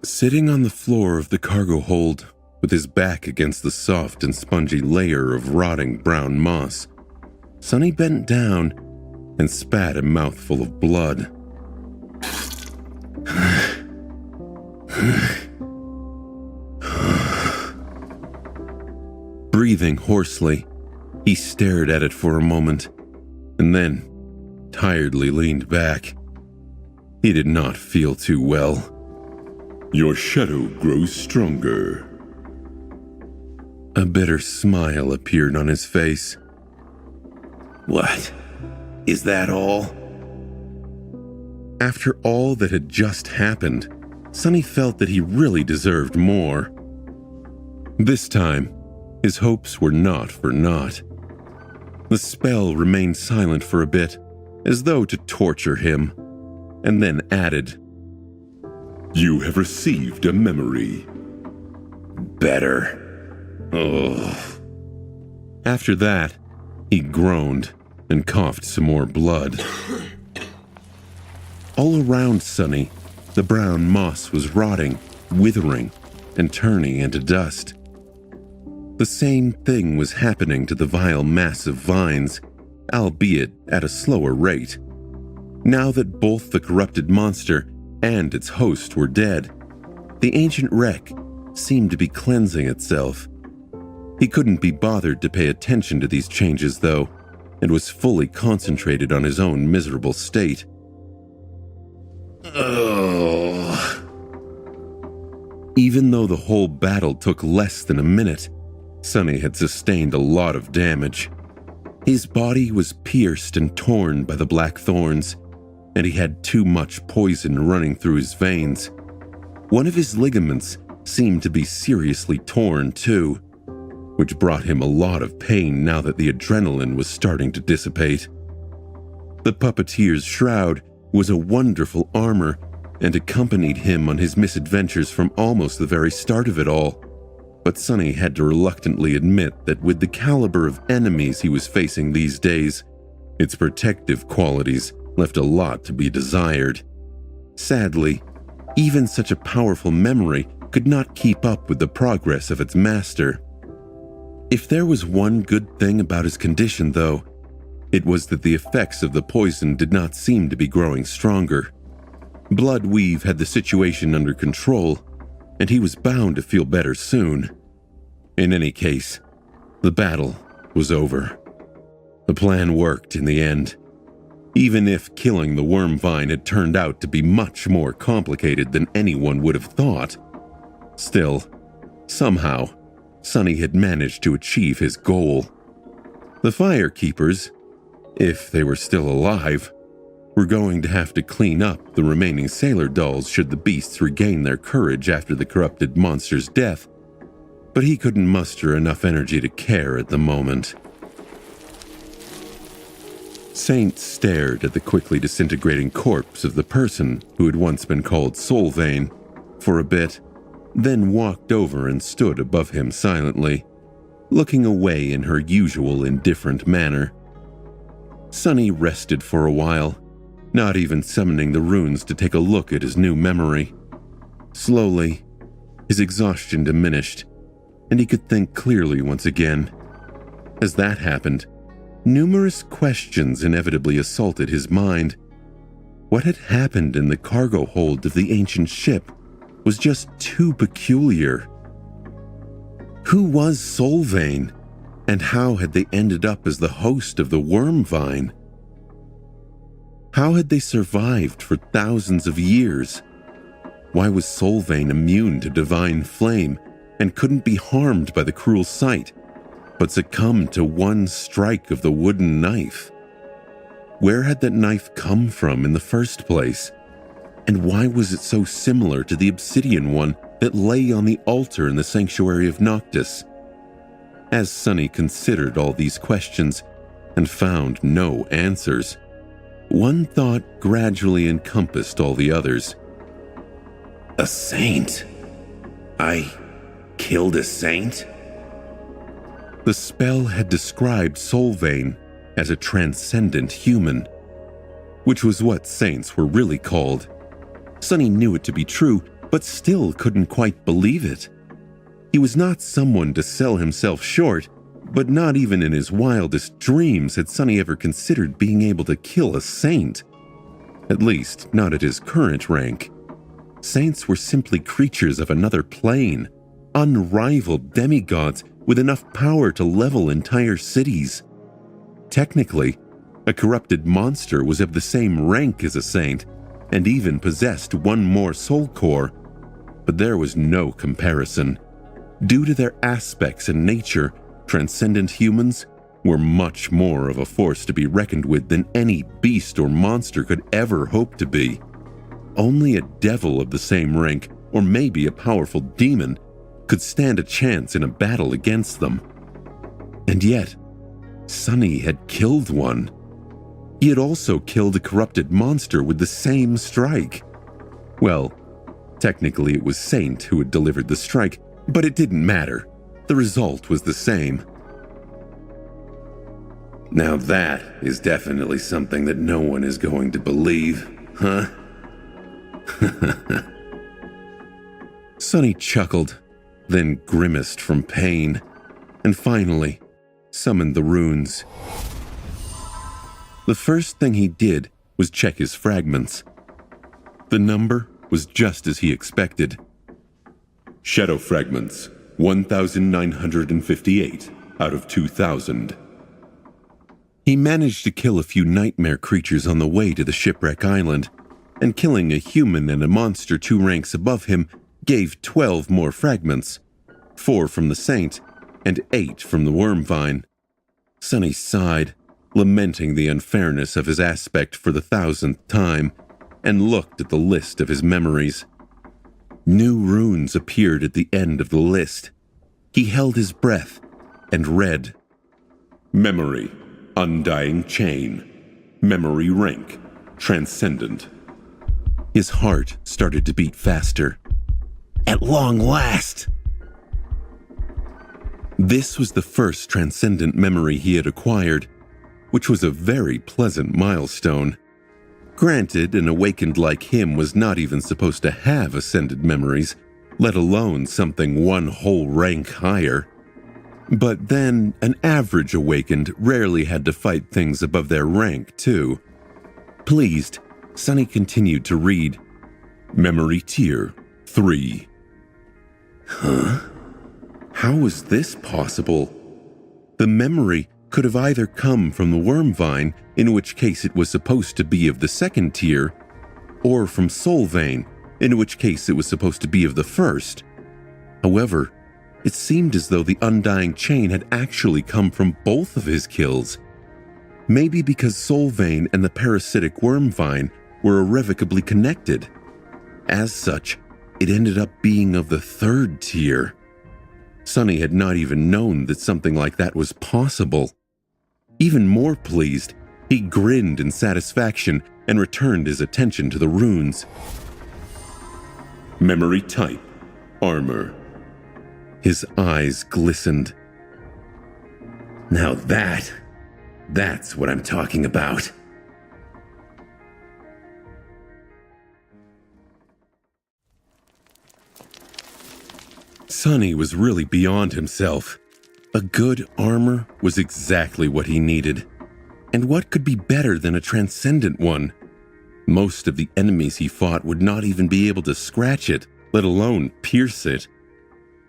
Sitting on the floor of the cargo hold, with his back against the soft and spongy layer of rotting brown moss, Sonny bent down and spat a mouthful of blood. Breathing hoarsely, he stared at it for a moment, and then tiredly leaned back. He did not feel too well. Your shadow grows stronger. A bitter smile appeared on his face. What? Is that all? After all that had just happened, Sonny felt that he really deserved more. This time, his hopes were not for naught. The spell remained silent for a bit, as though to torture him, and then added, You have received a memory. Better. Ugh. After that, he groaned and coughed some more blood. All around Sonny, the brown moss was rotting, withering, and turning into dust. The same thing was happening to the vile mass of vines, albeit at a slower rate. Now that both the corrupted monster and its host were dead, the ancient wreck seemed to be cleansing itself. He couldn't be bothered to pay attention to these changes, though, and was fully concentrated on his own miserable state. Ugh. Even though the whole battle took less than a minute, Sonny had sustained a lot of damage. His body was pierced and torn by the black thorns, and he had too much poison running through his veins. One of his ligaments seemed to be seriously torn too, which brought him a lot of pain now that the adrenaline was starting to dissipate. The puppeteer's shroud was a wonderful armor and accompanied him on his misadventures from almost the very start of it all. But Sonny had to reluctantly admit that with the caliber of enemies he was facing these days, its protective qualities left a lot to be desired. Sadly, even such a powerful memory could not keep up with the progress of its master. If there was one good thing about his condition, though, it was that the effects of the poison did not seem to be growing stronger. Bloodweave had the situation under control, and he was bound to feel better soon. In any case, the battle was over. The plan worked in the end, even if killing the worm vine had turned out to be much more complicated than anyone would have thought. Still, somehow, Sonny had managed to achieve his goal. The Firekeepers, if they were still alive, were going to have to clean up the remaining sailor dolls should the beasts regain their courage after the corrupted monster's death, but he couldn't muster enough energy to care at the moment. Saint stared at the quickly disintegrating corpse of the person who had once been called Solvane for a bit, then walked over and stood above him silently, looking away in her usual indifferent manner. Sonny rested for a while, not even summoning the runes to take a look at his new memory. Slowly, his exhaustion diminished, and he could think clearly once again. As that happened, numerous questions inevitably assaulted his mind. What had happened in the cargo hold of the ancient ship was just too peculiar. Who was Solvane, and how had they ended up as the host of the worm vine? How had they survived for thousands of years? Why was Solvane immune to divine flame and couldn't be harmed by the cruel sight, but succumbed to one strike of the wooden knife? Where had that knife come from in the first place? And why was it so similar to the obsidian one that lay on the altar in the sanctuary of Noctis? As Sonny considered all these questions and found no answers, one thought gradually encompassed all the others. A saint? I killed a saint? The spell had described Solvane as a transcendent human, which was what saints were really called. Sonny knew it to be true but still couldn't quite believe it. He was not someone to sell himself short, but not even in his wildest dreams had Sonny ever considered being able to kill a saint. At least, not at his current rank. Saints were simply creatures of another plane, unrivaled demigods with enough power to level entire cities. Technically, a corrupted monster was of the same rank as a saint, and even possessed one more soul core, but there was no comparison. Due to their aspects and nature, transcendent humans were much more of a force to be reckoned with than any beast or monster could ever hope to be. Only a devil of the same rank, or maybe a powerful demon, could stand a chance in a battle against them. And yet, Sonny had killed one. He had also killed a corrupted monster with the same strike. Well, technically it was Saint who had delivered the strike, but it didn't matter. The result was the same. Now that is definitely something that no one is going to believe, huh? Sonny chuckled, then grimaced from pain, and finally summoned the runes. The first thing he did was check his fragments. The number was just as he expected. Shadow fragments, 1,958 out of 2,000. He managed to kill a few nightmare creatures on the way to the shipwreck island, and killing a human and a monster 2 ranks above him gave 12 more fragments, 4 from the saint and 8 from the wormvine. Sonny sighed, lamenting the unfairness of his aspect for the 1,000th time, and looked at the list of his memories. New runes appeared at the end of the list. He held his breath and read, Memory, Undying Chain. Memory rank, Transcendent. His heart started to beat faster. At long last! This was the first transcendent memory he had acquired, which was a very pleasant milestone. Granted, an awakened like him was not even supposed to have ascended memories, let alone something 1 whole rank higher. But then, an average awakened rarely had to fight things above their rank, too. Pleased, Sonny continued to read, Memory tier, 3. Huh? How was this possible? The memory could have either come from the wormvine, in which case it was supposed to be of the 2nd tier, or from Soulvein, in which case it was supposed to be of the 1st. However, it seemed as though the Undying Chain had actually come from both of his kills. Maybe because Soulvein and the parasitic wormvine were irrevocably connected. As such, it ended up being of the 3rd tier. Sonny had not even known that something like that was possible. Even more pleased, he grinned in satisfaction and returned his attention to the runes. Memory type, Armor. His eyes glistened. Now that's what I'm talking about. Sonny was really beyond himself. A good armor was exactly what he needed. And what could be better than a transcendent one? Most of the enemies he fought would not even be able to scratch it, let alone pierce it.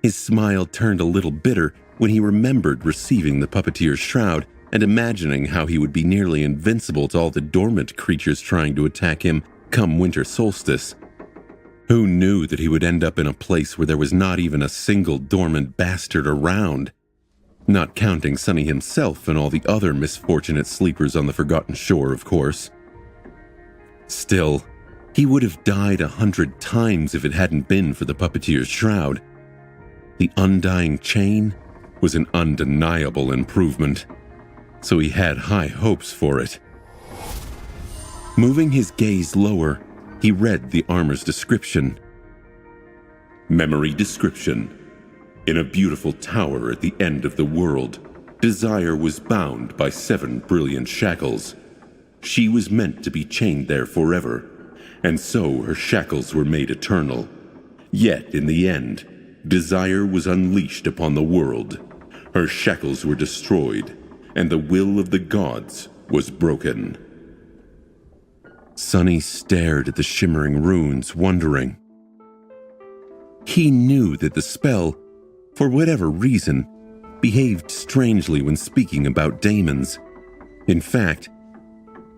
His smile turned a little bitter when he remembered receiving the puppeteer's shroud and imagining how he would be nearly invincible to all the dormant creatures trying to attack him come winter solstice. Who knew that he would end up in a place where there was not even a single dormant bastard around? Not counting Sonny himself and all the other misfortunate sleepers on the Forgotten Shore, of course. Still, he would have died 100 times if it hadn't been for the puppeteer's shroud. The Undying Chain was an undeniable improvement, so he had high hopes for it. Moving his gaze lower, he read the armor's description. Memory description. In a beautiful tower at the end of the world, Desire was bound by 7 brilliant shackles. She was meant to be chained there forever, and so her shackles were made eternal. Yet, in the end, desire was unleashed upon the world. Her shackles were destroyed, and the will of the gods was broken. Sonny stared at the shimmering runes, wondering. He knew that the spell, for whatever reason, behaved strangely when speaking about daemons. In fact,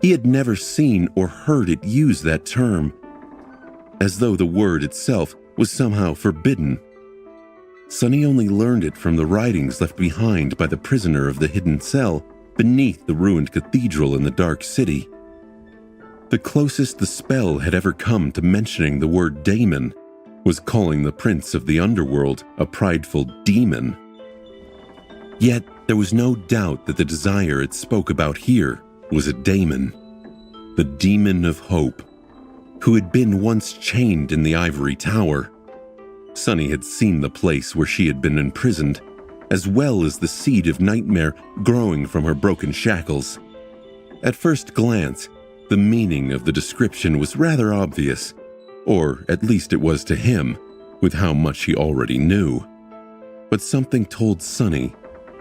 he had never seen or heard it use that term, as though the word itself was somehow forbidden. Sonny only learned it from the writings left behind by the prisoner of the hidden cell beneath the ruined cathedral in the Dark City. The closest the spell had ever come to mentioning the word daemon was calling the prince of the underworld a prideful demon. Yet there was no doubt that the desire it spoke about here was a daemon, the demon of hope, who had been once chained in the ivory tower. Sonny had seen the place where she had been imprisoned, as well as the seed of nightmare growing from her broken shackles. At first glance, the meaning of the description was rather obvious, or at least it was to him, with how much he already knew. But something told Sonny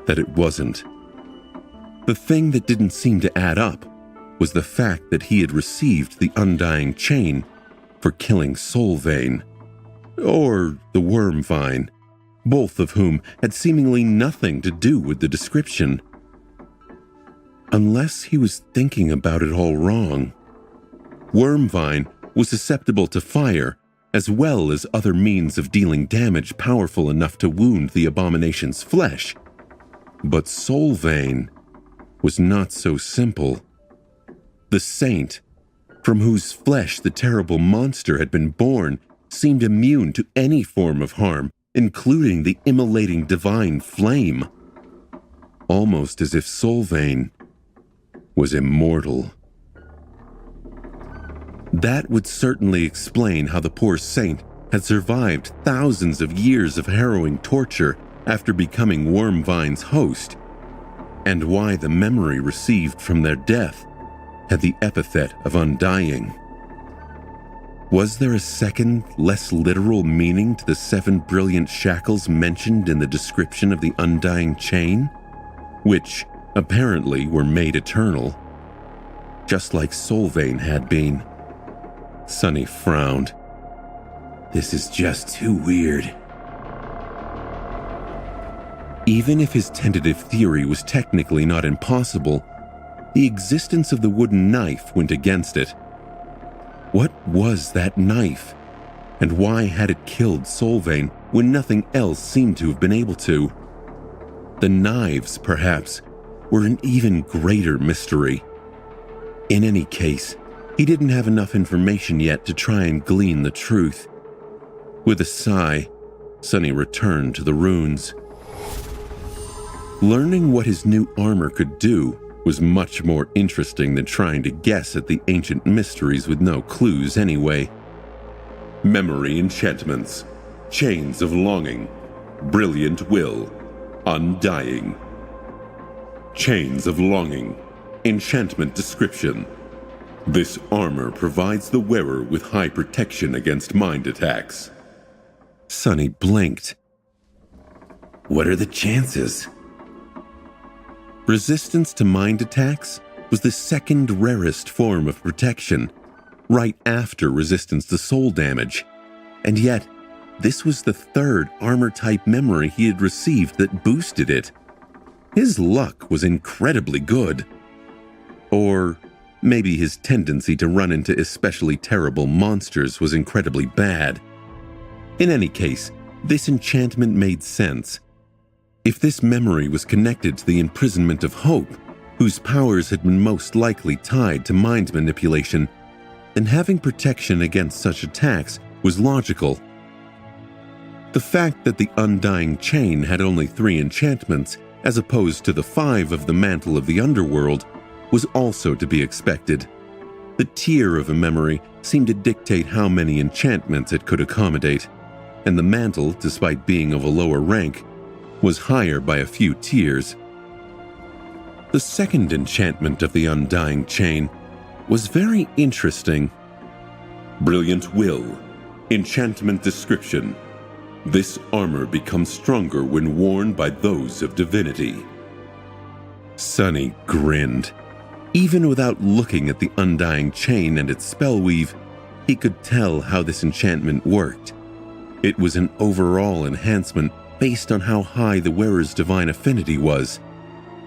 that it wasn't. The thing that didn't seem to add up was the fact that he had received the Undying Chain for killing Solvayne, or the Wormvine, both of whom had seemingly nothing to do with the description. Unless he was thinking about it all wrong. Wormvine was susceptible to fire, as well as other means of dealing damage powerful enough to wound the abomination's flesh. But Solvayne was not so simple. The saint, from whose flesh the terrible monster had been born, seemed immune to any form of harm, including the immolating divine flame. Almost as if Solvayne was immortal. That would certainly explain how the poor saint had survived thousands of years of harrowing torture after becoming Wormvine's host, and why the memory received from their death had the epithet of undying. Was there a second, less literal meaning to the 7 brilliant shackles mentioned in the description of the Undying Chain, which apparently were made eternal, just like Solvayne had been? Sonny frowned. This is just too weird. Even if his tentative theory was technically not impossible, the existence of the wooden knife went against it. What was that knife? And why had it killed Solvayne when nothing else seemed to have been able to? The knives, perhaps, were an even greater mystery. In any case, he didn't have enough information yet to try and glean the truth. With a sigh, Sonny returned to the runes. Learning what his new armor could do was much more interesting than trying to guess at the ancient mysteries with no clues anyway. Memory enchantments, chains of longing, brilliant will, undying. Chains of longing, enchantment description. This armor provides the wearer with high protection against mind attacks. Sonny blinked. What are the chances? Resistance to mind attacks was the second rarest form of protection, right after resistance to soul damage. And yet, this was the third armor-type memory he had received that boosted it. His luck was incredibly good. Or maybe his tendency to run into especially terrible monsters was incredibly bad. In any case, this enchantment made sense. If this memory was connected to the imprisonment of Hope, whose powers had been most likely tied to mind manipulation, then having protection against such attacks was logical. The fact that the Undying Chain had only 3 enchantments, as opposed to the 5 of the Mantle of the Underworld, was also to be expected. The tier of a memory seemed to dictate how many enchantments it could accommodate, and the mantle, despite being of a lower rank, was higher by a few tiers. The second enchantment of the Undying Chain was very interesting. Brilliant will, Enchantment description. This armor becomes stronger when worn by those of divinity. Sonny grinned. Even without looking at the undying chain and its spellweave, he could tell how this enchantment worked. It was an overall enhancement based on how high the wearer's divine affinity was.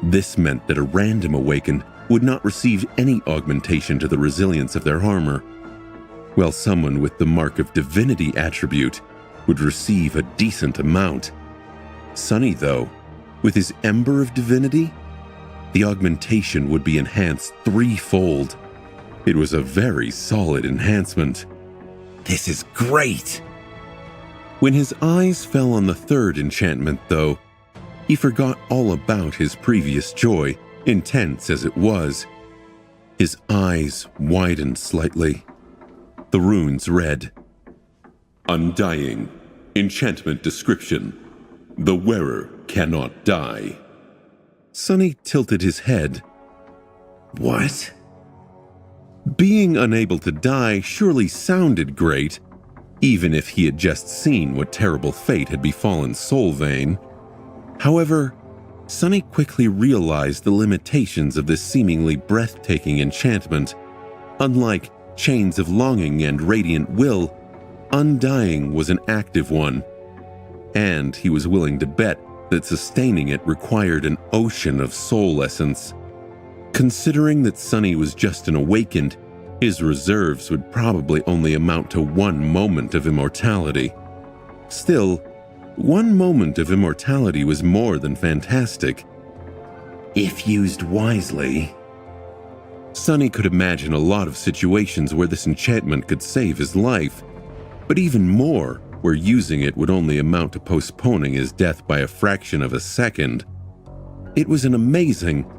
This meant that a random awakened would not receive any augmentation to the resilience of their armor, while someone with the Mark of Divinity attribute would receive a decent amount. Sonny, though, with his Ember of Divinity, the augmentation would be enhanced threefold. It was a very solid enhancement. This is great! When his eyes fell on the third enchantment, though, he forgot all about his previous joy, intense as it was. His eyes widened slightly. The runes read, Undying. Enchantment description. The wearer cannot die. Sonny tilted his head. What? Being unable to die surely sounded great, even if he had just seen what terrible fate had befallen Solvayne. However, Sonny quickly realized the limitations of this seemingly breathtaking enchantment. Unlike Chains of Longing and Radiant Will, Undying was an active one, and he was willing to bet that sustaining it required an ocean of soul essence. Considering that Sonny was just an awakened, his reserves would probably only amount to 1 moment of immortality. Still, 1 moment of immortality was more than fantastic. If used wisely. Sonny could imagine a lot of situations where this enchantment could save his life, but even more where using it would only amount to postponing his death by a fraction of a second. It was an amazing,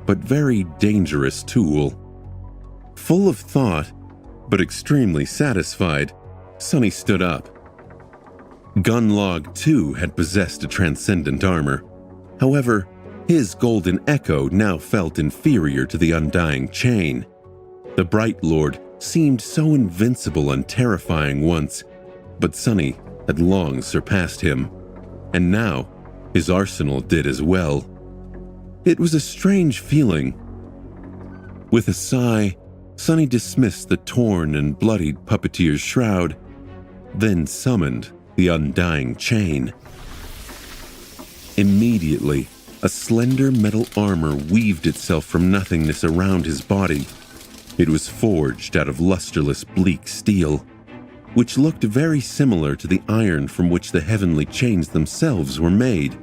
but very dangerous tool. Full of thought, but extremely satisfied, Sonny stood up. Gunlog, too, had possessed a transcendent armor. However, his golden echo now felt inferior to the undying chain. The Bright Lord seemed so invincible and terrifying once, but Sonny had long surpassed him, and now his arsenal did as well. It was a strange feeling. With a sigh, Sonny dismissed the torn and bloodied puppeteer's shroud, then summoned the undying chain. Immediately, a slender metal armor weaved itself from nothingness around his body. It was forged out of lusterless bleak steel, which looked very similar to the iron from which the heavenly chains themselves were made.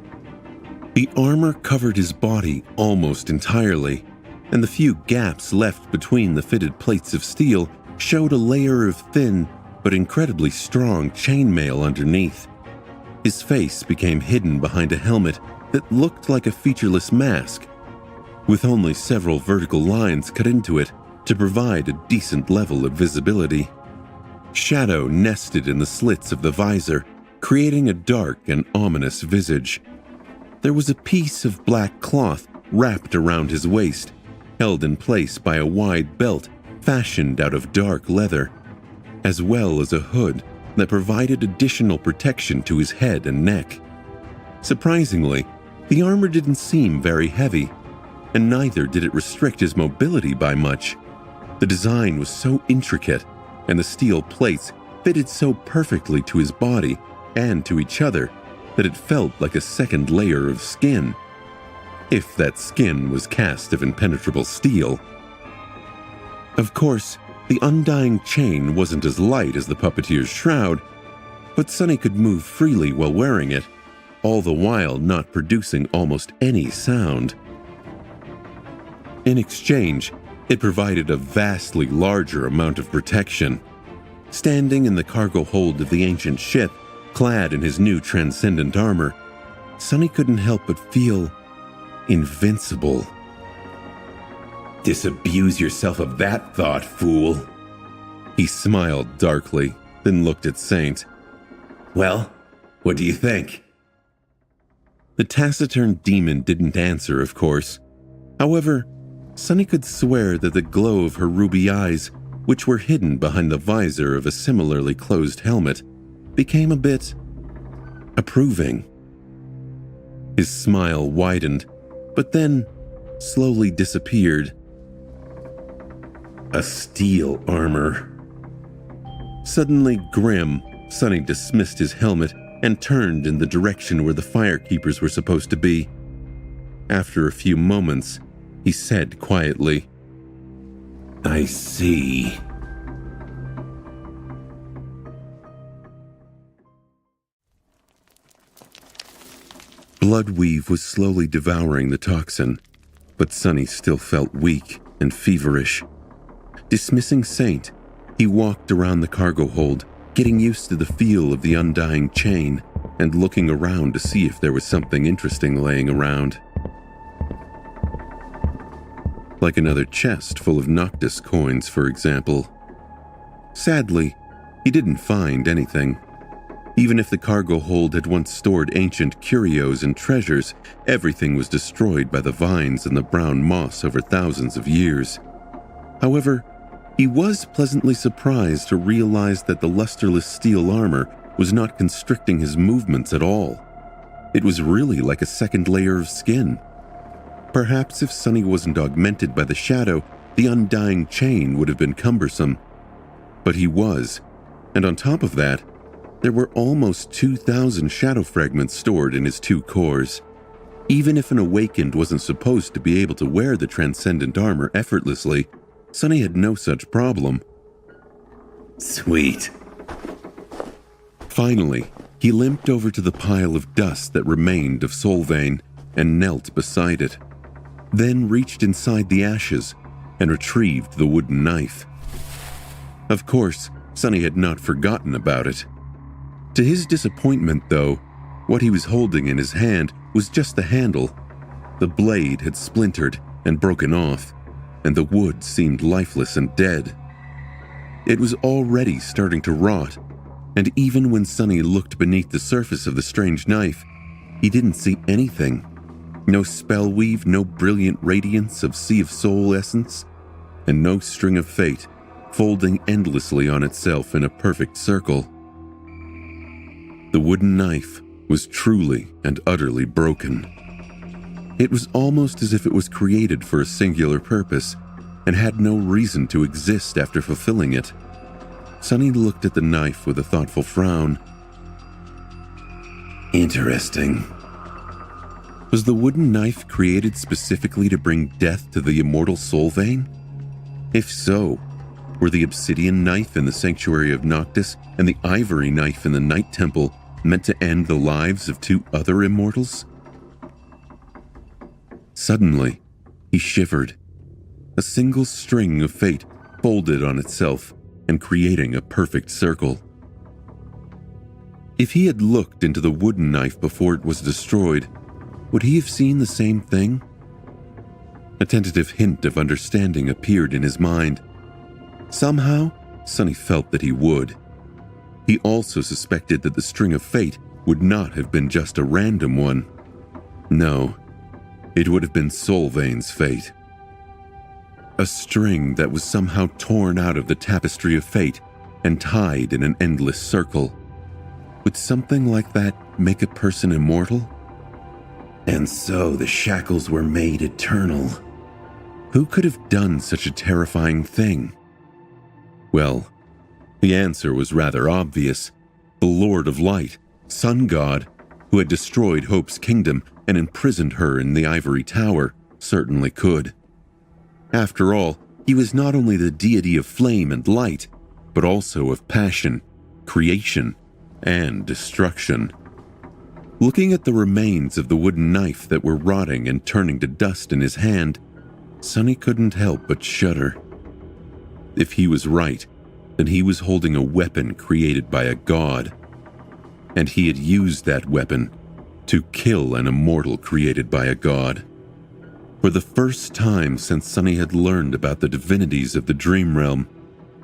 The armor covered his body almost entirely, and the few gaps left between the fitted plates of steel showed a layer of thin but incredibly strong chainmail underneath. His face became hidden behind a helmet that looked like a featureless mask, with only several vertical lines cut into it to provide a decent level of visibility. Shadow nested in the slits of the visor, creating a dark and ominous visage. There was a piece of black cloth wrapped around his waist, held in place by a wide belt fashioned out of dark leather, as well as a hood that provided additional protection to his head and neck. Surprisingly, the armor didn't seem very heavy, and neither did it restrict his mobility by much. The design was so intricate, and the steel plates fitted so perfectly to his body and to each other that it felt like a second layer of skin, if that skin was cast of impenetrable steel. Of course, the undying chain wasn't as light as the puppeteer's shroud, but Sonny could move freely while wearing it, all the while not producing almost any sound. In exchange, it provided a vastly larger amount of protection. Standing in the cargo hold of the ancient ship, clad in his new transcendent armor, Sonny couldn't help but feel invincible. Disabuse yourself of that thought, fool. He smiled darkly, then looked at Saint. Well, what do you think? The taciturn demon didn't answer, of course. However, Sonny could swear that the glow of her ruby eyes which were hidden behind the visor of a similarly closed helmet, became a bit approving. His smile widened, but then slowly disappeared. A steel armor. Suddenly grim, Sonny dismissed his helmet and turned in the direction where the firekeepers were supposed to be. After a few moments, he said quietly, I see. Bloodweave was slowly devouring the toxin, but Sonny still felt weak and feverish. Dismissing Saint, he walked around the cargo hold, getting used to the feel of the undying chain and looking around to see if there was something interesting laying around. Like another chest full of Noctis coins, for example. Sadly, he didn't find anything. Even if the cargo hold had once stored ancient curios and treasures, everything was destroyed by the vines and the brown moss over thousands of years. However, he was pleasantly surprised to realize that the lusterless steel armor was not constricting his movements at all. It was really like a second layer of skin. Perhaps if Sonny wasn't augmented by the shadow, the undying chain would have been cumbersome. But he was, and on top of that, there were almost 2,000 shadow fragments stored in his two cores. Even if an awakened wasn't supposed to be able to wear the transcendent armor effortlessly, Sonny had no such problem. Sweet. Finally, he limped over to the pile of dust that remained of Solvane and knelt beside it, then reached inside the ashes and retrieved the wooden knife. Of course, Sonny had not forgotten about it. To his disappointment, though, what he was holding in his hand was just the handle. The blade had splintered and broken off, and the wood seemed lifeless and dead. It was already starting to rot, and even when Sonny looked beneath the surface of the strange knife, he didn't see anything. No spell weave, no brilliant radiance of Sea of Soul essence, and no string of fate folding endlessly on itself in a perfect circle. The wooden knife was truly and utterly broken. It was almost as if it was created for a singular purpose and had no reason to exist after fulfilling it. Sonny looked at the knife with a thoughtful frown. Interesting. Was the wooden knife created specifically to bring death to the immortal Solvane? If so, were the obsidian knife in the Sanctuary of Noctis and the ivory knife in the Night Temple meant to end the lives of two other immortals? Suddenly, he shivered. A single string of fate folded on itself and creating a perfect circle. If he had looked into the wooden knife before it was destroyed, would he have seen the same thing? A tentative hint of understanding appeared in his mind. Somehow, Sonny felt that he would. He also suspected that the string of fate would not have been just a random one. No, it would have been Solvane's fate. A string that was somehow torn out of the tapestry of fate and tied in an endless circle. Would something like that make a person immortal? And so the shackles were made eternal. Who could have done such a terrifying thing? Well, the answer was rather obvious. The Lord of Light, Sun God, who had destroyed Hope's kingdom and imprisoned her in the ivory tower, certainly could. After all, he was not only the deity of flame and light, but also of passion, creation, and destruction. Looking at the remains of the wooden knife that were rotting and turning to dust in his hand, Sonny couldn't help but shudder. If he was right, then he was holding a weapon created by a god. And he had used that weapon to kill an immortal created by a god. For the first time since Sonny had learned about the divinities of the Dream Realm,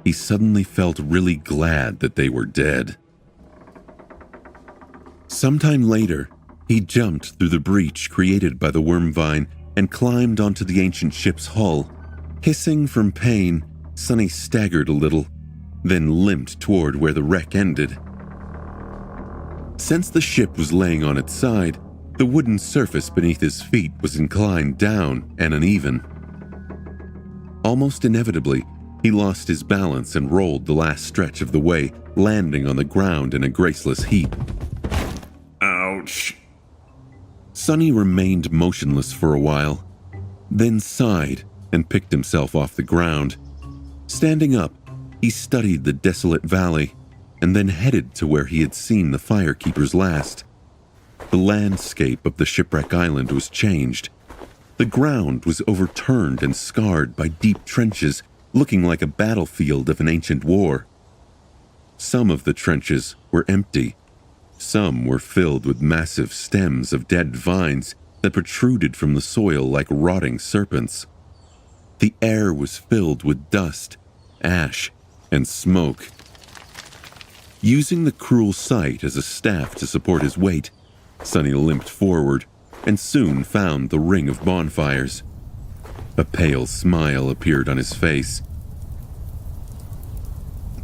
he suddenly felt really glad that they were dead. Sometime later, he jumped through the breach created by the Wormvine and climbed onto the ancient ship's hull. Hissing from pain, Sonny staggered a little, then limped toward where the wreck ended. Since the ship was laying on its side, the wooden surface beneath his feet was inclined down and uneven. Almost inevitably, he lost his balance and rolled the last stretch of the way, landing on the ground in a graceless heap. Ouch. Sonny remained motionless for a while, then sighed and picked himself off the ground. Standing up, he studied the desolate valley and then headed to where he had seen the firekeepers last. The landscape of the shipwreck island was changed. The ground was overturned and scarred by deep trenches, looking like a battlefield of an ancient war. Some of the trenches were empty. Some were filled with massive stems of dead vines that protruded from the soil like rotting serpents. The air was filled with dust, ash, and smoke. Using the cruel sight as a staff to support his weight, Sonny limped forward and soon found the ring of bonfires. A pale smile appeared on his face.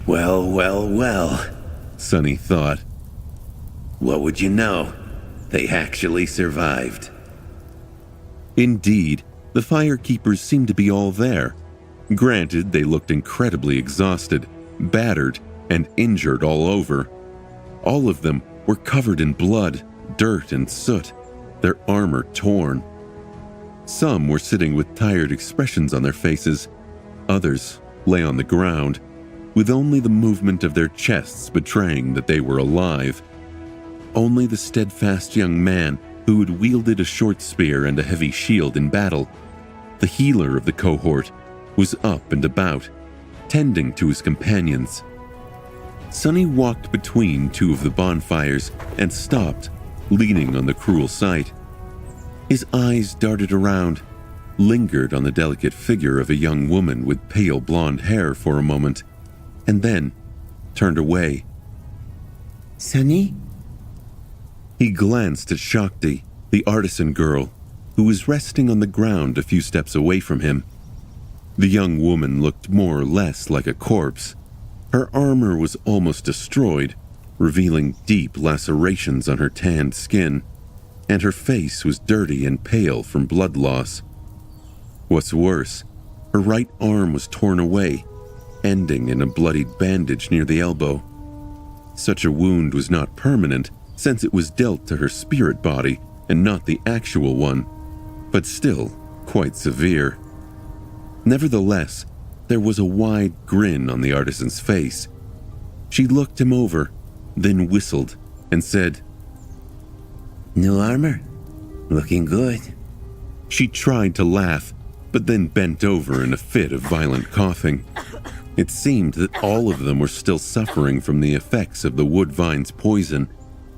Well, well, well, Sonny thought. What would you know? They actually survived. Indeed, the firekeepers seemed to be all there. Granted, they looked incredibly exhausted, battered, and injured all over. All of them were covered in blood, dirt, and soot, their armor torn. Some were sitting with tired expressions on their faces. Others lay on the ground, with only the movement of their chests betraying that they were alive. Only the steadfast young man who had wielded a short spear and a heavy shield in battle, the healer of the cohort, was up and about, tending to his companions. Sonny walked between two of the bonfires and stopped, leaning on the cruel sight. His eyes darted around, lingered on the delicate figure of a young woman with pale blonde hair for a moment, and then turned away. Sonny? He glanced at Shakti, the artisan girl, who was resting on the ground a few steps away from him. The young woman looked more or less like a corpse. Her armor was almost destroyed, revealing deep lacerations on her tanned skin, and her face was dirty and pale from blood loss. What's worse, her right arm was torn away, ending in a bloodied bandage near the elbow. Such a wound was not permanent, since it was dealt to her spirit body and not the actual one, but still quite severe. Nevertheless, there was a wide grin on the artisan's face. She looked him over, then whistled and said, New armor? Looking good. She tried to laugh, but then bent over in a fit of violent coughing. It seemed that all of them were still suffering from the effects of the woodvine's poison,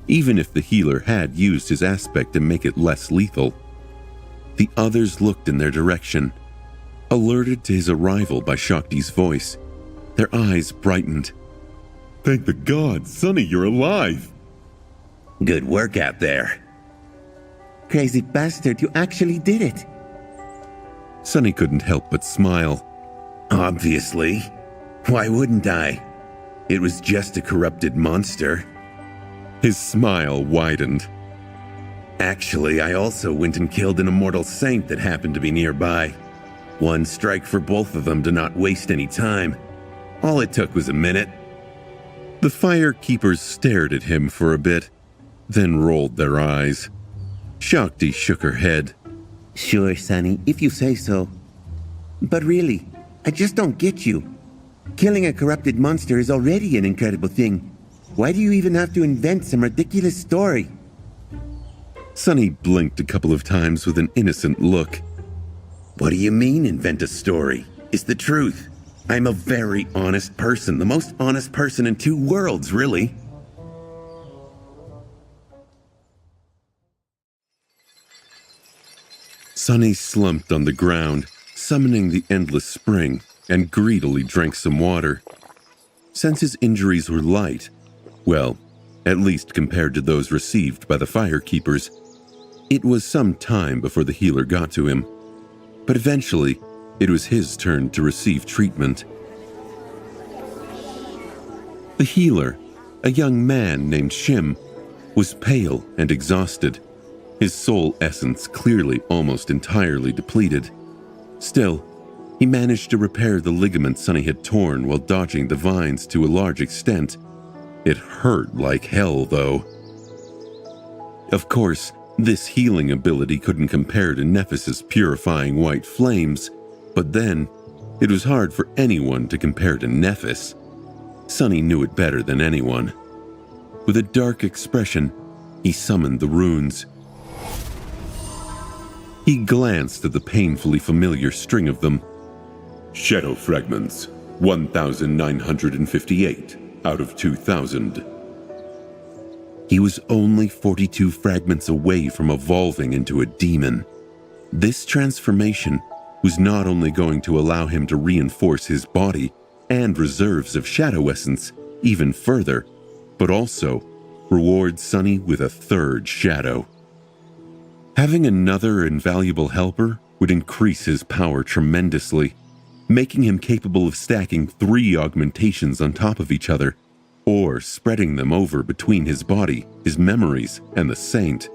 even if the healer had used his aspect to make it less lethal. The others looked in their direction, alerted to his arrival by Shakti's voice. Their eyes brightened. Thank the gods, Sonny, you're alive. Good work out there. Crazy bastard, you actually did it. Sonny couldn't help but smile. Obviously. Why wouldn't I? It was just a corrupted monster. His smile widened. Actually, I also went and killed an immortal saint that happened to be nearby. One strike for both of them to not waste any time. All it took was a minute. The firekeepers stared at him for a bit, then rolled their eyes. Shakti shook her head. Sure, Sonny, if you say so. But really, I just don't get you. Killing a corrupted monster is already an incredible thing. Why do you even have to invent some ridiculous story? Sonny blinked a couple of times with an innocent look. What do you mean, invent a story? It's the truth. I'm a very honest person, the most honest person in two worlds, really. Sonny slumped on the ground, summoning the endless spring, and greedily drank some water. Since his injuries were light, well, at least compared to those received by the firekeepers, it was some time before the healer got to him. But eventually, it was his turn to receive treatment. The healer, a young man named Shim, was pale and exhausted, his soul essence clearly almost entirely depleted. Still, he managed to repair the ligament Sunny had torn while dodging the vines to a large extent. It hurt like hell, though. Of course, this healing ability couldn't compare to Nephis' purifying white flames, but then, it was hard for anyone to compare to Nephis. Sunny knew it better than anyone. With a dark expression, he summoned the runes. He glanced at the painfully familiar string of them. Shadow fragments, 1,958 out of 2,000. He was only 42 fragments away from evolving into a demon. This transformation was not only going to allow him to reinforce his body and reserves of shadow essence even further, but also reward Sunny with a third shadow. Having another invaluable helper would increase his power tremendously, making him capable of stacking 3 augmentations on top of each other, or spreading them over between his body, his memories, and the saint.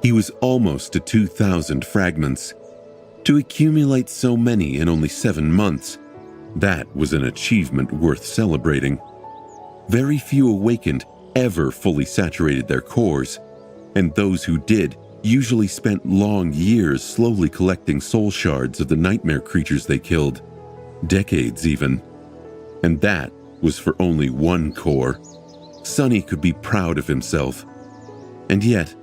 He was almost to 2,000 fragments. To accumulate so many in only 7 months, that was an achievement worth celebrating. Very few awakened ever fully saturated their cores, and those who did usually spent long years slowly collecting soul shards of the nightmare creatures they killed, decades even. And that was for only 1 core. Sunny could be proud of himself. And yet,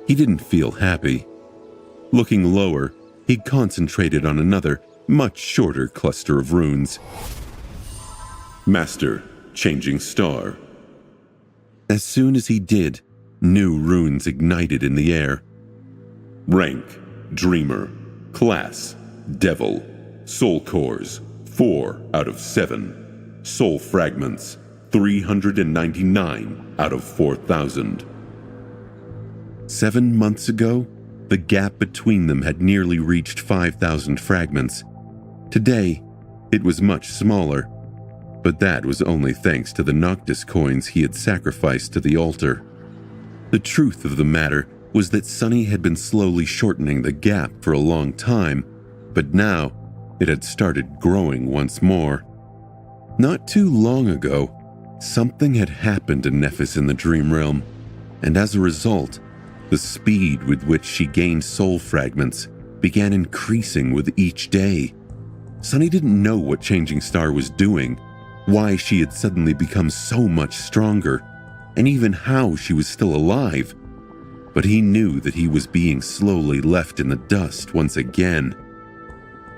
he didn't feel happy. Looking lower, he concentrated on another, much shorter cluster of runes. Master, changing star. As soon as he did, new runes ignited in the air. Rank, Dreamer. Class, Devil. Soul cores, 4 out of 7. Soul fragments, 399 out of 4,000. 7 months ago, the gap between them had nearly reached 5,000 fragments. Today, it was much smaller, but that was only thanks to the Noctis coins he had sacrificed to the altar. The truth of the matter was that Sunny had been slowly shortening the gap for a long time, but now it had started growing once more. Not too long ago, something had happened to Nephis in the Dream Realm, and as a result, the speed with which she gained soul fragments began increasing with each day. Sunny didn't know what Changing Star was doing, why she had suddenly become so much stronger, and even how she was still alive. But he knew that he was being slowly left in the dust once again.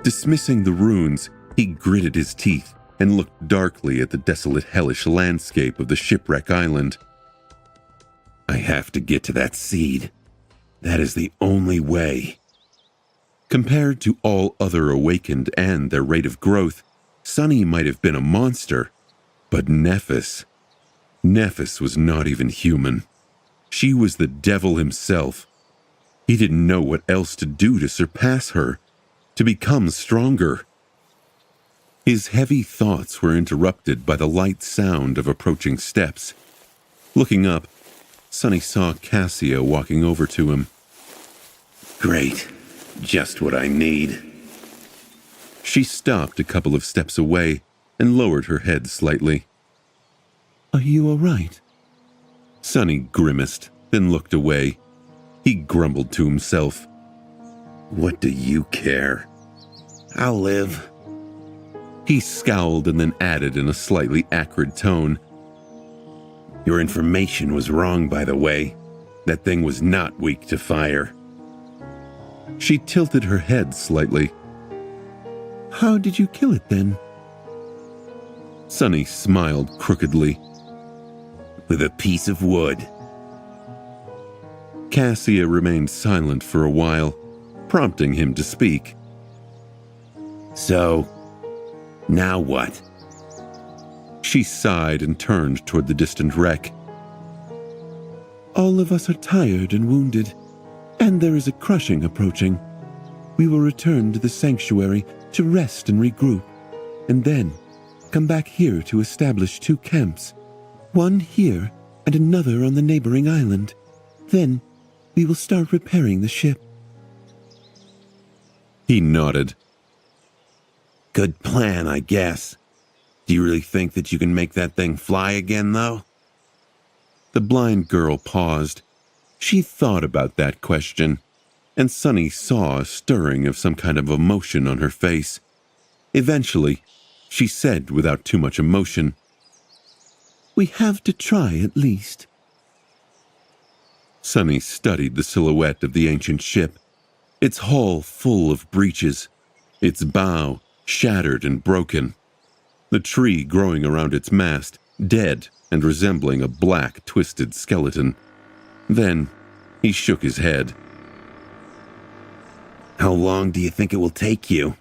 Dismissing the runes, he gritted his teeth and looked darkly at the desolate, hellish landscape of the shipwreck island. I have to get to that seed. That is the only way. Compared to all other awakened and their rate of growth, Sunny might have been a monster, but Nephis was not even human. She was the devil himself. He didn't know what else to do to surpass her, to become stronger. His heavy thoughts were interrupted by the light sound of approaching steps. Looking up, Sunny saw Cassia walking over to him. Great. Just what I need. She stopped a couple of steps away and lowered her head slightly. Are you all right? Sunny grimaced, then looked away. He grumbled to himself. What do you care? I'll live. He scowled and then added in a slightly acrid tone. Your information was wrong, by the way. That thing was not weak to fire. She tilted her head slightly. How did you kill it then? Sunny smiled crookedly. With a piece of wood. Cassia remained silent for a while, prompting him to speak. So, now what? She sighed and turned toward the distant wreck. All of us are tired and wounded, and there is a crushing approaching. We will return to the sanctuary to rest and regroup, and then come back here to establish 2 camps, one here and another on the neighboring island. Then we will start repairing the ship." He nodded. Good plan, I guess. Do you really think that you can make that thing fly again, though? The blind girl paused. She thought about that question, and Sunny saw a stirring of some kind of emotion on her face. Eventually, she said without too much emotion, "We have to try at least." Sunny studied the silhouette of the ancient ship, its hull full of breaches, its bow shattered and broken, the tree growing around its mast dead and resembling a black, twisted skeleton. Then he shook his head. How long do you think it will take you?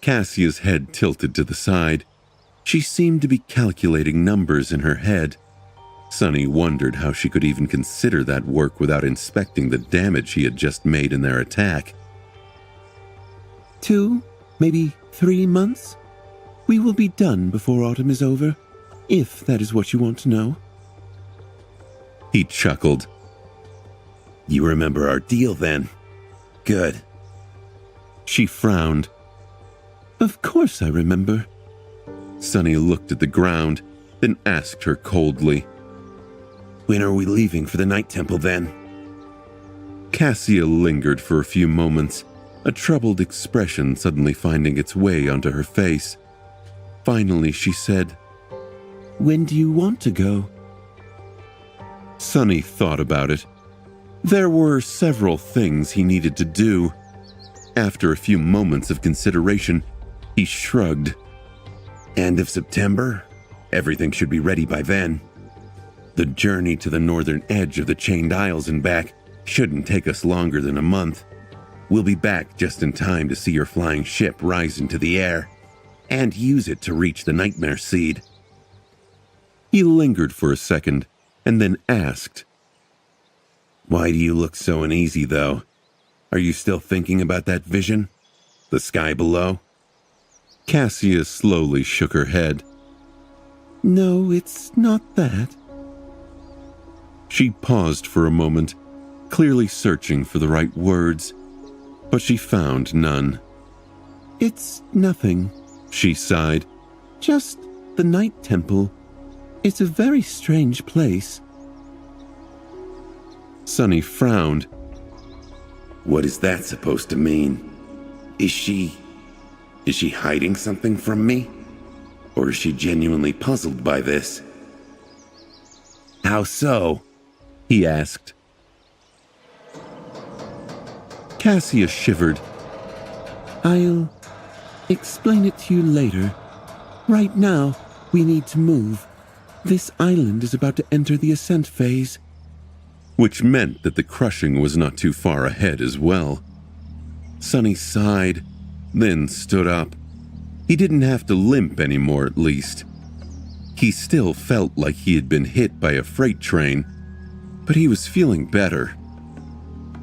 Cassia's head tilted to the side. She seemed to be calculating numbers in her head. Sunny wondered how she could even consider that work without inspecting the damage he had just made in their attack. 2, maybe 3 months? We will be done before autumn is over, if that is what you want to know. He chuckled. You remember our deal then? Good. She frowned. Of course I remember. Sunny looked at the ground, then asked her coldly, When are we leaving for the Night Temple then? Cassia lingered for a few moments, a troubled expression suddenly finding its way onto her face. Finally she said, When do you want to go? Sunny thought about it. There were several things he needed to do. After a few moments of consideration, he shrugged. End of September? Everything should be ready by then. The journey to the northern edge of the Chained Isles and back shouldn't take us longer than a month. We'll be back just in time to see your flying ship rise into the air and use it to reach the Nightmare Seed. He lingered for a second and then asked, Why do you look so uneasy, though? Are you still thinking about that vision? The sky below? Cassia slowly shook her head. No, it's not that. She paused for a moment, clearly searching for the right words, but she found none. It's nothing, she sighed. Just the Night Temple. It's a very strange place. Sunny frowned. What is that supposed to mean? Is she hiding something from me? Or is she genuinely puzzled by this? How so? He asked. Cassia shivered. I'll explain it to you later. Right now, we need to move. This island is about to enter the ascent phase. Which meant that the crushing was not too far ahead as well. Sunny sighed, then stood up. He didn't have to limp anymore, at least. He still felt like he had been hit by a freight train, but he was feeling better.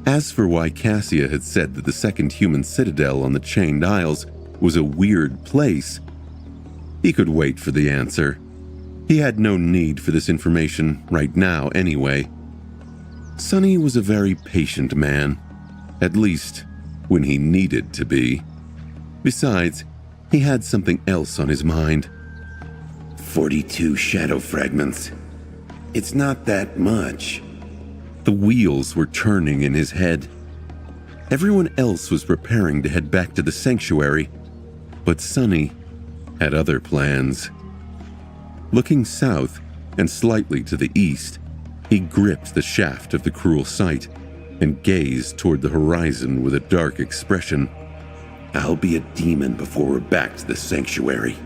As for why Cassia had said that the second human citadel on the Chained Isles was a weird place, he could wait for the answer. He had no need for this information right now anyway. Sunny was a very patient man, at least when he needed to be. Besides, he had something else on his mind. 42 shadow fragments. It's not that much. The wheels were turning in his head. Everyone else was preparing to head back to the sanctuary, but Sunny had other plans. Looking south and slightly to the east, he gripped the shaft of the cruel sight and gazed toward the horizon with a dark expression. I'll be a demon before we're back to the sanctuary.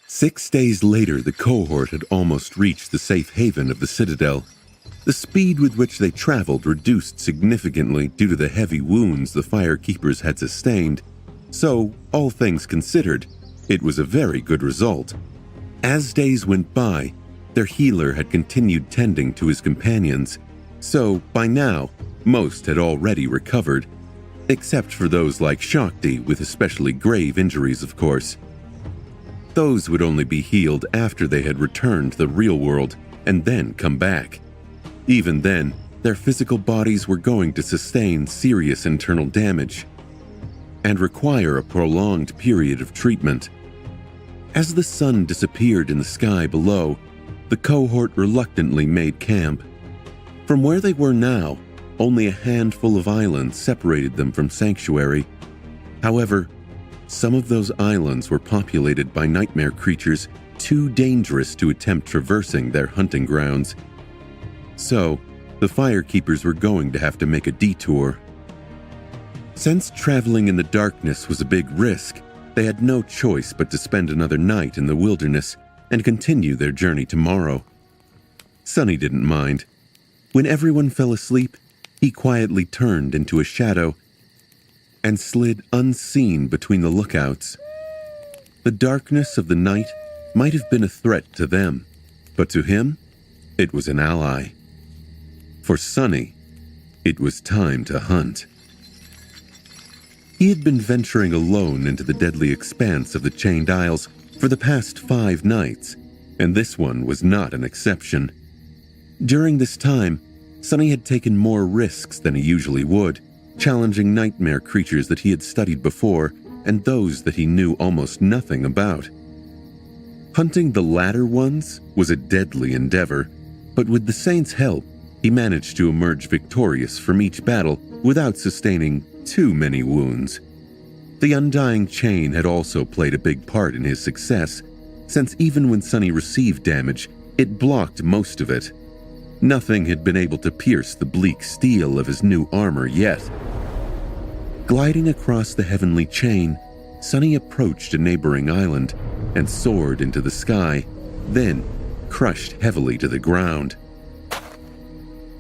6 days later, the cohort had almost reached the safe haven of the Citadel. The speed with which they traveled reduced significantly due to the heavy wounds the firekeepers had sustained, so, all things considered, it was a very good result. As days went by, their healer had continued tending to his companions, so by now, most had already recovered, Except for those like Shakti with especially grave injuries, of course. Those would only be healed after they had returned to the real world and then come back. Even then, their physical bodies were going to sustain serious internal damage and require a prolonged period of treatment. As the sun disappeared in the sky below, the cohort reluctantly made camp. From where they were now, only a handful of islands separated them from Sanctuary. However, some of those islands were populated by nightmare creatures too dangerous to attempt traversing their hunting grounds. So, the Firekeepers were going to have to make a detour. Since traveling in the darkness was a big risk, they had no choice but to spend another night in the wilderness and continue their journey tomorrow. Sunny didn't mind. When everyone fell asleep, he quietly turned into a shadow and slid unseen between the lookouts. The darkness of the night might have been a threat to them, but to him, it was an ally. For Sunny, it was time to hunt. He had been venturing alone into the deadly expanse of the Chained Isles for the past 5 nights, and this one was not an exception. During this time, Sunny had taken more risks than he usually would, challenging nightmare creatures that he had studied before and those that he knew almost nothing about. Hunting the latter ones was a deadly endeavor, but with the Saints' help, he managed to emerge victorious from each battle without sustaining too many wounds. The Undying Chain had also played a big part in his success, since even when Sunny received damage, it blocked most of it. Nothing had been able to pierce the bleak steel of his new armor yet. Gliding across the heavenly chain, Sunny approached a neighboring island and soared into the sky, then crushed heavily to the ground.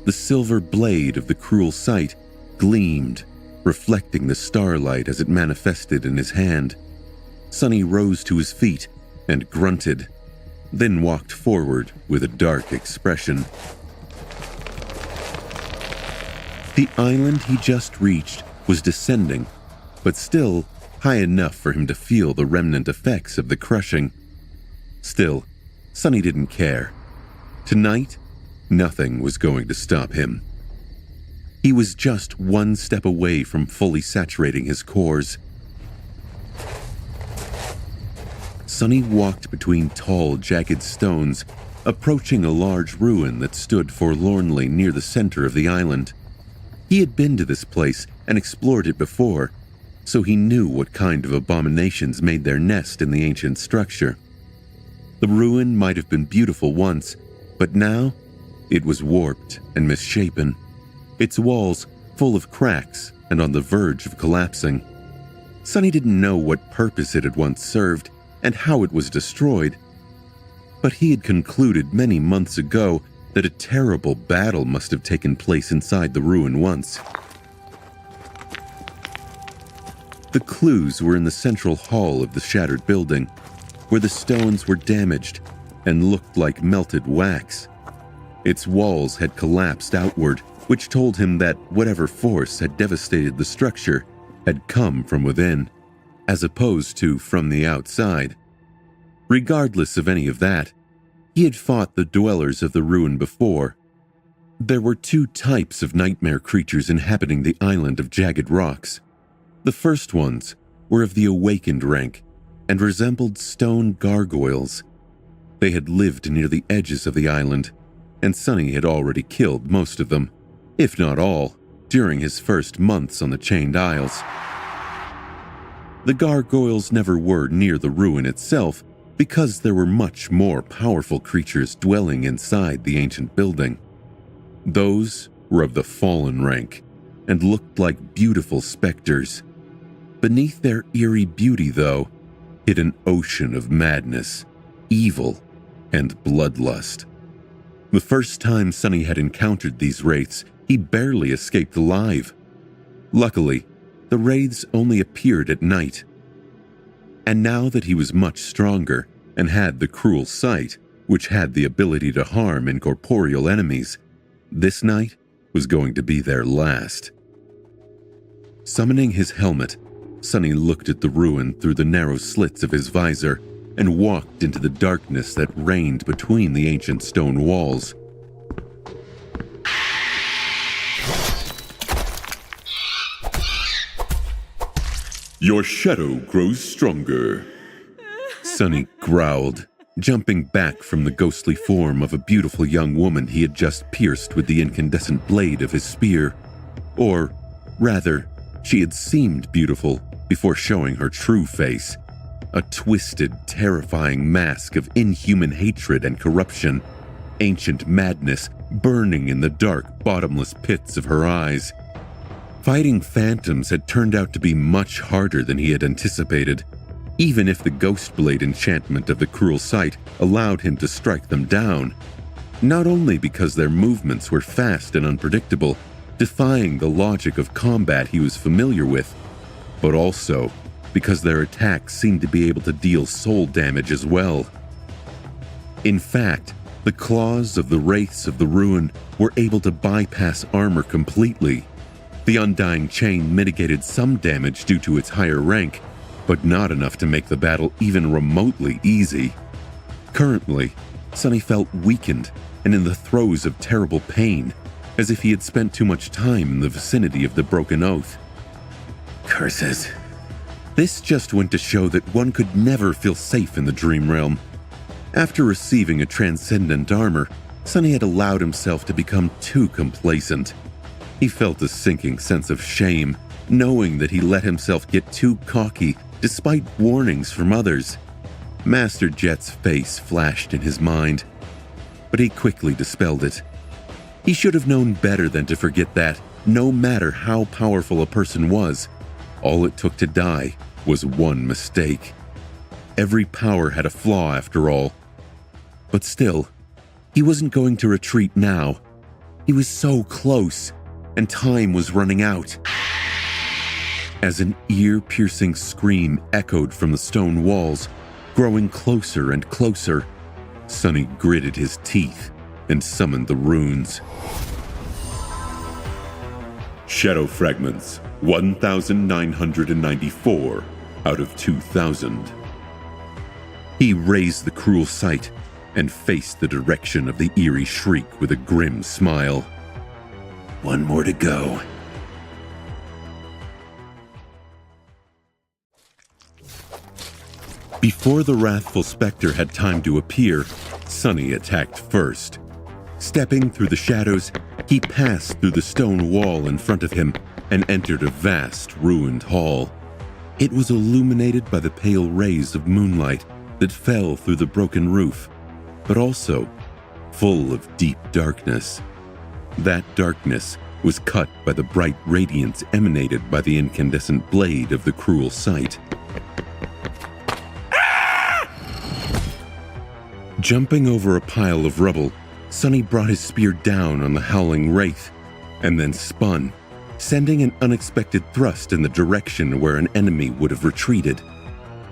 The silver blade of the cruel sight gleamed, reflecting the starlight as it manifested in his hand. Sunny rose to his feet and grunted, then walked forward with a dark expression. The island he just reached was descending, but still high enough for him to feel the remnant effects of the crushing. Still, Sunny didn't care. Tonight, nothing was going to stop him. He was just one step away from fully saturating his cores. Sunny walked between tall, jagged stones, approaching a large ruin that stood forlornly near the center of the island. He had been to this place and explored it before, so he knew what kind of abominations made their nest in the ancient structure. The ruin might have been beautiful once, but now it was warped and misshapen, its walls full of cracks and on the verge of collapsing. Sunny didn't know what purpose it had once served and how it was destroyed, but he had concluded many months ago that a terrible battle must have taken place inside the ruin once. The clues were in the central hall of the shattered building, where the stones were damaged and looked like melted wax. Its walls had collapsed outward, which told him that whatever force had devastated the structure had come from within, as opposed to from the outside. Regardless of any of that, he had fought the dwellers of the ruin before. There were 2 types of nightmare creatures inhabiting the island of jagged rocks. The first ones were of the awakened rank and resembled stone gargoyles. They had lived near the edges of the island, and Sunny had already killed most of them, if not all, during his first months on the Chained Isles. The gargoyles never were near the ruin itself because there were much more powerful creatures dwelling inside the ancient building. Those were of the fallen rank and looked like beautiful specters. Beneath their eerie beauty, though, hid an ocean of madness, evil, and bloodlust. The first time Sunny had encountered these wraiths, he barely escaped alive. Luckily, the wraiths only appeared at night. And now that he was much stronger and had the cruel sight, which had the ability to harm incorporeal enemies, this night was going to be their last. Summoning his helmet, Sonny looked at the ruin through the narrow slits of his visor and walked into the darkness that reigned between the ancient stone walls. Your shadow grows stronger. Sonny growled, jumping back from the ghostly form of a beautiful young woman he had just pierced with the incandescent blade of his spear. Or, rather, she had seemed beautiful before showing her true face. A twisted, terrifying mask of inhuman hatred and corruption, ancient madness burning in the dark, bottomless pits of her eyes. Fighting phantoms had turned out to be much harder than he had anticipated, even if the ghost blade enchantment of the cruel sight allowed him to strike them down. Not only because their movements were fast and unpredictable, defying the logic of combat he was familiar with, but also because their attacks seemed to be able to deal soul damage as well. In fact, the claws of the wraiths of the ruin were able to bypass armor completely. The undying chain mitigated some damage due to its higher rank, but not enough to make the battle even remotely easy. Currently, Sonny felt weakened and in the throes of terrible pain, as if he had spent too much time in the vicinity of the broken oath. Curses. This just went to show that one could never feel safe in the dream realm. After receiving a transcendent armor, Sonny had allowed himself to become too complacent. He felt a sinking sense of shame, knowing that he let himself get too cocky despite warnings from others. Master Jet's face flashed in his mind, but he quickly dispelled it. He should have known better than to forget that, no matter how powerful a person was, all it took to die was one mistake. Every power had a flaw after all. But still, he wasn't going to retreat now. He was so close, and time was running out. As an ear-piercing scream echoed from the stone walls, growing closer and closer, Sonny gritted his teeth and summoned the runes. Shadow fragments, 1,994 out of 2,000. He raised the cruel sight and faced the direction of the eerie shriek with a grim smile. One more to go. Before the wrathful specter had time to appear, Sonny attacked first. Stepping through the shadows, he passed through the stone wall in front of him and entered a vast, ruined hall. It was illuminated by the pale rays of moonlight that fell through the broken roof, but also full of deep darkness. That darkness was cut by the bright radiance emanated by the incandescent blade of the cruel sight. Jumping over a pile of rubble, Sonny brought his spear down on the howling wraith, and then spun, sending an unexpected thrust in the direction where an enemy would have retreated.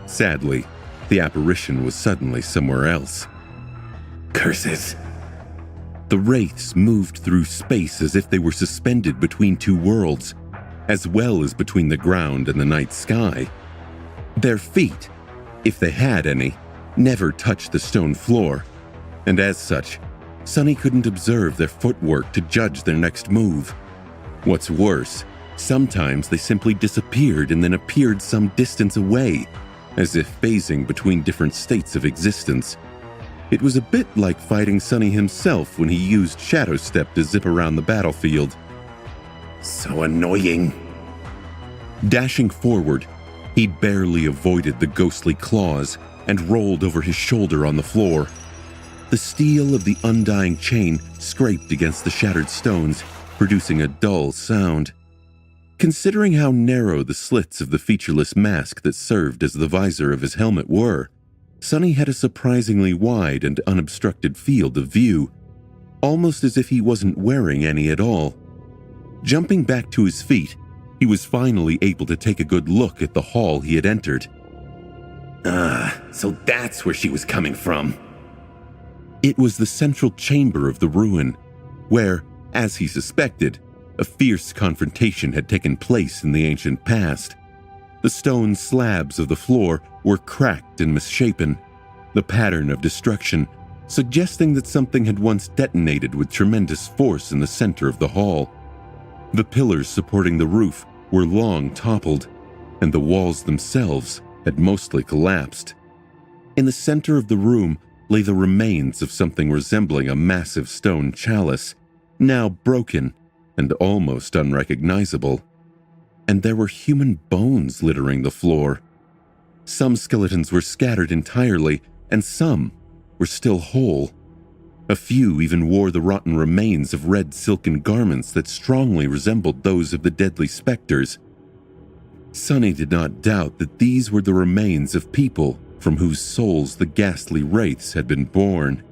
Sadly, the apparition was suddenly somewhere else. Curses. The wraiths moved through space as if they were suspended between two worlds, as well as between the ground and the night sky. Their feet, if they had any, never touched the stone floor, and as such, Sonny couldn't observe their footwork to judge their next move. What's worse, sometimes they simply disappeared and then appeared some distance away, as if phasing between different states of existence. It was a bit like fighting Sonny himself when he used Shadow Step to zip around the battlefield. So annoying. Dashing forward, he barely avoided the ghostly claws and rolled over his shoulder on the floor. The steel of the undying chain scraped against the shattered stones, producing a dull sound. Considering how narrow the slits of the featureless mask that served as the visor of his helmet were, Sonny had a surprisingly wide and unobstructed field of view, almost as if he wasn't wearing any at all. Jumping back to his feet, he was finally able to take a good look at the hall he had entered. So that's where she was coming from. It was the central chamber of the ruin, where, as he suspected, A fierce confrontation had taken place in the ancient past. The stone slabs of the floor were cracked and misshapen, the pattern of destruction suggesting that something had once detonated with tremendous force in the center of the hall. The pillars supporting the roof were long toppled, and the walls themselves had mostly collapsed. In the center of the room lay the remains of something resembling a massive stone chalice, now broken and almost unrecognizable. And there were human bones littering the floor. Some skeletons were scattered entirely, and some were still whole. A few even wore the rotten remains of red silken garments that strongly resembled those of the deadly specters. Sonny did not doubt that these were the remains of people from whose souls the ghastly wraiths had been born.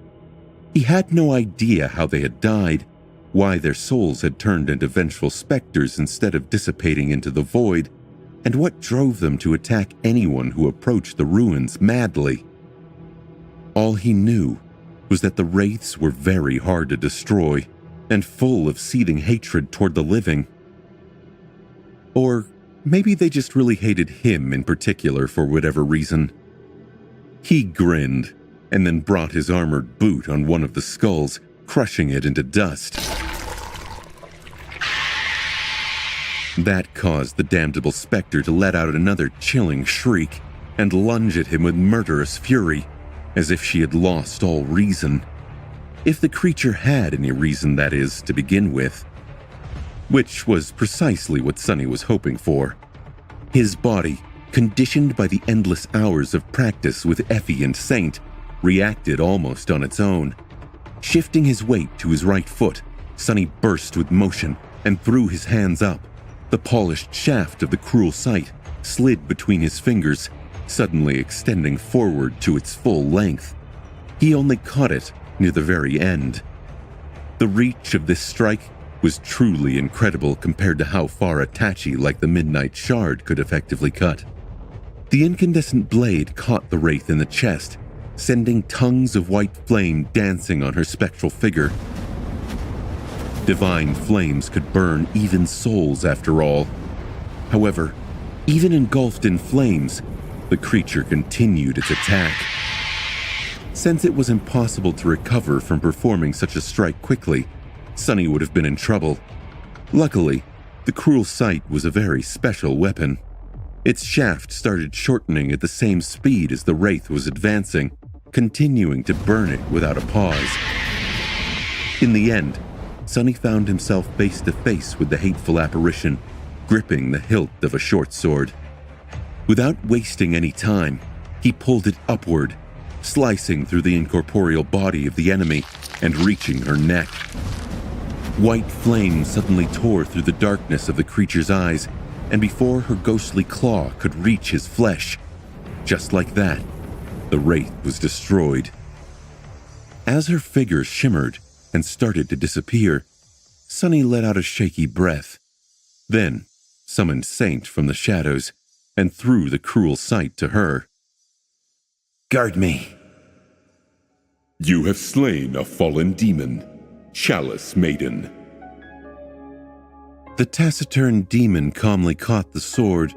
He had no idea how they had died, why their souls had turned into vengeful specters instead of dissipating into the void, and what drove them to attack anyone who approached the ruins madly. All he knew was that the wraiths were very hard to destroy and full of seething hatred toward the living. Or maybe they just really hated him in particular for whatever reason. He grinned and then brought his armored boot on one of the skulls, crushing it into dust. That caused the damnable specter to let out another chilling shriek and lunge at him with murderous fury, as if she had lost all reason. If the creature had any reason, that is, to begin with. Which was precisely what Sonny was hoping for. His body, conditioned by the endless hours of practice with Effie and Saint, reacted almost on its own. Shifting his weight to his right foot, Sonny burst with motion and threw his hands up. The polished shaft of the cruel sight slid between his fingers, suddenly extending forward to its full length. He only caught it near the very end. The reach of this strike was truly incredible compared to how far a tachi like the Midnight Shard could effectively cut. The incandescent blade caught the wraith in the chest, sending tongues of white flame dancing on her spectral figure. Divine flames could burn even souls after all. However, even engulfed in flames, the creature continued its attack. Since it was impossible to recover from performing such a strike quickly, Sonny would have been in trouble. Luckily, the cruel sight was a very special weapon. Its shaft started shortening at the same speed as the wraith was advancing, continuing to burn it without a pause. In the end, Sonny found himself face to face with the hateful apparition, gripping the hilt of a short sword. Without wasting any time, he pulled it upward, slicing through the incorporeal body of the enemy and reaching her neck. White flame suddenly tore through the darkness of the creature's eyes, and before her ghostly claw could reach his flesh, just like that, the wraith was destroyed. As her figure shimmered and started to disappear, Sonny let out a shaky breath, then summoned Saint from the shadows and threw the cruel sight to her. Guard me. You have slain a fallen demon, Chalice Maiden. The taciturn demon calmly caught the sword,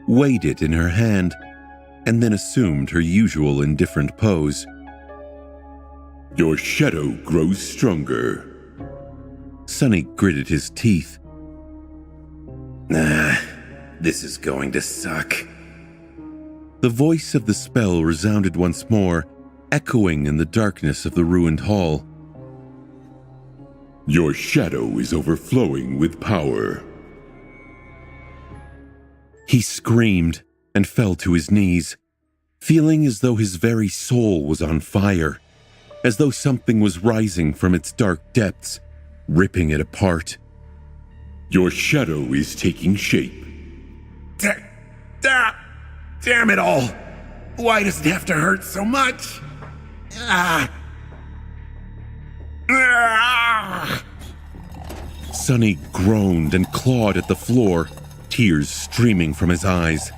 weighed it in her hand, and then assumed her usual indifferent pose. Your shadow grows stronger. Sonny gritted his teeth. This is going to suck. The voice of the spell resounded once more, echoing in the darkness of the ruined hall. Your shadow is overflowing with power. He screamed and fell to his knees, feeling as though his very soul was on fire, as though something was rising from its dark depths, ripping it apart. Your shadow is taking shape. Damn it all! Why does it have to hurt so much? Sonny groaned and clawed at the floor, tears streaming from his eyes.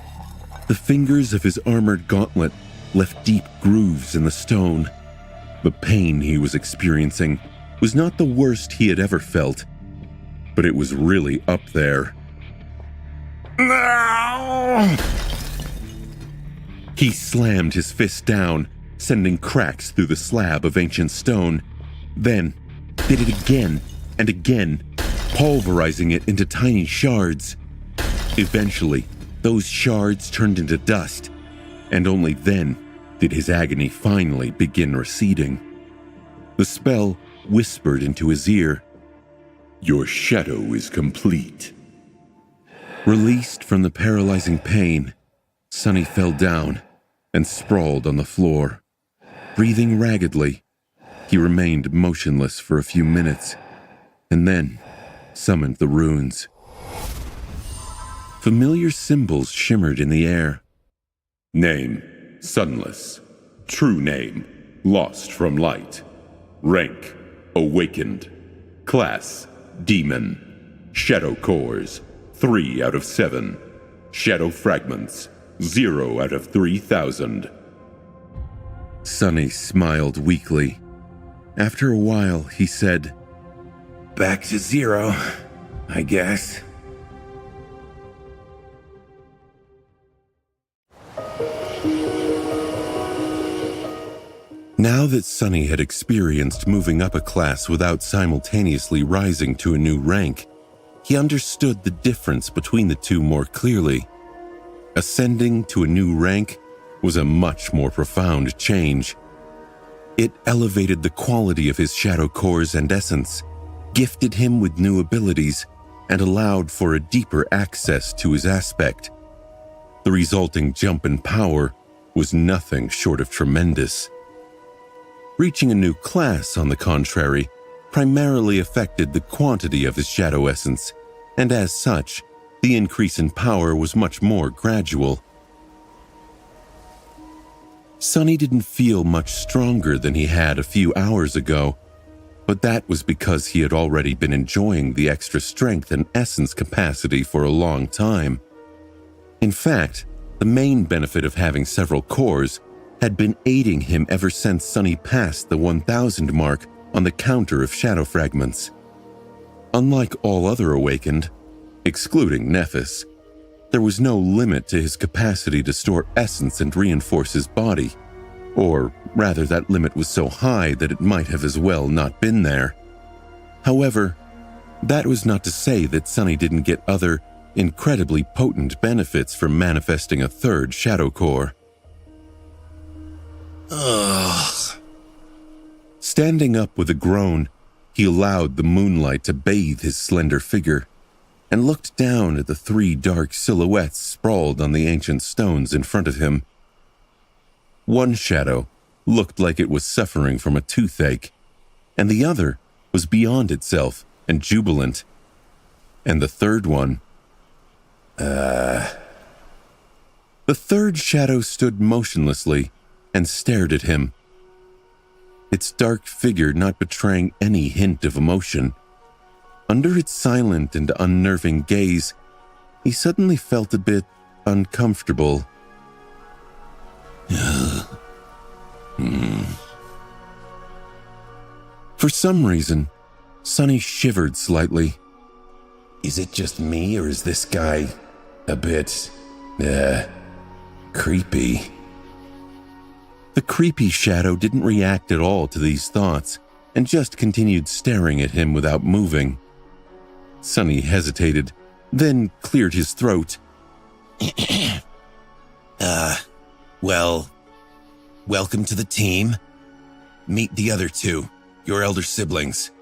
The fingers of his armored gauntlet left deep grooves in the stone. The pain he was experiencing was not the worst he had ever felt, but it was really up there. He slammed his fist down, sending cracks through the slab of ancient stone, then did it again and again, pulverizing it into tiny shards. Eventually, those shards turned into dust, and only then did his agony finally begin receding. The spell whispered into his ear, "Your shadow is complete." Released from the paralyzing pain, Sonny fell down and sprawled on the floor. Breathing raggedly, he remained motionless for a few minutes, and then summoned the runes. Familiar symbols shimmered in the air. Name, Sunless. True name, Lost from Light. Rank, Awakened. Class, Demon. Shadow Cores, 3 out of 7. Shadow Fragments, 0 out of 3,000. Sonny smiled weakly. After a while, he said, Back to 0, I guess. Now that Sonny had experienced moving up a class without simultaneously rising to a new rank, he understood the difference between the two more clearly. Ascending to a new rank was a much more profound change. It elevated the quality of his shadow cores and essence, gifted him with new abilities, and allowed for a deeper access to his aspect. The resulting jump in power was nothing short of tremendous. Reaching a new class, on the contrary, primarily affected the quantity of his shadow essence, and as such, the increase in power was much more gradual. Sonny didn't feel much stronger than he had a few hours ago, but that was because he had already been enjoying the extra strength and essence capacity for a long time. In fact, the main benefit of having several cores had been aiding him ever since Sonny passed the 1,000 mark on the counter of shadow fragments. Unlike all other awakened, excluding Nephis, there was no limit to his capacity to store essence and reinforce his body, or rather that limit was so high that it might have as well not been there. However, that was not to say that Sonny didn't get other, incredibly potent benefits from manifesting a third shadow core. Ugh. Standing up with a groan, he allowed the moonlight to bathe his slender figure and looked down at the 3 dark silhouettes sprawled on the ancient stones in front of him. One shadow looked like it was suffering from a toothache, and the other was beyond itself and jubilant. And the third one... The third shadow stood motionlessly and stared at him, its dark figure not betraying any hint of emotion. Under its silent and unnerving gaze, he suddenly felt a bit uncomfortable. For some reason, Sonny shivered slightly. Is it just me, or is this guy a bit, creepy? The creepy shadow didn't react at all to these thoughts and just continued staring at him without moving. Sonny hesitated, then cleared his throat. Well, welcome to the team. Meet the other 2, your elder siblings.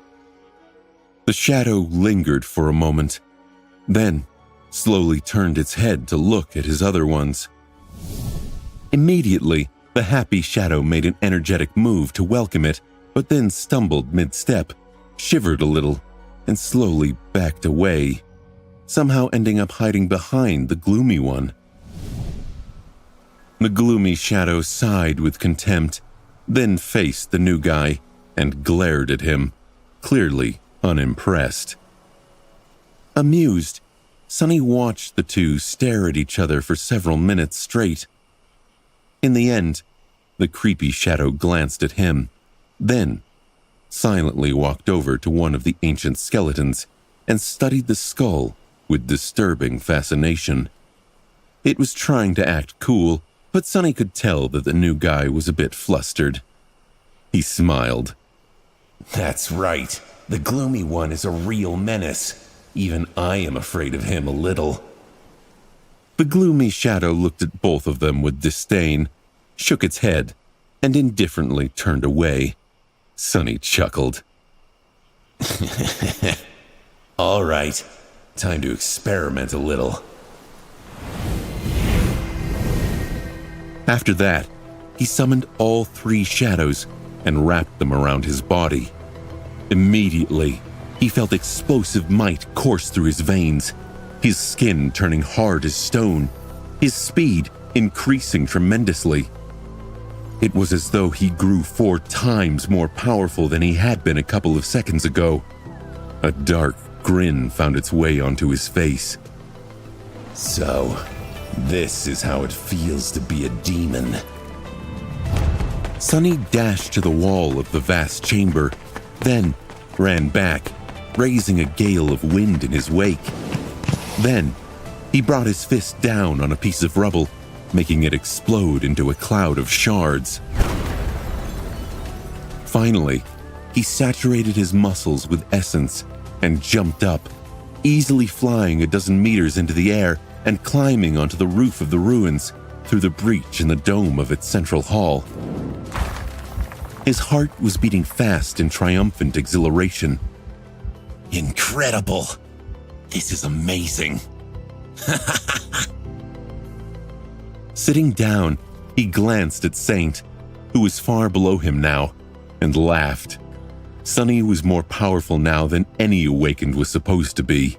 The shadow lingered for a moment, then slowly turned its head to look at his other ones. Immediately, the happy shadow made an energetic move to welcome it, but then stumbled mid-step, shivered a little, and slowly backed away, somehow ending up hiding behind the gloomy one. The gloomy shadow sighed with contempt, then faced the new guy and glared at him, clearly unimpressed. Amused, Sonny watched the two stare at each other for several minutes straight. In the end, the creepy shadow glanced at him, then silently walked over to one of the ancient skeletons and studied the skull with disturbing fascination. It was trying to act cool, but Sonny could tell that the new guy was a bit flustered. He smiled. That's right. The gloomy one is a real menace. Even I am afraid of him a little. The gloomy shadow looked at both of them with disdain, shook its head, and indifferently turned away. Sonny chuckled. All right, time to experiment a little. After that, he summoned all 3 shadows and wrapped them around his body. Immediately, he felt explosive might course through his veins, his skin turning hard as stone, his speed increasing tremendously. It was as though he grew 4 times more powerful than he had been a couple of seconds ago. A dark grin found its way onto his face. So, this is how it feels to be a demon. Sonny dashed to the wall of the vast chamber, then ran back, raising a gale of wind in his wake. Then, he brought his fist down on a piece of rubble, making it explode into a cloud of shards. Finally, he saturated his muscles with essence and jumped up, easily flying a dozen meters into the air and climbing onto the roof of the ruins through the breach in the dome of its central hall. His heart was beating fast in triumphant exhilaration. Incredible! This is amazing! Sitting down, he glanced at Saint, who was far below him now, and laughed. Sonny was more powerful now than any awakened was supposed to be.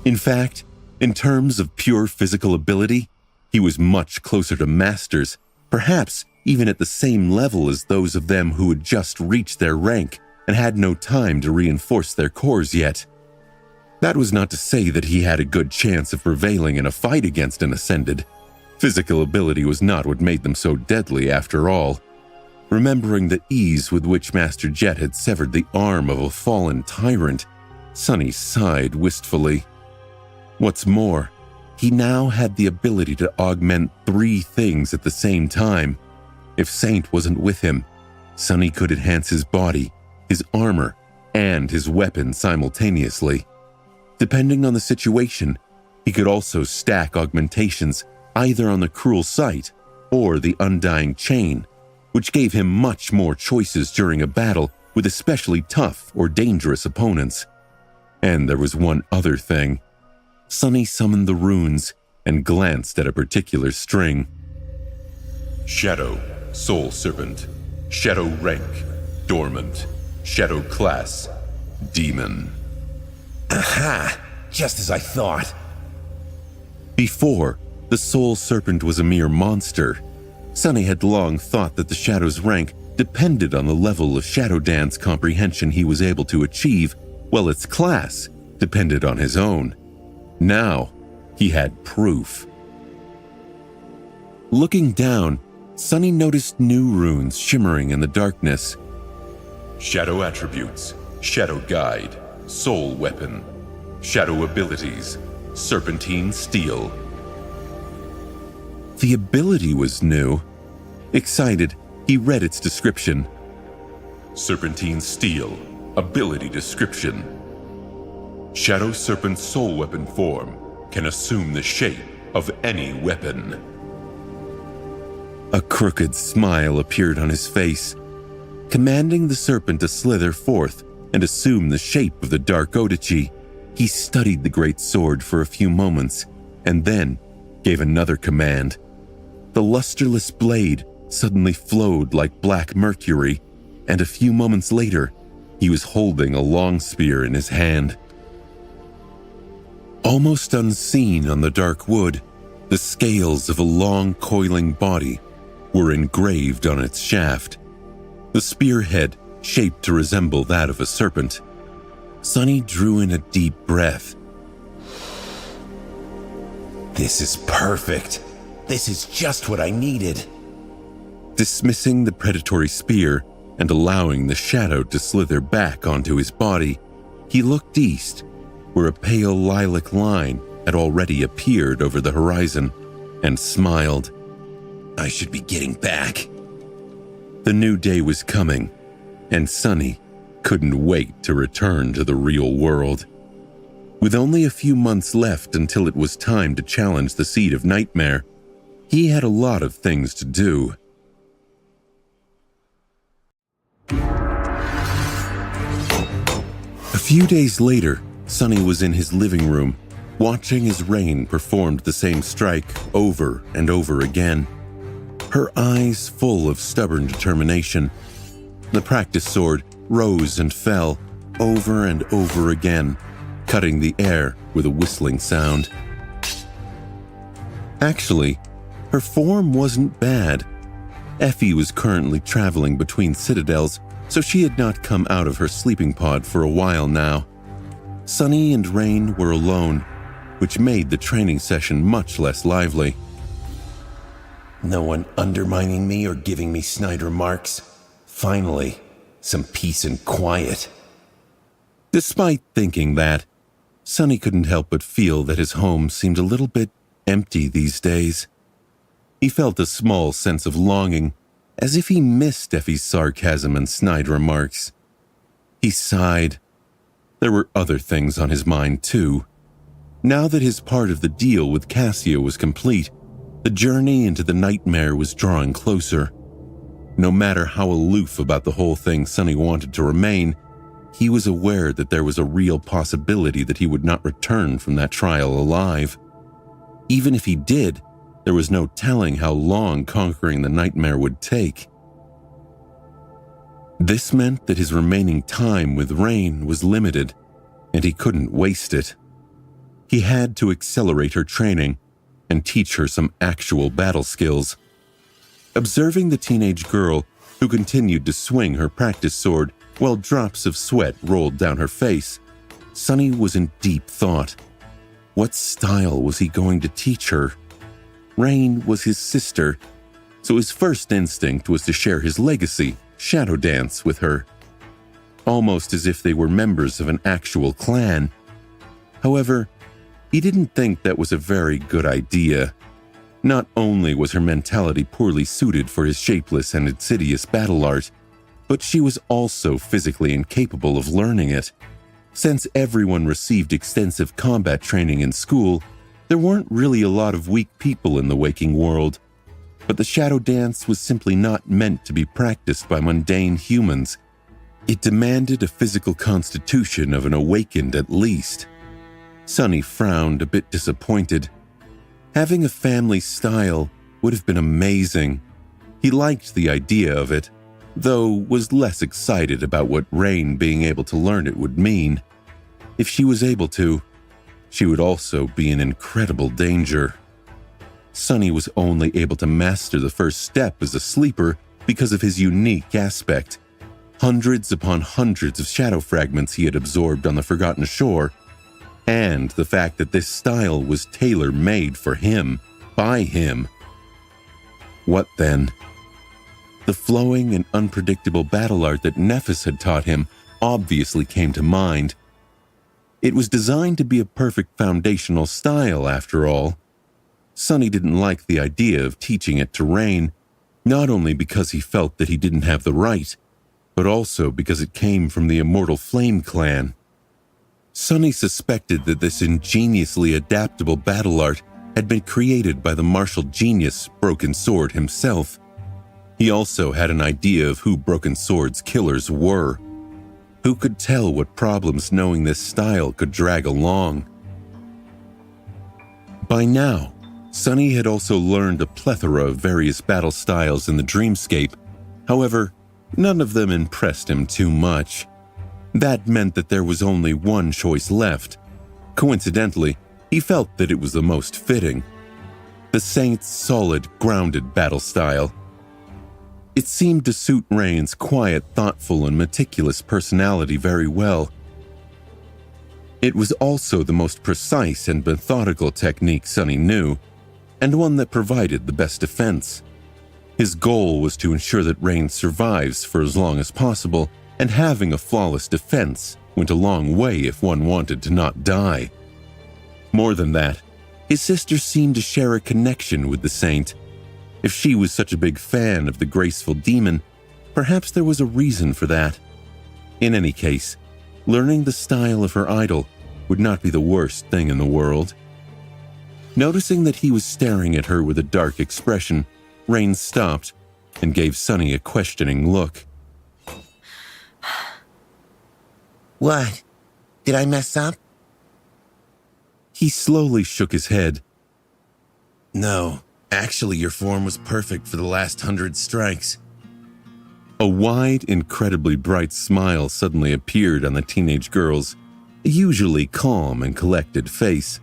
In fact, in terms of pure physical ability, he was much closer to masters, perhaps even at the same level as those of them who had just reached their rank and had no time to reinforce their cores yet. That was not to say that he had a good chance of prevailing in a fight against an Ascended. Physical ability was not what made them so deadly after all. Remembering the ease with which Master Jet had severed the arm of a fallen tyrant, Sonny sighed wistfully. What's more, he now had the ability to augment 3 things at the same time. If Saint wasn't with him, Sonny could enhance his body, his armor, and his weapon simultaneously. Depending on the situation, he could also stack augmentations either on the Cruel Sight or the Undying Chain, which gave him much more choices during a battle with especially tough or dangerous opponents. And there was one other thing. Sonny summoned the runes and glanced at a particular string. Shadow, Soul Serpent. Shadow rank, Dormant. Shadow class, Demon. Aha! Just as I thought. Before, the Soul Serpent was a mere monster. Sonny had long thought that the Shadow's rank depended on the level of Shadow Dance comprehension he was able to achieve, while its class depended on his own. Now, he had proof. Looking down, Sonny noticed new runes shimmering in the darkness. Shadow attributes, Shadow Guide, Soul Weapon. Shadow abilities, Serpentine Steel. The ability was new. Excited, he read its description. Serpentine Steel, ability description. Shadow Serpent Soul Weapon form can assume the shape of any weapon. A crooked smile appeared on his face. Commanding the serpent to slither forth and assume the shape of the Dark Odichi, he studied the great sword for a few moments and then gave another command. The lusterless blade suddenly flowed like black mercury, and a few moments later, he was holding a long spear in his hand. Almost unseen on the dark wood, the scales of a long coiling body were engraved on its shaft. The spearhead shaped to resemble that of a serpent. Sonny drew in a deep breath. This is perfect. This is just what I needed. Dismissing the predatory spear and allowing the shadow to slither back onto his body, he looked east, where a pale lilac line had already appeared over the horizon, and smiled. I should be getting back. The new day was coming, and Sunny couldn't wait to return to the real world. With only a few months left until it was time to challenge the Seed of Nightmare, he had a lot of things to do. A few days later, Sunny was in his living room, watching as Rain performed the same strike over and over again. Her eyes full of stubborn determination. The practice sword rose and fell over and over again, cutting the air with a whistling sound. Actually, her form wasn't bad. Effie was currently traveling between citadels, so she had not come out of her sleeping pod for a while now. Sunny and Rain were alone, which made the training session much less lively. No one undermining me or giving me snide remarks. Finally, some peace and quiet. Despite thinking that, Sunny couldn't help but feel that his home seemed a little bit empty these days. He felt a small sense of longing, as if he missed Effie's sarcasm and snide remarks. He sighed. There were other things on his mind, too. Now that his part of the deal with Cassia was complete, the journey into the nightmare was drawing closer. No matter how aloof about the whole thing Sunny wanted to remain, he was aware that there was a real possibility that he would not return from that trial alive. Even if he did, there was no telling how long conquering the nightmare would take. This meant that his remaining time with Rain was limited, and he couldn't waste it. He had to accelerate her training and teach her some actual battle skills. Observing the teenage girl, who continued to swing her practice sword while drops of sweat rolled down her face, Sunny was in deep thought. What style was he going to teach her? Rain was his sister, so his first instinct was to share his legacy, Shadow Dance, with her, almost as if they were members of an actual clan. However, he didn't think that was a very good idea. Not only was her mentality poorly suited for his shapeless and insidious battle art, but she was also physically incapable of learning it. Since everyone received extensive combat training in school, there weren't really a lot of weak people in the waking world. But the Shadow Dance was simply not meant to be practiced by mundane humans. It demanded a physical constitution of an awakened at least. Sunny frowned, a bit disappointed. Having a family style would have been amazing. He liked the idea of it, though was less excited about what Rain being able to learn it would mean. If she was able to, she would also be in incredible danger. Sunny was only able to master the first step as a sleeper because of his unique aspect. Hundreds upon hundreds of shadow fragments he had absorbed on the Forgotten Shore, and the fact that this style was tailor-made for him, by him. What then? The flowing and unpredictable battle art that Nephis had taught him obviously came to mind. It was designed to be a perfect foundational style, after all. Sunny didn't like the idea of teaching it to Rain, not only because he felt that he didn't have the right, but also because it came from the Immortal Flame clan. Sunny suspected that this ingeniously adaptable battle art had been created by the martial genius Broken Sword himself. He also had an idea of who Broken Sword's killers were. Who could tell what problems knowing this style could drag along? By now, Sunny had also learned a plethora of various battle styles in the dreamscape. However, none of them impressed him too much. That meant that there was only one choice left. Coincidentally, he felt that it was the most fitting. The Saint's solid, grounded battle style. It seemed to suit Rain's quiet, thoughtful, and meticulous personality very well. It was also the most precise and methodical technique Sunny knew, and one that provided the best defense. His goal was to ensure that Rain survives for as long as possible, and having a flawless defense went a long way if one wanted to not die. More than that, his sister seemed to share a connection with the saint. If she was such a big fan of the graceful demon, perhaps there was a reason for that. In any case, learning the style of her idol would not be the worst thing in the world. Noticing that he was staring at her with a dark expression, Rain stopped and gave Sunny a questioning look. What? Did I mess up? He slowly shook his head. No, actually your form was perfect for the last 100 strikes. A wide, incredibly bright smile suddenly appeared on the teenage girl's usually calm and collected face.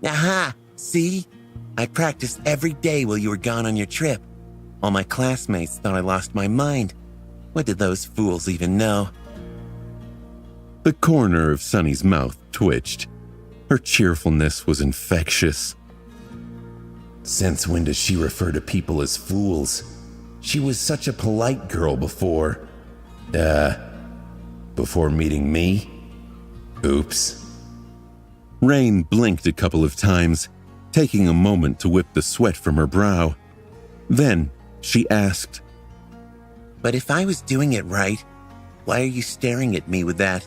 Aha! See? I practiced every day while you were gone on your trip. All my classmates thought I lost my mind. What did those fools even know? The corner of Sunny's mouth twitched. Her cheerfulness was infectious. Since when does she refer to people as fools? She was such a polite girl before. Before meeting me? Oops. Rain blinked a couple of times, taking a moment to whip the sweat from her brow. Then she asked, But if I was doing it right, why are you staring at me with that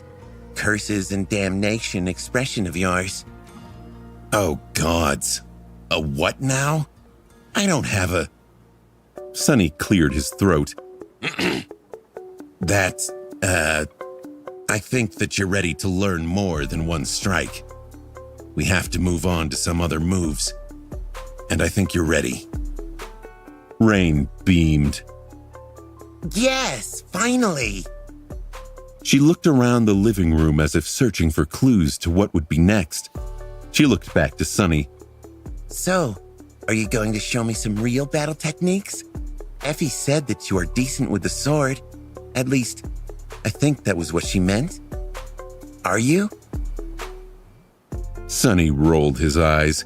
curses and damnation expression of yours? Oh, gods. A what now? I don't have a... Sunny cleared his throat. I think that you're ready to learn more than one strike. We have to move on to some other moves. And I think you're ready. Rain beamed. Yes, finally! She looked around the living room as if searching for clues to what would be next. She looked back to Sunny. So, are you going to show me some real battle techniques? Effie said that you are decent with the sword. At least, I think that was what she meant. Are you? Sunny rolled his eyes.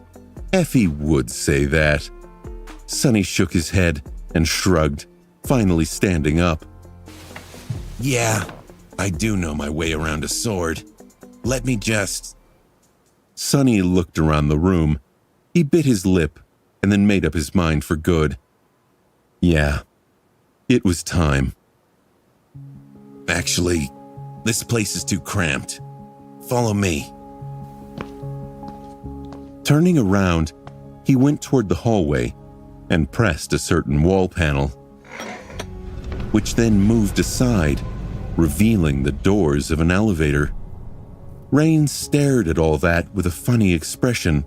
Effie would say that. Sunny shook his head and shrugged, finally standing up. Yeah, I do know my way around a sword. Let me just... Sunny looked around the room. He bit his lip and then made up his mind for good. Yeah, it was time. Actually, this place is too cramped. Follow me. Turning around, he went toward the hallway and pressed a certain wall panel, which then moved aside, revealing the doors of an elevator. Rain stared at all that with a funny expression.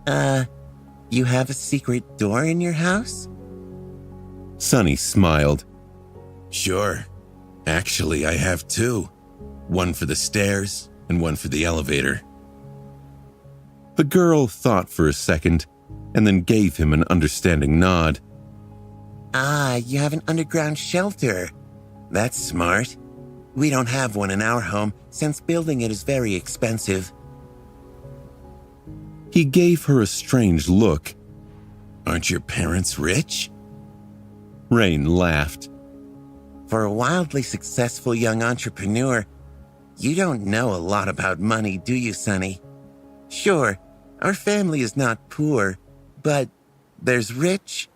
You have a secret door in your house? Sunny smiled. Sure. Actually, I have two. One for the stairs and one for the elevator. The girl thought for a second and then gave him an understanding nod. Ah, you have an underground shelter. That's smart. We don't have one in our home since building it is very expensive. He gave her a strange look. Aren't your parents rich? Rain laughed. For a wildly successful young entrepreneur, you don't know a lot about money, do you, Sunny? Sure, our family is not poor, but there's rich,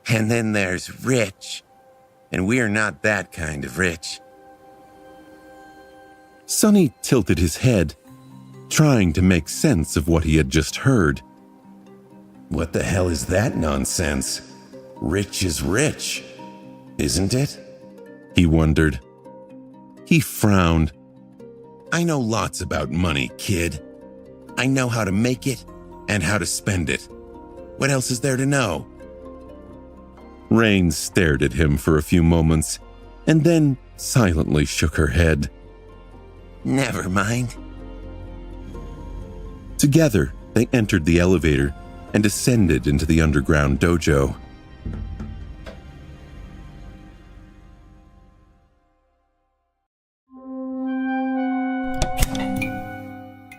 and then there's rich. And we're not that kind of rich. Sunny tilted his head, trying to make sense of what he had just heard. What the hell is that nonsense? Rich is rich, isn't it? He wondered. He frowned. I know lots about money, kid. I know how to make it and how to spend it. What else is there to know? Rain stared at him for a few moments and then silently shook her head. Never mind. Together, they entered the elevator and descended into the underground dojo.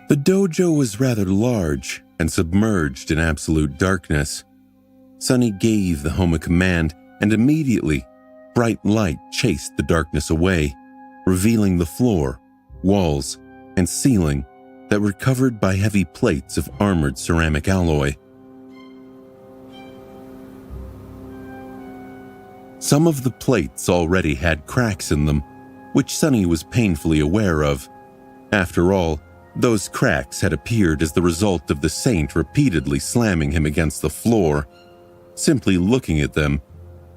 The dojo was rather large and submerged in absolute darkness. Sunny gave the home a command, and immediately, bright light chased the darkness away, revealing the floor, walls, and ceiling that were covered by heavy plates of armored ceramic alloy. Some of the plates already had cracks in them, which Sunny was painfully aware of. After all, those cracks had appeared as the result of the saint repeatedly slamming him against the floor. Simply looking at them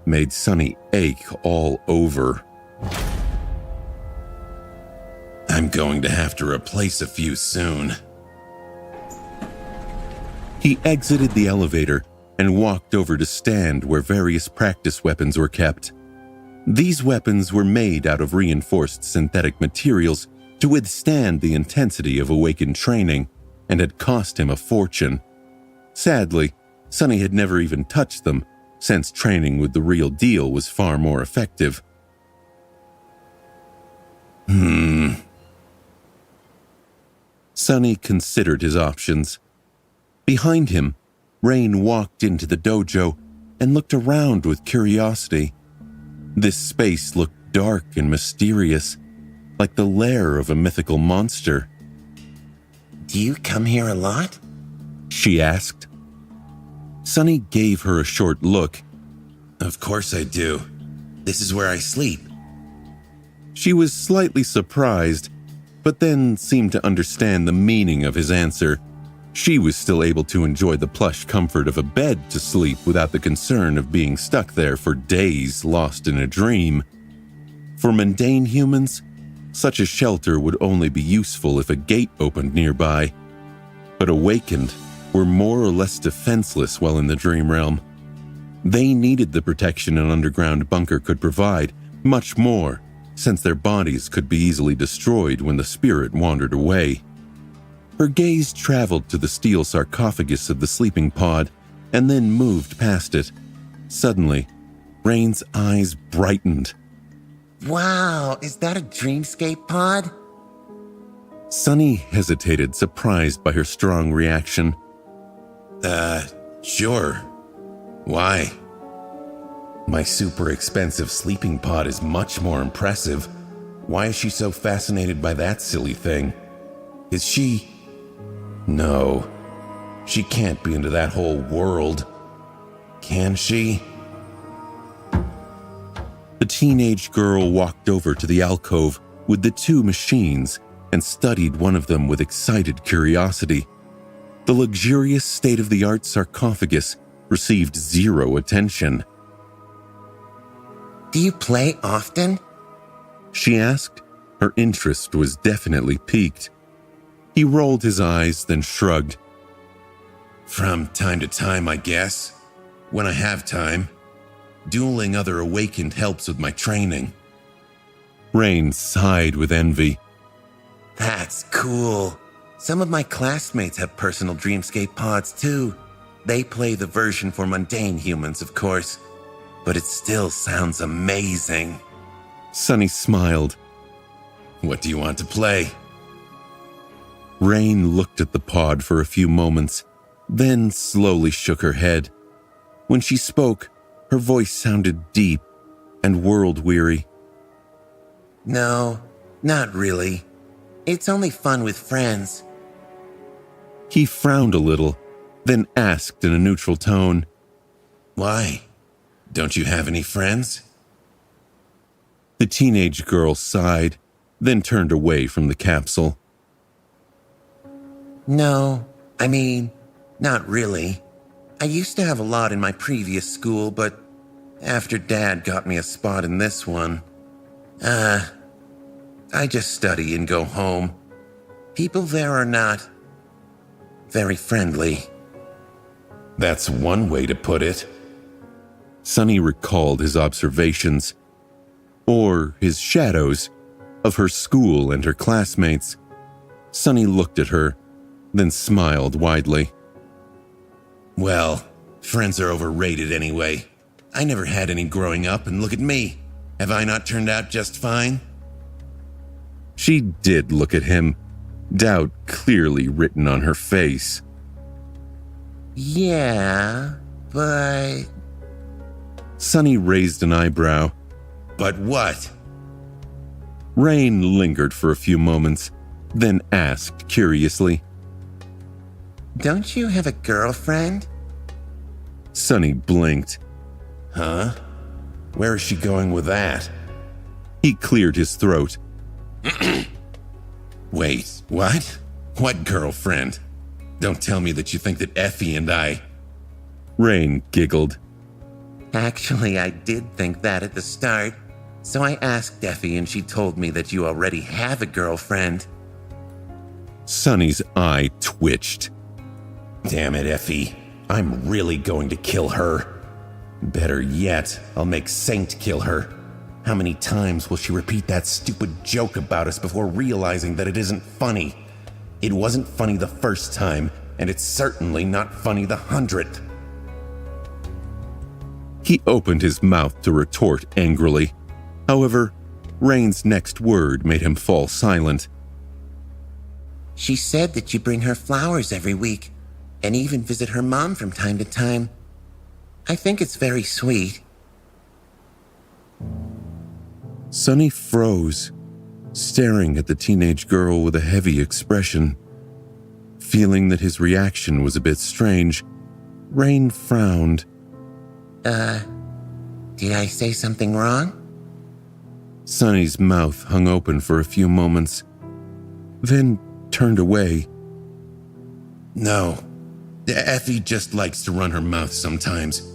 made Sunny ache all over. I'm going to have to replace a few soon. He exited the elevator and walked over to stand where various practice weapons were kept. These weapons were made out of reinforced synthetic materials to withstand the intensity of awakened training and had cost him a fortune. Sadly, Sunny had never even touched them, since training with the real deal was far more effective. Sunny considered his options. Behind him, Rain walked into the dojo and looked around with curiosity. This space looked dark and mysterious, like the lair of a mythical monster. Do you come here a lot? She asked. Sunny gave her a short look. Of course I do. This is where I sleep. She was slightly surprised, but then seemed to understand the meaning of his answer. She was still able to enjoy the plush comfort of a bed to sleep without the concern of being stuck there for days lost in a dream. For mundane humans, such a shelter would only be useful if a gate opened nearby. But awakened were more or less defenseless while in the dream realm. They needed the protection an underground bunker could provide, much more, since their bodies could be easily destroyed when the spirit wandered away. Her gaze traveled to the steel sarcophagus of the sleeping pod and then moved past it. Suddenly, Rain's eyes brightened. Wow, is that a dreamscape pod? Sunny hesitated, surprised by her strong reaction. Sure. Why? My super expensive sleeping pod is much more impressive. Why is she so fascinated by that silly thing? Is she... No. She can't be into that whole world. Can she? The teenage girl walked over to the alcove with the two machines and studied one of them with excited curiosity. The luxurious state-of-the-art sarcophagus received zero attention. Do you play often? She asked. Her interest was definitely piqued. He rolled his eyes, then shrugged. From time to time, I guess. When I have time. Dueling other awakened helps with my training. Rain sighed with envy. That's cool. Some of my classmates have personal dreamscape pods too. They play the version for mundane humans, of course. But it still sounds amazing. Sunny smiled. What do you want to play? Rain looked at the pod for a few moments, then slowly shook her head. When she spoke, her voice sounded deep and world-weary. No, not really. It's only fun with friends. He frowned a little, then asked in a neutral tone. Why? Don't you have any friends? The teenage girl sighed, then turned away from the capsule. No, I mean, not really. I used to have a lot in my previous school, but after Dad got me a spot in this one, I just study and go home. People there are not very friendly. That's one way to put it. Sunny recalled his observations, or his shadows, of her school and her classmates. Sunny looked at her, then smiled widely. Well, friends are overrated anyway. I never had any growing up, and look at me. Have I not turned out just fine? She did look at him, doubt clearly written on her face. Yeah, but... Sunny raised an eyebrow. But what? Rain lingered for a few moments, then asked curiously. Don't you have a girlfriend? Sonny blinked. Huh? Where is she going with that? He cleared his throat. Wait, what? What girlfriend? Don't tell me that you think that Effie and I... Rain giggled. Actually, I did think that at the start. So I asked Effie and she told me that you already have a girlfriend. Sonny's eye twitched. Damn it, Effie. I'm really going to kill her. Better yet, I'll make Saint kill her. How many times will she repeat that stupid joke about us before realizing that it isn't funny? It wasn't funny the first time, and it's certainly not funny the 100th. He opened his mouth to retort angrily. However, Rain's next word made him fall silent. She said that you bring her flowers every week, and even visit her mom from time to time. I think it's very sweet. Sonny froze, staring at the teenage girl with a heavy expression. Feeling that his reaction was a bit strange, Rain frowned. Did I say something wrong? Sonny's mouth hung open for a few moments, then turned away. No, Effie just likes to run her mouth sometimes.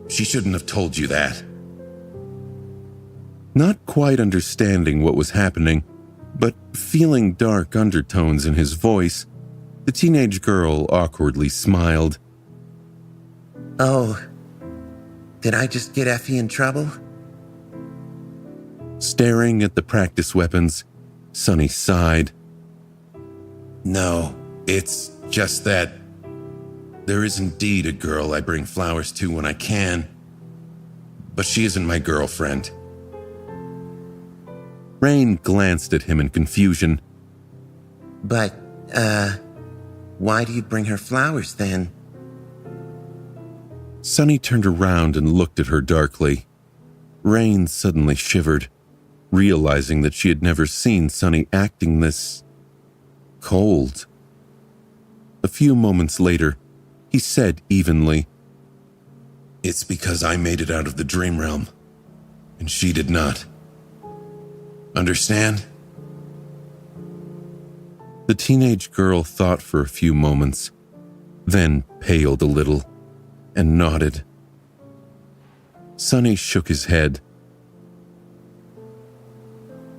She shouldn't have told you that. Not quite understanding what was happening, but feeling dark undertones in his voice, the teenage girl awkwardly smiled. Oh, did I just get Effie in trouble? Staring at the practice weapons, Sonny sighed. No, it's just that there is indeed a girl I bring flowers to when I can, but she isn't my girlfriend. Rain glanced at him in confusion. But, why do you bring her flowers then? Sonny turned around and looked at her darkly. Rain suddenly shivered, realizing that she had never seen Sonny acting this cold. A few moments later, he said evenly, It's because I made it out of the dream realm, and she did not. Understand? The teenage girl thought for a few moments, then paled a little and nodded. Sonny shook his head.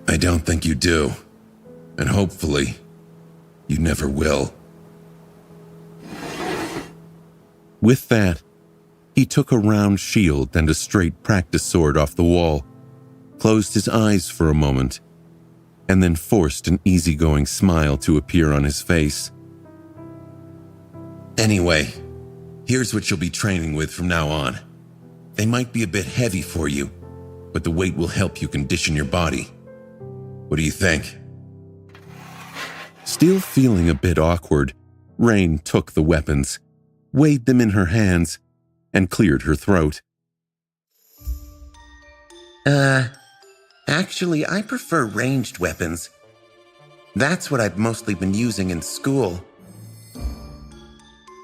I don't think you do, and hopefully, you never will. With that, he took a round shield and a straight practice sword off the wall, closed his eyes for a moment, and then forced an easygoing smile to appear on his face. Anyway, here's what you'll be training with from now on. They might be a bit heavy for you, but the weight will help you condition your body. What do you think? Still feeling a bit awkward, Rain took the weapons, weighed them in her hands, and cleared her throat. Actually, I prefer ranged weapons. That's what I've mostly been using in school.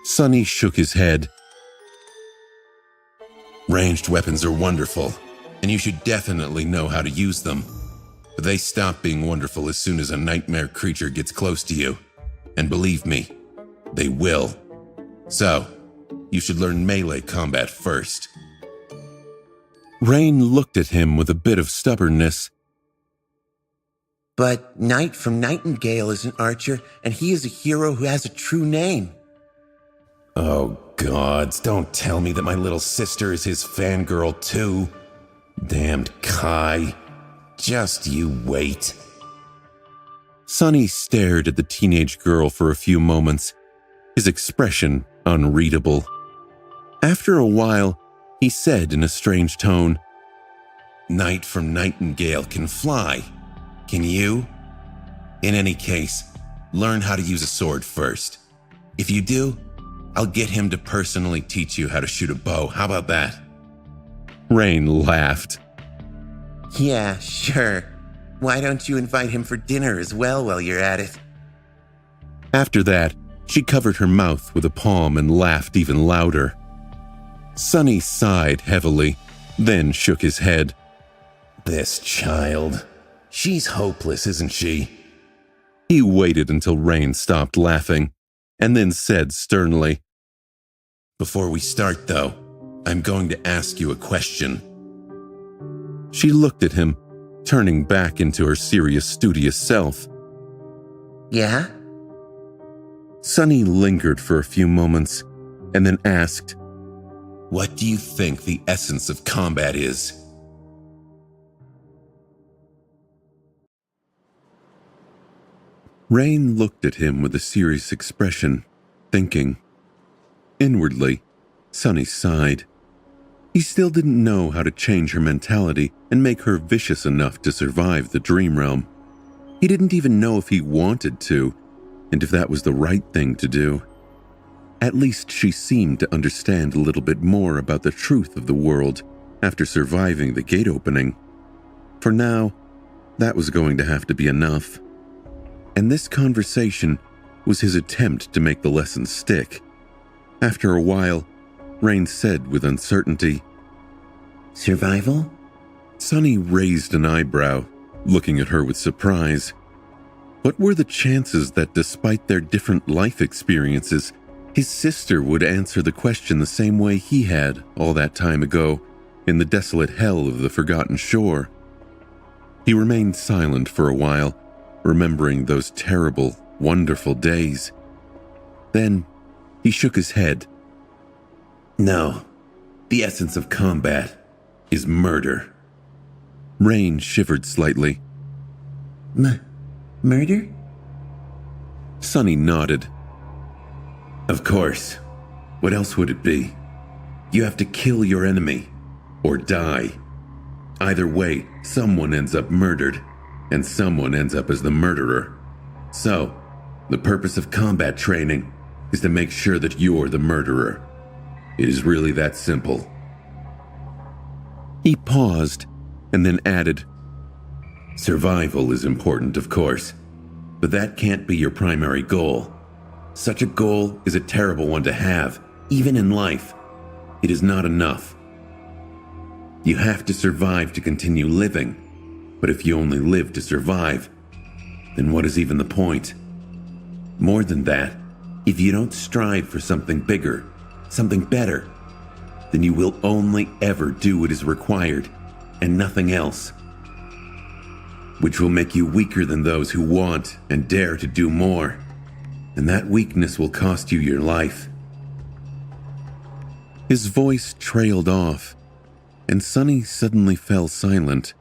Sonny shook his head. Ranged weapons are wonderful, and you should definitely know how to use them. But they stop being wonderful as soon as a nightmare creature gets close to you. And believe me, they will. So, you should learn melee combat first. Rain looked at him with a bit of stubbornness. But Knight from Nightingale is an archer, and he is a hero who has a true name. Oh, gods, don't tell me that my little sister is his fangirl too. Damned Kai. Just you wait. Sonny stared at the teenage girl for a few moments, his expression unreadable. After a while, he said in a strange tone, Knight from Nightingale can fly. Can you? In any case, learn how to use a sword first. If you do, I'll get him to personally teach you how to shoot a bow. How about that? Rain laughed. Yeah, sure. Why don't you invite him for dinner as well while you're at it? After that, she covered her mouth with a palm and laughed even louder. Sonny sighed heavily, then shook his head. This child. She's hopeless, isn't she? He waited until Rain stopped laughing, and then said sternly, Before we start, though, I'm going to ask you a question. She looked at him, turning back into her serious, studious self. Yeah? Sonny lingered for a few moments, and then asked, What do you think the essence of combat is? Rain looked at him with a serious expression, thinking. Inwardly, Sonny sighed. He still didn't know how to change her mentality and make her vicious enough to survive the dream realm. He didn't even know if he wanted to, and if that was the right thing to do. At least she seemed to understand a little bit more about the truth of the world after surviving the gate opening. For now, that was going to have to be enough. And this conversation was his attempt to make the lesson stick. After a while, Rain said with uncertainty, Survival? Sonny raised an eyebrow, looking at her with surprise. What were the chances that despite their different life experiences, his sister would answer the question the same way he had all that time ago in the desolate hell of the Forgotten Shore? He remained silent for a while, remembering those terrible, wonderful days. Then he shook his head. No, the essence of combat is murder. Rain shivered slightly. Murder? Sonny nodded. Of course. What else would it be? You have to kill your enemy, or die. Either way, someone ends up murdered, and someone ends up as the murderer. So, the purpose of combat training is to make sure that you're the murderer. It is really that simple. He paused, and then added, Survival is important, of course, but that can't be your primary goal. Such a goal is a terrible one to have, even in life. It is not enough. You have to survive to continue living, but if you only live to survive, then what is even the point? More than that, if you don't strive for something bigger, something better, then you will only ever do what is required and nothing else, which will make you weaker than those who want and dare to do more, and that weakness will cost you your life. His voice trailed off, and Sonny suddenly fell silent.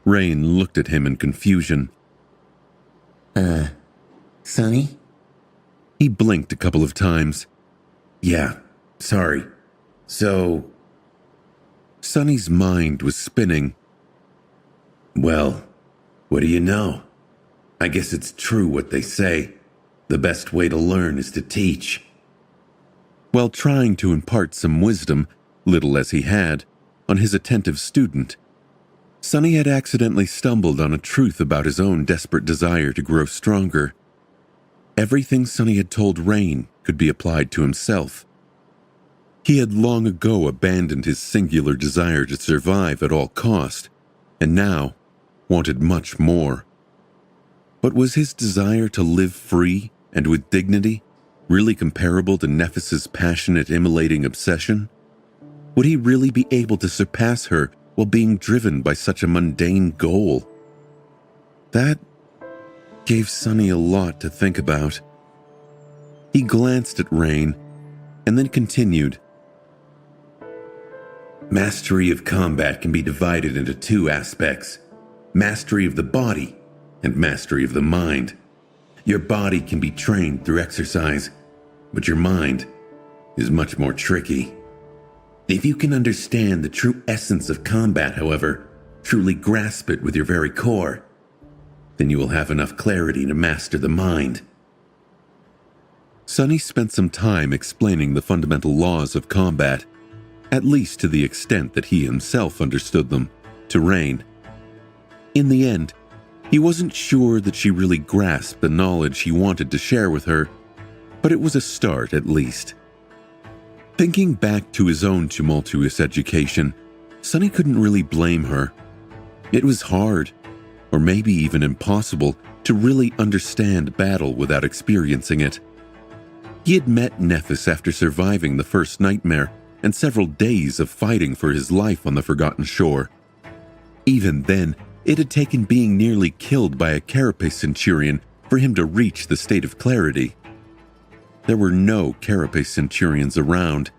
Rain looked at him in confusion. Sonny? He blinked a couple of times. Yeah, sorry. So... Sonny's mind was spinning. Well, what do you know? I guess it's true what they say. The best way to learn is to teach. While trying to impart some wisdom, little as he had, on his attentive student, Sonny had accidentally stumbled on a truth about his own desperate desire to grow stronger. Everything Sonny had told Rain could be applied to himself. He had long ago abandoned his singular desire to survive at all cost, and now wanted much more. But was his desire to live free and with dignity really comparable to Nephis' passionate, immolating obsession? Would he really be able to surpass her while being driven by such a mundane goal? That gave Sonny a lot to think about. He glanced at Rain and then continued. Mastery of combat can be divided into two aspects: mastery of the body and mastery of the mind. Your body can be trained through exercise, but your mind is much more tricky. If you can understand the true essence of combat, however, truly grasp it with your very core, then you will have enough clarity to master the mind. Sonny spent some time explaining the fundamental laws of combat, at least to the extent that he himself understood them, to Rain. In the end, he wasn't sure that she really grasped the knowledge he wanted to share with her, but it was a start at least. Thinking back to his own tumultuous education, Sonny couldn't really blame her. It was hard, or maybe even impossible, to really understand battle without experiencing it. He had met Nephis after surviving the first nightmare and several days of fighting for his life on the Forgotten Shore. Even then, it had taken being nearly killed by a Carapace Centurion for him to reach the state of clarity. There were no Carapace Centurions around,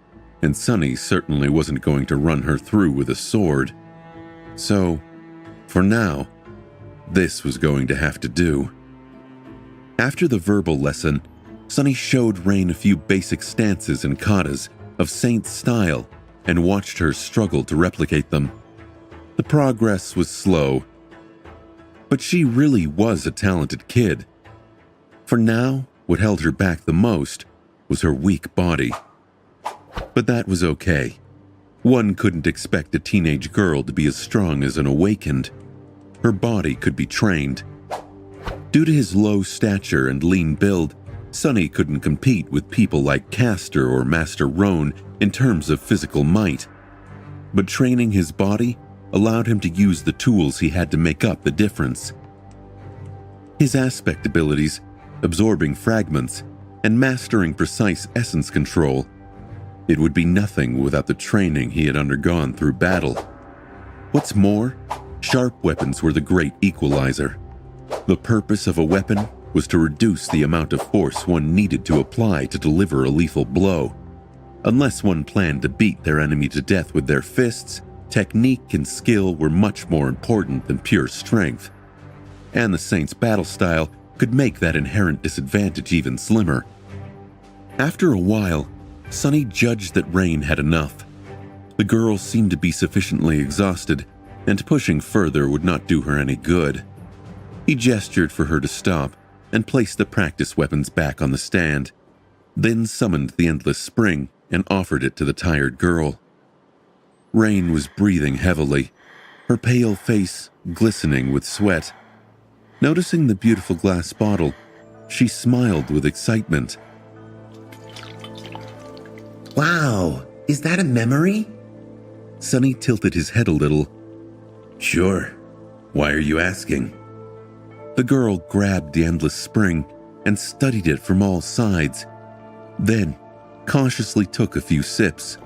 and Sonny certainly wasn't going to run her through with a sword. So, for now, this was going to have to do. After the verbal lesson, Sonny showed Rain a few basic stances and katas of Saint's style and watched her struggle to replicate them. The progress was slow, but she really was a talented kid. For now, what held her back the most was her weak body. But that was okay. One couldn't expect a teenage girl to be as strong as an awakened. Her body could be trained. Due to his low stature and lean build, Sonny couldn't compete with people like Castor or Master Roan in terms of physical might. But training his body allowed him to use the tools he had to make up the difference. His aspect abilities, absorbing fragments, and mastering precise essence control. It would be nothing without the training he had undergone through battle. What's more, sharp weapons were the great equalizer. The purpose of a weapon was to reduce the amount of force one needed to apply to deliver a lethal blow. Unless one planned to beat their enemy to death with their fists, technique and skill were much more important than pure strength. And the Saint's battle style could make that inherent disadvantage even slimmer. After a while, Sonny judged that Rain had enough. The girl seemed to be sufficiently exhausted, and pushing further would not do her any good. He gestured for her to stop and placed the practice weapons back on the stand, then summoned the Endless Spring and offered it to the tired girl. Rain was breathing heavily, her pale face glistening with sweat. Noticing the beautiful glass bottle, she smiled with excitement. Wow, is that a memory? Sonny tilted his head a little. Sure. Why are you asking? The girl grabbed the Endless Spring and studied it from all sides, then cautiously took a few sips.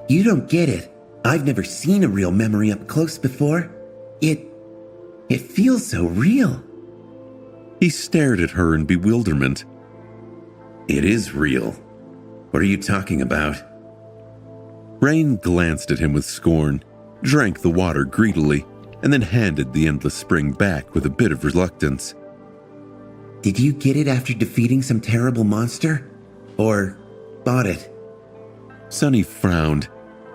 You don't get it. I've never seen a real memory up close before. It feels so real. He stared at her in bewilderment. It is real. What are you talking about? Rain glanced at him with scorn, drank the water greedily, and then handed the Endless Spring back with a bit of reluctance. Did you get it after defeating some terrible monster? Or bought it? Sonny frowned,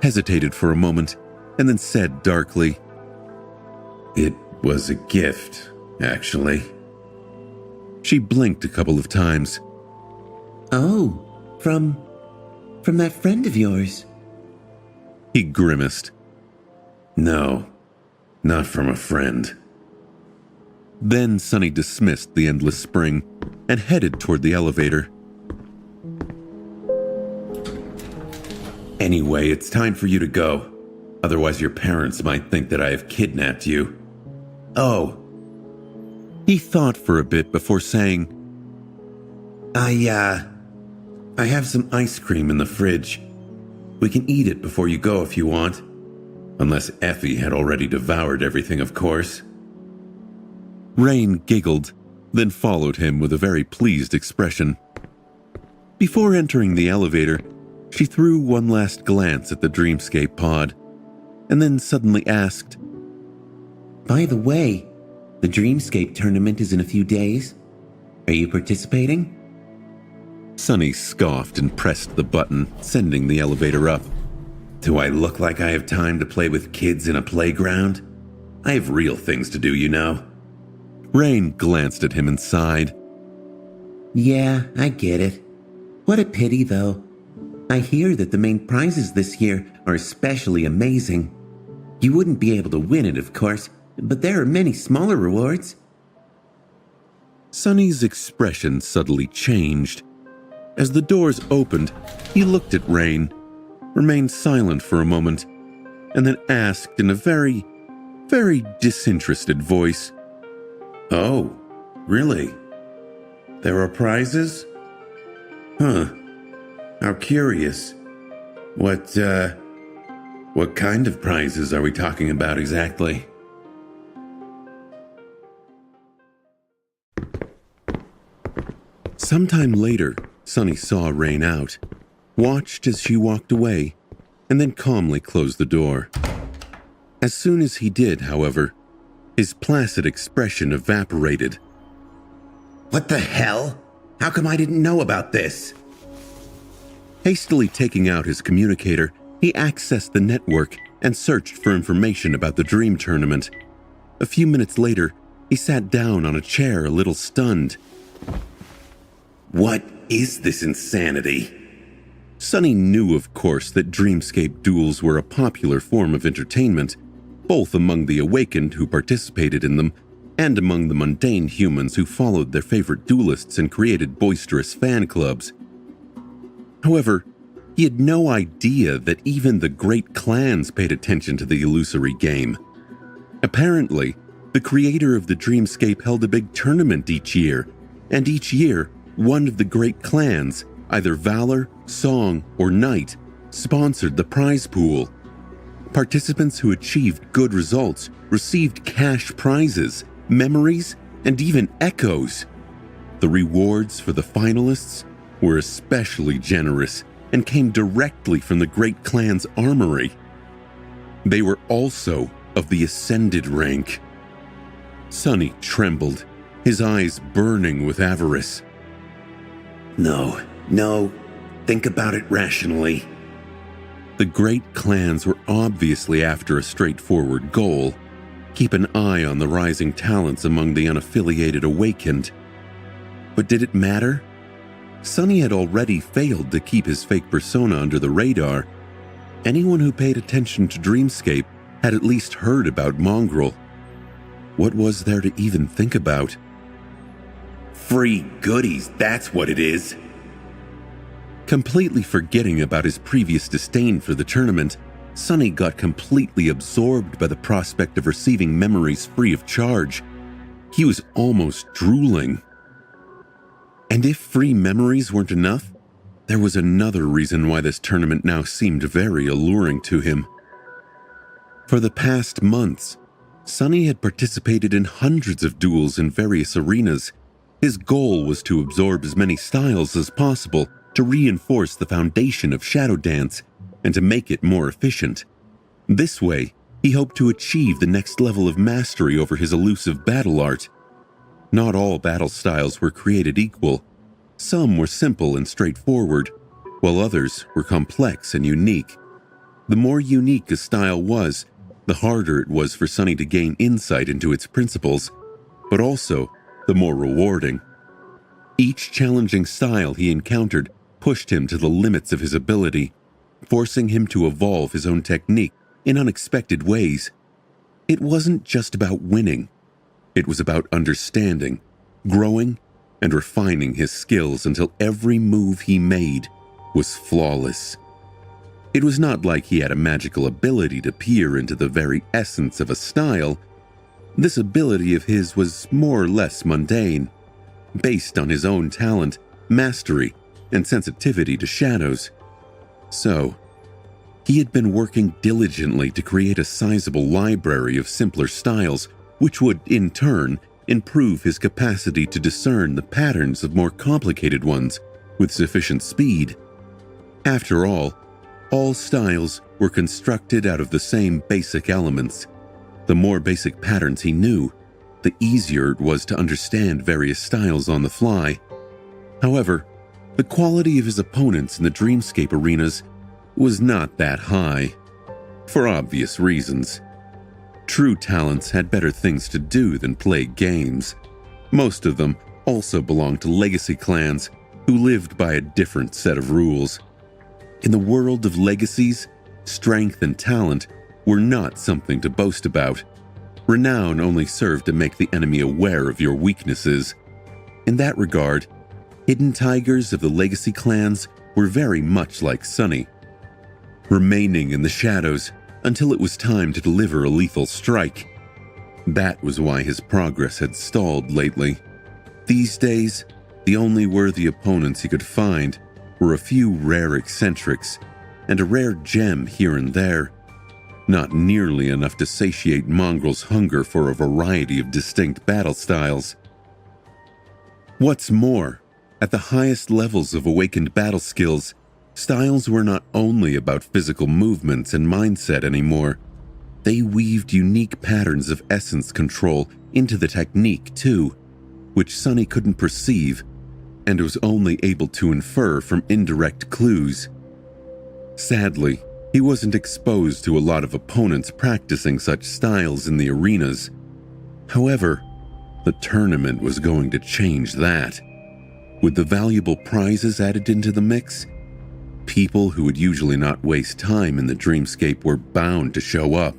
hesitated for a moment, and then said darkly, It was a gift, actually. She blinked a couple of times. Oh, from that friend of yours. He grimaced. No, not from a friend. Then Sonny dismissed the Endless Spring and headed toward the elevator. Anyway, it's time for you to go. Otherwise your parents might think that I have kidnapped you. Oh. He thought for a bit before saying, I have some ice cream in the fridge. We can eat it before you go if you want. Unless Effie had already devoured everything, of course. Rain giggled, then followed him with a very pleased expression. Before entering the elevator, she threw one last glance at the Dreamscape pod, and then suddenly asked, By the way, the Dreamscape tournament is in a few days. Are you participating? Sonny scoffed and pressed the button, sending the elevator up. Do I look like I have time to play with kids in a playground? I have real things to do, you know. Rain glanced at him and sighed. Yeah, I get it. What a pity, though. I hear that the main prizes this year are especially amazing. You wouldn't be able to win it, of course, but there are many smaller rewards. Sonny's expression suddenly changed. As the doors opened, he looked at Rain, remained silent for a moment, and then asked in a very, very disinterested voice, Oh, really? There are prizes? Huh. How curious. What kind of prizes are we talking about exactly? Sometime later, Sonny saw Rain out, watched as she walked away, and then calmly closed the door. As soon as he did, however, his placid expression evaporated. What the hell? How come I didn't know about this? Hastily taking out his communicator, he accessed the network and searched for information about the Dream Tournament. A few minutes later, he sat down on a chair a little stunned. What is this insanity? Sonny knew, of course, that Dreamscape duels were a popular form of entertainment, both among the awakened who participated in them and among the mundane humans who followed their favorite duelists and created boisterous fan clubs. However, he had no idea that even the great clans paid attention to the illusory game. Apparently, the creator of the Dreamscape held a big tournament each year, and each year, one of the great clans, either Valor, Song, or Night, sponsored the prize pool. Participants who achieved good results received cash prizes, memories, and even echoes. The rewards for the finalists were especially generous and came directly from the great clan's armory. They were also of the Ascended rank. Sonny trembled, his eyes burning with avarice. No, think about it rationally. The great clans were obviously after a straightforward goal: keep an eye on the rising talents among the unaffiliated awakened. But did it matter? Sonny had already failed to keep his fake persona under the radar. Anyone who paid attention to Dreamscape had at least heard about Mongrel. What was there to even think about? Free goodies, that's what it is. Completely forgetting about his previous disdain for the tournament, Sonny got completely absorbed by the prospect of receiving memories free of charge. He was almost drooling. And if free memories weren't enough, there was another reason why this tournament now seemed very alluring to him. For the past months, Sonny had participated in hundreds of duels in various arenas. His goal was to absorb as many styles as possible to reinforce the foundation of Shadow Dance and to make it more efficient. This way, he hoped to achieve the next level of mastery over his elusive battle art. Not all battle styles were created equal. Some were simple and straightforward, while others were complex and unique. The more unique a style was, the harder it was for Sonny to gain insight into its principles, but also the more rewarding. Each challenging style he encountered pushed him to the limits of his ability, forcing him to evolve his own technique in unexpected ways. It wasn't just about winning. It was about understanding, growing, and refining his skills until every move he made was flawless. It was not like he had a magical ability to peer into the very essence of a style. This ability of his was more or less mundane, based on his own talent, mastery, and sensitivity to shadows. So, he had been working diligently to create a sizable library of simpler styles, which would, in turn, improve his capacity to discern the patterns of more complicated ones with sufficient speed. After all styles were constructed out of the same basic elements. The more basic patterns he knew, the easier it was to understand various styles on the fly. However, the quality of his opponents in the Dreamscape arenas was not that high, for obvious reasons. True talents had better things to do than play games. Most of them also belonged to legacy clans who lived by a different set of rules. In the world of legacies, strength and talent were not something to boast about. Renown only served to make the enemy aware of your weaknesses. In that regard, hidden tigers of the legacy clans were very much like Sunny, remaining in the shadows until it was time to deliver a lethal strike. That was why his progress had stalled lately. These days, the only worthy opponents he could find were a few rare eccentrics and a rare gem here and there, not nearly enough to satiate Mongrel's hunger for a variety of distinct battle styles. What's more, at the highest levels of awakened battle skills, styles were not only about physical movements and mindset anymore. They weaved unique patterns of essence control into the technique too, which Sunny couldn't perceive and was only able to infer from indirect clues. Sadly, he wasn't exposed to a lot of opponents practicing such styles in the arenas. However, the tournament was going to change that. With the valuable prizes added into the mix, people who would usually not waste time in the dreamscape were bound to show up,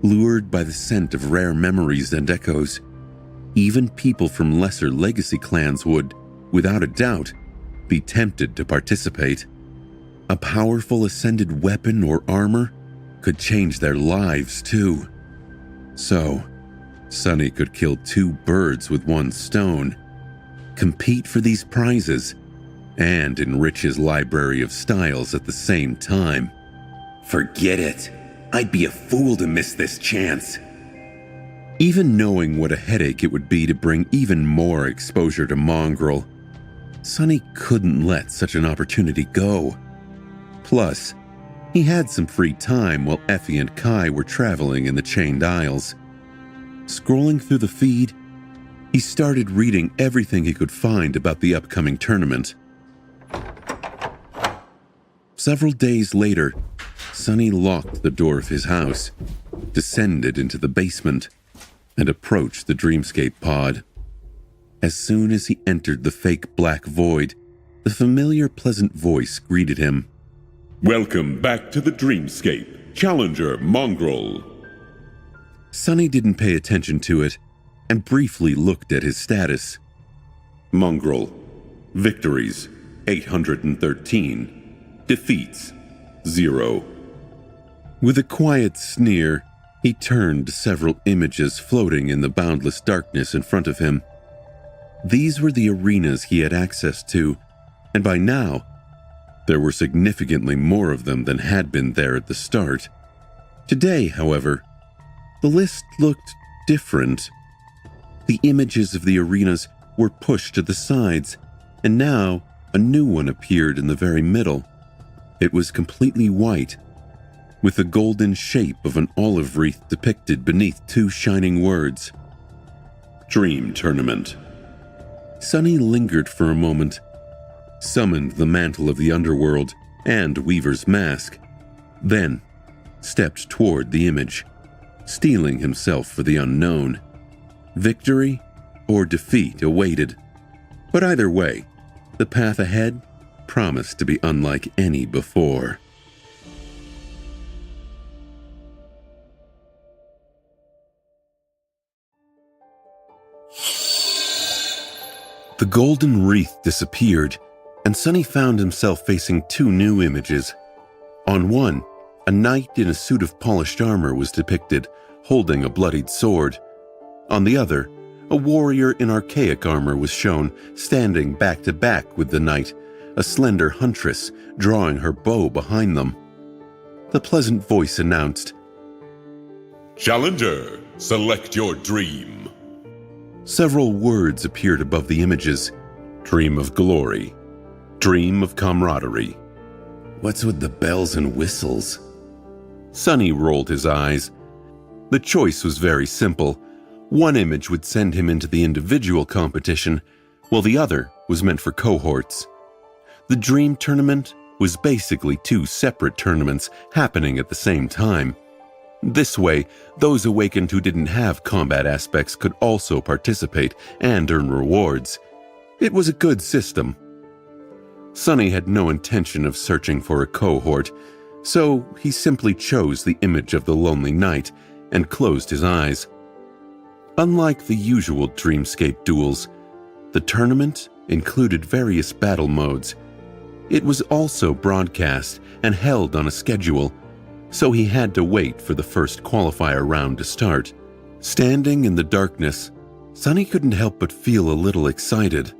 lured by the scent of rare memories and echoes. Even people from lesser legacy clans would, without a doubt, be tempted to participate. A powerful ascended weapon or armor could change their lives too. So, Sunny could kill two birds with one stone, compete for these prizes, and enrich his library of styles at the same time. Forget it. I'd be a fool to miss this chance. Even knowing what a headache it would be to bring even more exposure to Mongrel, Sunny couldn't let such an opportunity go. Plus, he had some free time while Effie and Kai were traveling in the Chained Isles. Scrolling through the feed, he started reading everything he could find about the upcoming tournament. Several days later, Sunny locked the door of his house, descended into the basement, and approached the Dreamscape pod. As soon as he entered the fake black void, the familiar pleasant voice greeted him. Welcome back to the Dreamscape, Challenger Mongrel. Sunny didn't pay attention to it and briefly looked at his status. Mongrel. Victories, 813. Defeats, 0. With a quiet sneer, he turned to several images floating in the boundless darkness in front of him. These were the arenas he had access to, and by now, there were significantly more of them than had been there at the start. Today, however, the list looked different. The images of the arenas were pushed to the sides, and now a new one appeared in the very middle. It was completely white, with the golden shape of an olive wreath depicted beneath two shining words. Dream Tournament. Sunny lingered for a moment, summoned the mantle of the underworld and Weaver's mask, then stepped toward the image, steeling himself for the unknown. Victory or defeat awaited, but either way, the path ahead promised to be unlike any before. The golden wreath disappeared, and Sunny found himself facing two new images. On one, a knight in a suit of polished armor was depicted, holding a bloodied sword. On the other, a warrior in archaic armor was shown, standing back to back with the knight, a slender huntress drawing her bow behind them. The pleasant voice announced, Challenger, select your dream. Several words appeared above the images. Dream of glory. Dream of camaraderie. What's with the bells and whistles? Sunny rolled his eyes. The choice was very simple. One image would send him into the individual competition, while the other was meant for cohorts. The Dream Tournament was basically two separate tournaments happening at the same time. This way, those awakened who didn't have combat aspects could also participate and earn rewards. It was a good system. Sunny had no intention of searching for a cohort, So he simply chose the image of the lonely knight and closed his eyes. Unlike the usual Dreamscape duels, the tournament included various battle modes. It was also broadcast and held on a schedule, so he had to wait for the first qualifier round to start. Standing in the darkness, Sonny couldn't help but feel a little excited.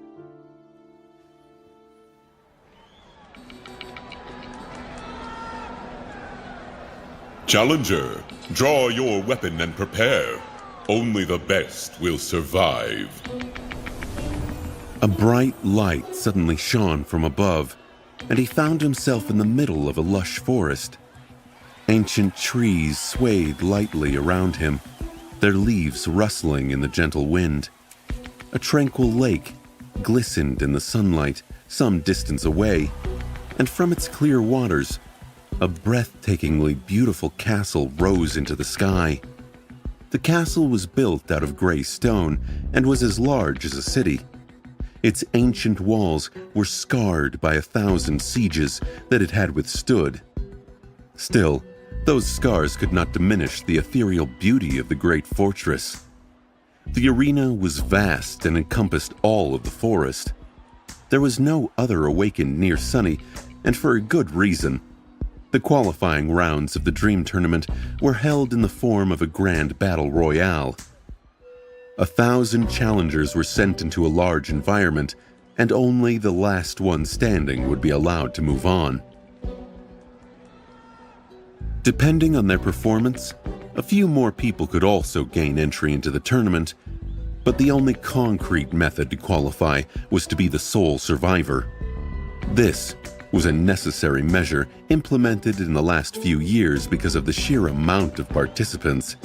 Challenger, draw your weapon and prepare. Only the best will survive. A bright light suddenly shone from above, and he found himself in the middle of a lush forest. Ancient trees swayed lightly around him, their leaves rustling in the gentle wind. A tranquil lake glistened in the sunlight some distance away, and from its clear waters, a breathtakingly beautiful castle rose into the sky. The castle was built out of gray stone and was as large as a city. Its ancient walls were scarred by 1,000 sieges that it had withstood. Still, those scars could not diminish the ethereal beauty of the great fortress. The arena was vast and encompassed all of the forest. There was no other awakened near Sonny, and for a good reason. The qualifying rounds of the Dream Tournament were held in the form of a grand battle royale. 1,000 challengers were sent into a large environment, and only the last one standing would be allowed to move on. Depending on their performance, a few more people could also gain entry into the tournament, but the only concrete method to qualify was to be the sole survivor. This was a necessary measure implemented in the last few years because of the sheer amount of participants.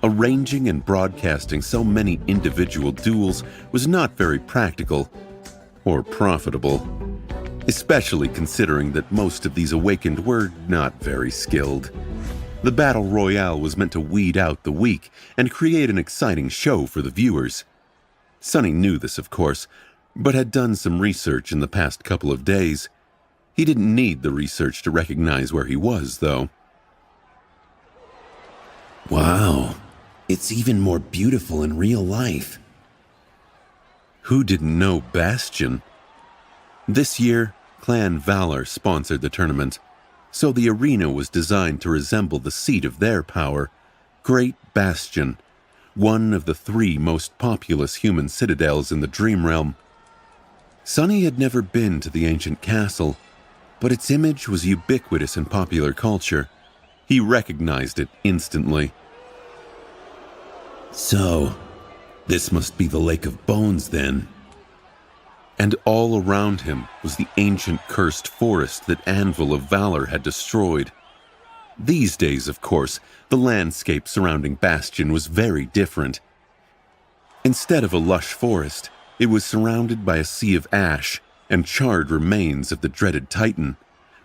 Arranging and broadcasting so many individual duels was not very practical or profitable, especially considering that most of these awakened were not very skilled. The Battle Royale was meant to weed out the weak and create an exciting show for the viewers. Sonny knew this, of course, but had done some research in the past couple of days. He didn't need the research to recognize where he was, though. Wow, it's even more beautiful in real life. Who didn't know Bastion? This year, Clan Valor sponsored the tournament, so the arena was designed to resemble the seat of their power, Great Bastion, one of the 3 most populous human citadels in the Dream Realm. Sonny had never been to the ancient castle, but its image was ubiquitous in popular culture. He recognized it instantly. So, this must be the Lake of Bones then. And all around him was the ancient cursed forest that Anvil of Valor had destroyed. These days, of course, the landscape surrounding Bastion was very different. Instead of a lush forest, it was surrounded by a sea of ash and charred remains of the dreaded Titan,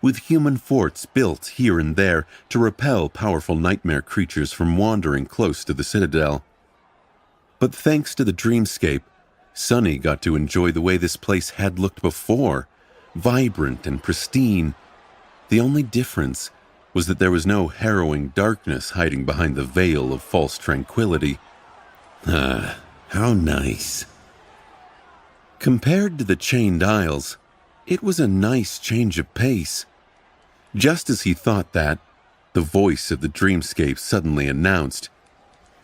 with human forts built here and there to repel powerful nightmare creatures from wandering close to the citadel. But thanks to the dreamscape, Sonny got to enjoy the way this place had looked before, vibrant and pristine. The only difference was that there was no harrowing darkness hiding behind the veil of false tranquility. Ah, how nice. Compared to the Chained Isles, it was a nice change of pace. Just as he thought that, the voice of the dreamscape suddenly announced,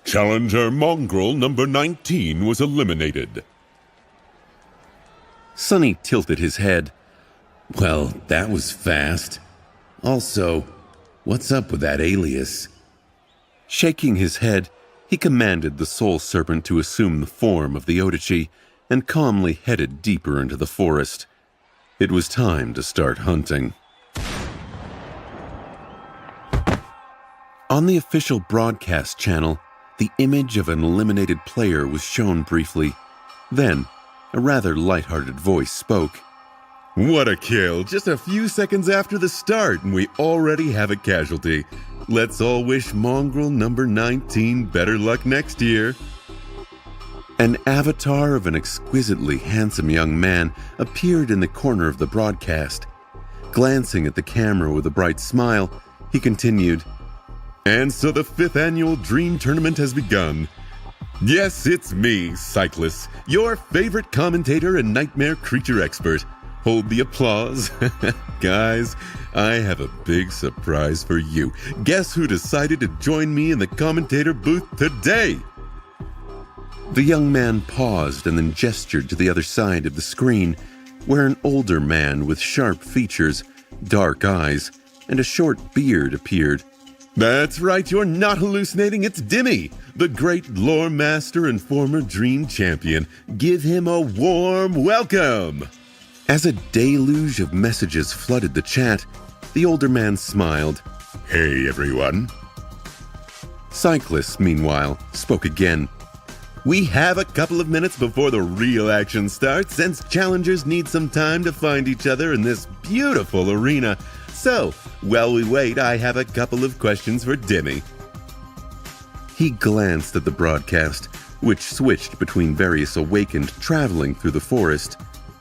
Challenger Mongrel number 19 was eliminated. Sonny tilted his head. Well, that was fast. Also, what's up with that alias? Shaking his head, he commanded the Soul Serpent to assume the form of the Odachi and calmly headed deeper into the forest. It was time to start hunting. On the official broadcast channel, the image of an eliminated player was shown briefly. Then, a rather lighthearted voice spoke. What a kill! Just a few seconds after the start, and we already have a casualty. Let's all wish Mongrel number 19 better luck next year. An avatar of an exquisitely handsome young man appeared in the corner of the broadcast. Glancing at the camera with a bright smile, he continued, "And so the 5th annual Dream Tournament has begun. Yes, it's me, Cyclus, your favorite commentator and nightmare creature expert. Hold the applause. Guys, I have a big surprise for you. Guess who decided to join me in the commentator booth today?" The young man paused and then gestured to the other side of the screen, where an older man with sharp features, dark eyes, and a short beard appeared. "That's right, you're not hallucinating. It's Dimmy, the great lore master and former Dream Champion. Give him a warm welcome." As a deluge of messages flooded the chat, the older man smiled. "Hey, everyone." Cyclus, meanwhile, spoke again. "We have a couple of minutes before the real action starts, since challengers need some time to find each other in this beautiful arena. So, while we wait, I have a couple of questions for Dimmy." He glanced at the broadcast, which switched between various awakened traveling through the forest.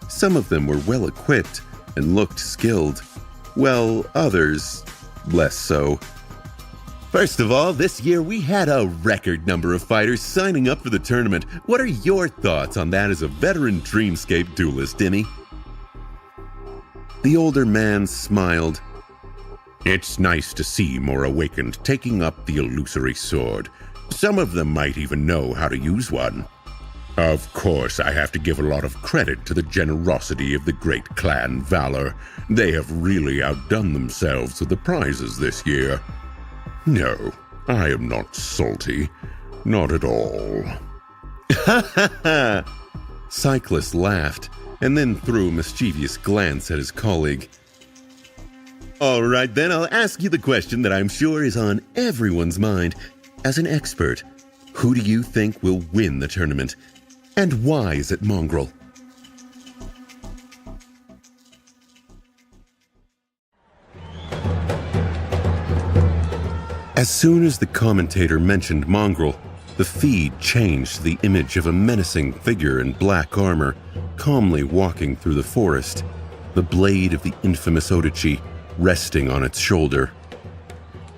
Some of them were well equipped and looked skilled, while others less so. "First of all, this year we had a record number of fighters signing up for the tournament. What are your thoughts on that as a veteran Dreamscape duelist, Dimmy?" The older man smiled. "It's nice to see more awakened taking up the illusory sword. Some of them might even know how to use one. Of course, I have to give a lot of credit to the generosity of the great clan Valor. They have really outdone themselves with the prizes this year. No, I am not salty. Not at all." "Ha ha ha!" Cyclus laughed and then threw a mischievous glance at his colleague. "All right, then I'll ask you the question that I'm sure is on everyone's mind. As an expert, who do you think will win the tournament? And why is it Mongrel?" As soon as the commentator mentioned Mongrel, the feed changed to the image of a menacing figure in black armor, calmly walking through the forest, the blade of the infamous Odichi resting on its shoulder.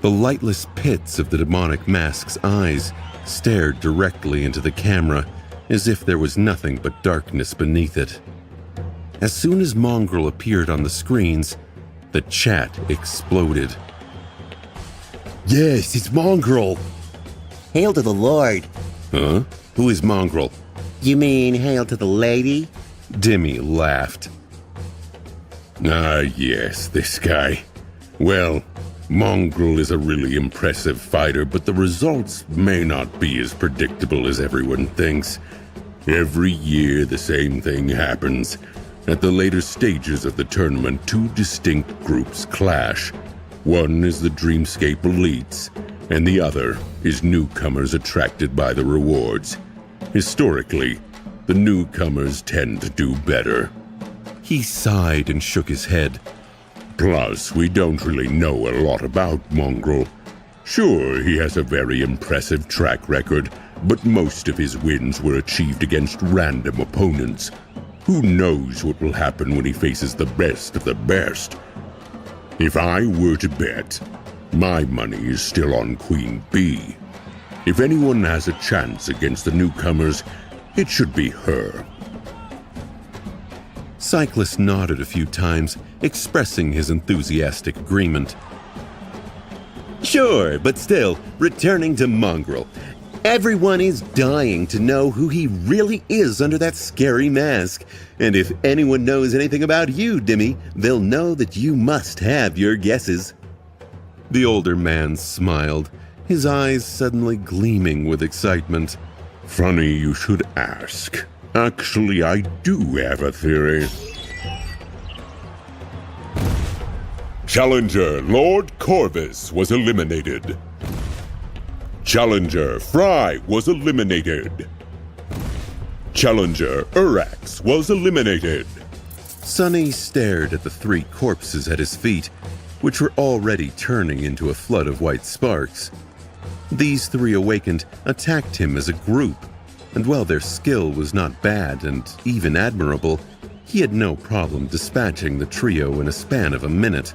The lightless pits of the demonic mask's eyes stared directly into the camera, as if there was nothing but darkness beneath it. As soon as Mongrel appeared on the screens, the chat exploded. "Yes, it's Mongrel!" Hail to the Lord. "Huh? Who is Mongrel?" You mean hail to the lady? Dimmy laughed. "Ah, yes, this guy. Well, Mongrel is a really impressive fighter, but the results may not be as predictable as everyone thinks. Every year the same thing happens. At the later stages of the tournament, two distinct groups clash. One is the Dreamscape elites, and the other is newcomers attracted by the rewards. Historically, the newcomers tend to do better. He sighed and shook his head. Plus, we don't really know a lot about Mongrel. Sure, he has a very impressive track record, but most of his wins were achieved against random opponents. Who knows what will happen when he faces the best of the best? If I were to bet, my money is still on Queen Bee. If anyone has a chance against the newcomers, it should be her. Cyclus nodded a few times, expressing his enthusiastic agreement. Sure, but still, returning to Mongrel. Everyone is dying to know who he really is under that scary mask. And if anyone knows anything about you, Dimmy, they'll know that you must have your guesses. The older man smiled, his eyes suddenly gleaming with excitement. Funny you should ask. Actually, I do have a theory. Challenger Lord Corvus was eliminated. Challenger Fry was eliminated. Challenger Urax was eliminated. Sonny stared at the three corpses at his feet, which were already turning into a flood of white sparks. These three awakened attacked him as a group, and while their skill was not bad and even admirable, he had no problem dispatching the trio in a span of a minute.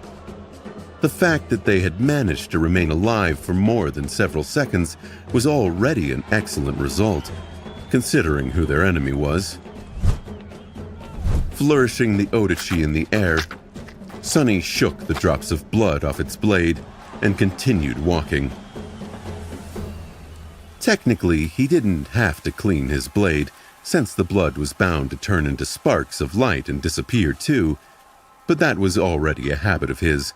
The fact that they had managed to remain alive for more than several seconds was already an excellent result, considering who their enemy was. Flourishing the Odachi in the air, Sunny shook the drops of blood off its blade and continued walking. Technically, he didn't have to clean his blade, since the blood was bound to turn into sparks of light and disappear too, but that was already a habit of his,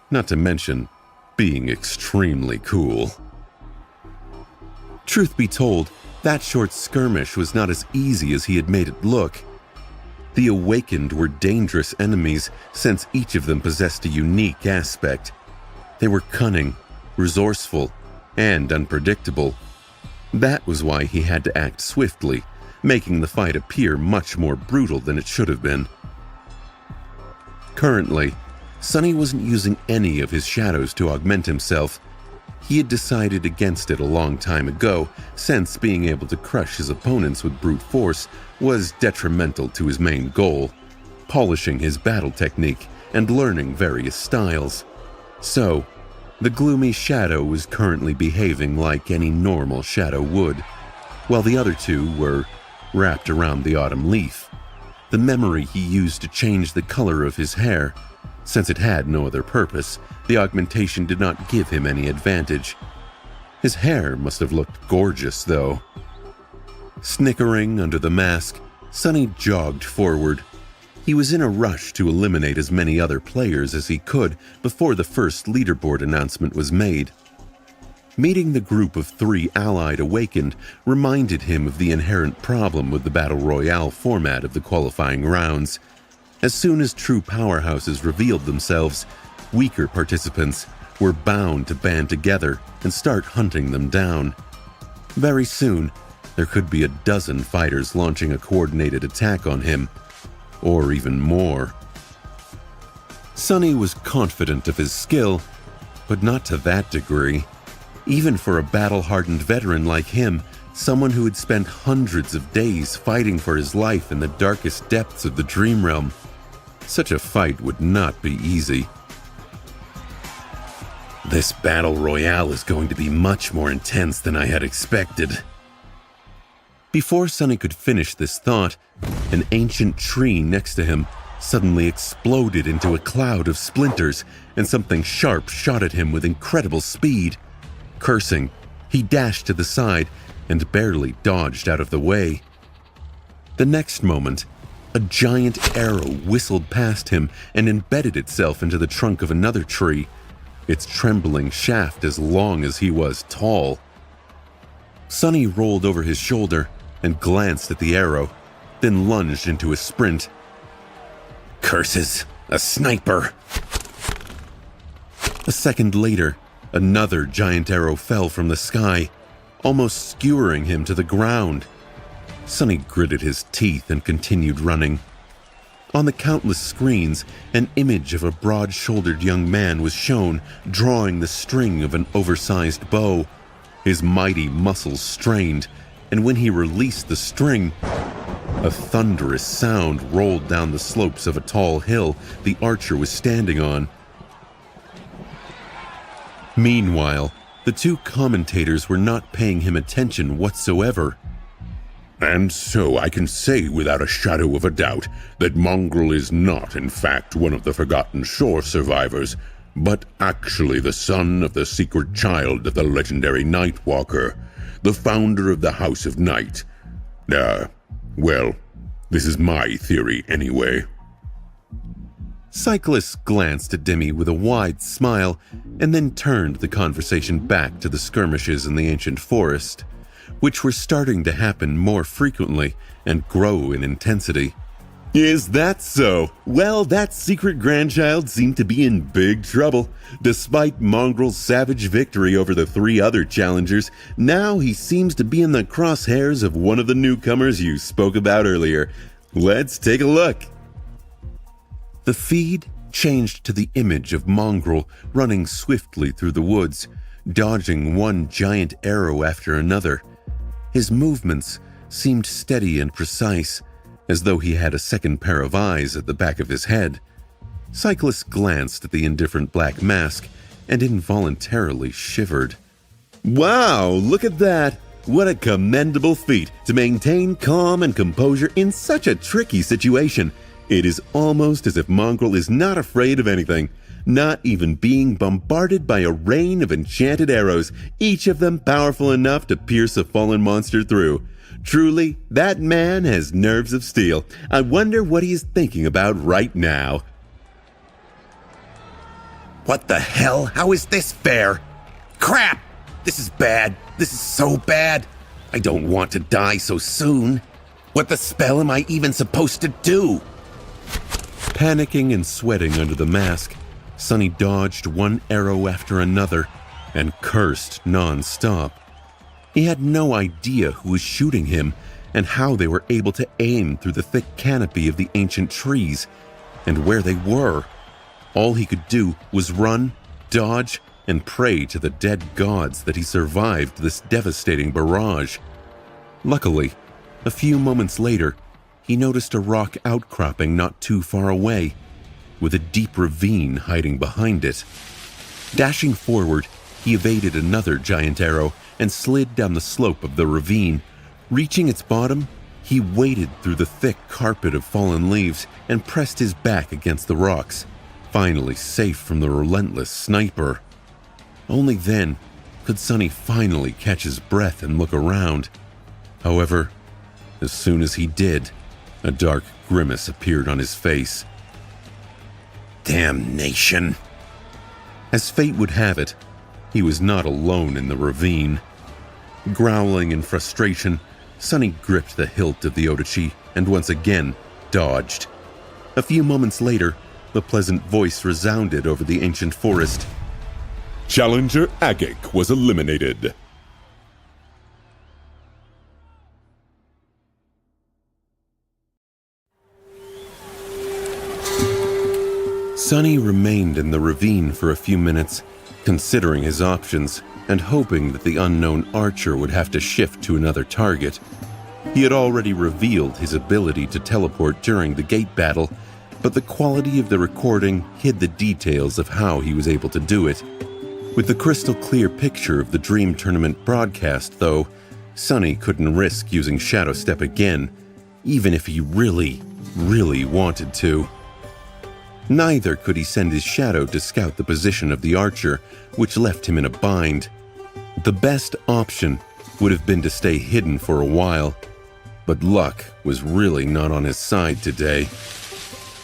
not to mention being extremely cool. Truth be told, that short skirmish was not as easy as he had made it look. The Awakened were dangerous enemies since each of them possessed a unique aspect. They were cunning, resourceful, and unpredictable. That was why he had to act swiftly, making the fight appear much more brutal than it should have been. Currently, Sunny wasn't using any of his shadows to augment himself. He had decided against it a long time ago, since being able to crush his opponents with brute force was detrimental to his main goal, polishing his battle technique and learning various styles. So, the gloomy shadow was currently behaving like any normal shadow would, while the other two were wrapped around the autumn leaf, the memory he used to change the color of his hair. Since it had no other purpose, the augmentation did not give him any advantage. His hair must have looked gorgeous, though. Snickering under the mask, Sunny jogged forward. He was in a rush to eliminate as many other players as he could before the first leaderboard announcement was made. Meeting the group of 3 allied Awakened reminded him of the inherent problem with the Battle Royale format of the qualifying rounds. As soon as true powerhouses revealed themselves, weaker participants were bound to band together and start hunting them down. Very soon, there could be a dozen fighters launching a coordinated attack on him, or even more. Sunny was confident of his skill, but not to that degree. Even for a battle-hardened veteran like him, someone who had spent hundreds of days fighting for his life in the darkest depths of the Dream Realm, such a fight would not be easy. This battle royale is going to be much more intense than I had expected. Before Sunny could finish this thought, an ancient tree next to him suddenly exploded into a cloud of splinters, and something sharp shot at him with incredible speed. Cursing, he dashed to the side and barely dodged out of the way. The next moment, a giant arrow whistled past him and embedded itself into the trunk of another tree, its trembling shaft as long as he was tall. Sunny rolled over his shoulder and glanced at the arrow, then lunged into a sprint. Curses! A sniper! A second later, another giant arrow fell from the sky, almost skewering him to the ground. Sunny gritted his teeth and continued running. On the countless screens, an image of a broad-shouldered young man was shown, drawing the string of an oversized bow. His mighty muscles strained, and when he released the string, a thunderous sound rolled down the slopes of a tall hill the archer was standing on. Meanwhile, the 2 commentators were not paying him attention whatsoever. And so I can say without a shadow of a doubt that Mongrel is not, in fact, one of the Forgotten Shore survivors, but actually the son of the secret child of the legendary Nightwalker, the founder of the House of Night. Well, this is my theory anyway. Cyclist glanced at Demi with a wide smile and then turned the conversation back to the skirmishes in the ancient forest, which were starting to happen more frequently and grow in intensity. Is that so? Well, that secret grandchild seemed to be in big trouble. Despite Mongrel's savage victory over the 3 other challengers, now he seems to be in the crosshairs of one of the newcomers you spoke about earlier. Let's take a look. The feed changed to the image of Mongrel running swiftly through the woods, dodging one giant arrow after another. His movements seemed steady and precise, as though he had a second pair of eyes at the back of his head. Cyclist glanced at the indifferent black mask and involuntarily shivered. Wow, look at that! What a commendable feat to maintain calm and composure in such a tricky situation. It is almost as if Mongrel is not afraid of anything, not even being bombarded by a rain of enchanted arrows, each of them powerful enough to pierce a fallen monster through. Truly, that man has nerves of steel. I wonder what he is thinking about right now. What the hell? How is this fair? Crap! This is bad. This is so bad. I don't want to die so soon. What the spell am I even supposed to do? Panicking and sweating under the mask, Sonny dodged one arrow after another and cursed non-stop. He had no idea who was shooting him and how they were able to aim through the thick canopy of the ancient trees and where they were. All he could do was run, dodge, and pray to the dead gods that he survived this devastating barrage. Luckily, a few moments later, he noticed a rock outcropping not too far away, with a deep ravine hiding behind it. Dashing forward, he evaded another giant arrow and slid down the slope of the ravine. Reaching its bottom, he waded through the thick carpet of fallen leaves and pressed his back against the rocks, finally safe from the relentless sniper. Only then could Sonny finally catch his breath and look around. However, as soon as he did, a dark grimace appeared on his face. Damnation! As fate would have it, he was not alone in the ravine. Growling in frustration, Sonny gripped the hilt of the Odachi and once again dodged. A few moments later, the pleasant voice resounded over the ancient forest. Challenger Agik was eliminated. Sonny remained in the ravine for a few minutes, considering his options and hoping that the unknown archer would have to shift to another target. He had already revealed his ability to teleport during the gate battle, but the quality of the recording hid the details of how he was able to do it. With the crystal clear picture of the Dream Tournament broadcast, though, Sonny couldn't risk using Shadow Step again, even if he really wanted to. Neither could he send his shadow to scout the position of the archer, which left him in a bind. The best option would have been to stay hidden for a while, but luck was really not on his side today.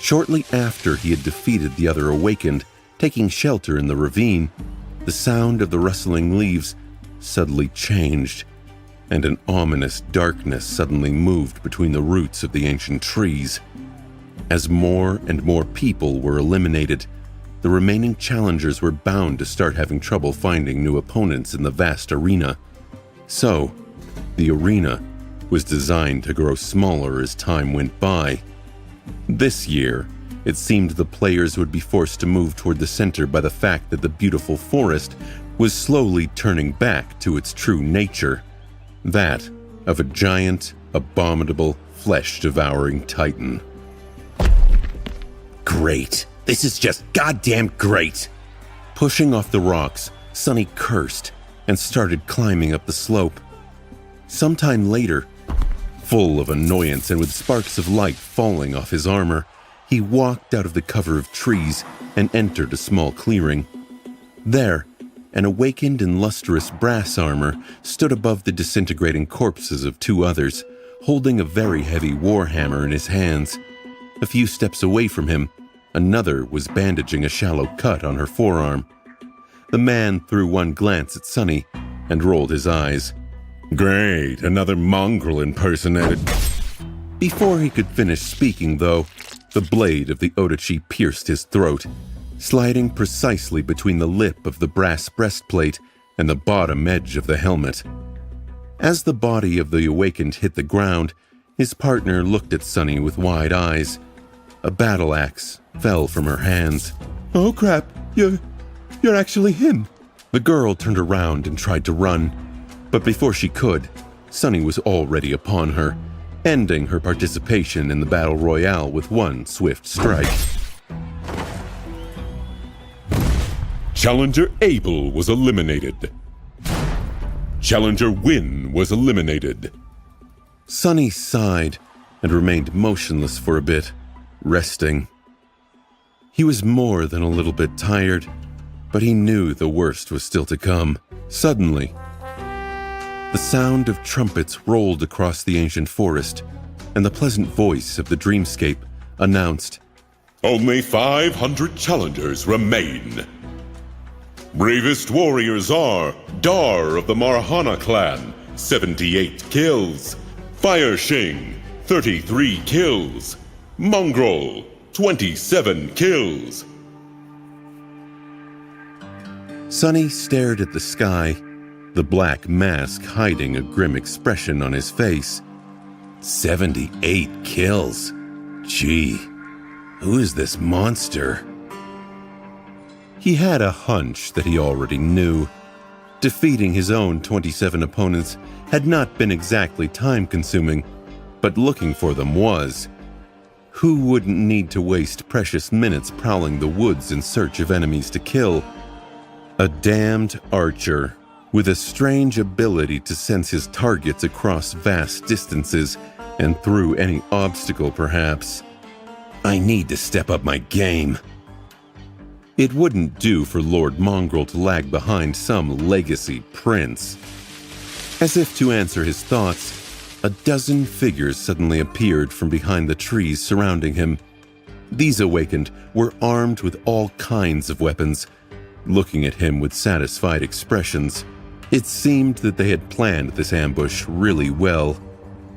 Shortly after he had defeated the other awakened, taking shelter in the ravine, the sound of the rustling leaves suddenly changed, and an ominous darkness suddenly moved between the roots of the ancient trees. As more and more people were eliminated, the remaining challengers were bound to start having trouble finding new opponents in the vast arena. So, the arena was designed to grow smaller as time went by. This year, it seemed the players would be forced to move toward the center by the fact that the beautiful forest was slowly turning back to its true nature, that of a giant, abominable, flesh-devouring titan. Great. This is just goddamn great. Pushing off the rocks, Sonny cursed and started climbing up the slope. Sometime later, full of annoyance and with sparks of light falling off his armor, he walked out of the cover of trees and entered a small clearing. There, an awakened and lustrous brass armor stood above the disintegrating corpses of two others, holding a very heavy warhammer in his hands. A few steps away from him, another was bandaging a shallow cut on her forearm. The man threw one glance at Sonny and rolled his eyes. Great, another mongrel impersonated. Before he could finish speaking, though, the blade of the Odachi pierced his throat, sliding precisely between the lip of the brass breastplate and the bottom edge of the helmet. As the body of the awakened hit the ground, his partner looked at Sonny with wide eyes. A battle axe fell from her hands. Oh crap, you're actually him. The girl turned around and tried to run, but before she could, Sonny was already upon her. ending her participation in the battle royale with one swift strike. Challenger Abel was eliminated. Challenger Wynn was eliminated. Sonny sighed and remained motionless for a bit, resting. He was more than a little bit tired, but he knew the worst was still to come. Suddenly, the sound of trumpets rolled across the ancient forest, and the pleasant voice of the dreamscape announced, Only 500 challengers remain. Bravest warriors are Dar of the Marhana clan, 78 kills. Fire Shing, 33 kills. Mongrel, 27 kills. Sonny stared at the sky, the black mask hiding a grim expression on his face. 78 kills. Gee, who is this monster? He had a hunch that he already knew. Defeating his own 27 opponents had not been exactly time-consuming, but looking for them was. Who wouldn't need to waste precious minutes prowling the woods in search of enemies to kill? A damned archer, with a strange ability to sense his targets across vast distances and through any obstacle, perhaps. I need to step up my game. It wouldn't do for Lord Mongrel to lag behind some legacy prince. As if to answer his thoughts, a dozen figures suddenly appeared from behind the trees surrounding him. These awakened were armed with all kinds of weapons, looking at him with satisfied expressions. It seemed that they had planned this ambush really well.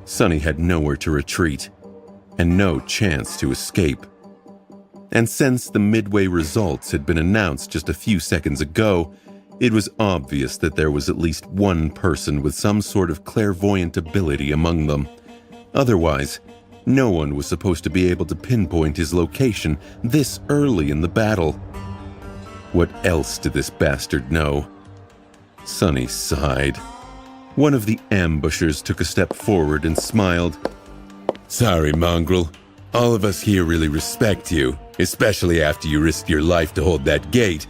Sonny had nowhere to retreat, and no chance to escape. And since the midway results had been announced just a few seconds ago, it was obvious that there was at least one person with some sort of clairvoyant ability among them. Otherwise, no one was supposed to be able to pinpoint his location this early in the battle. What else did this bastard know? Sonny sighed. One of the ambushers took a step forward and smiled. Sorry, Mongrel. All of us here really respect you, especially after you risked your life to hold that gate.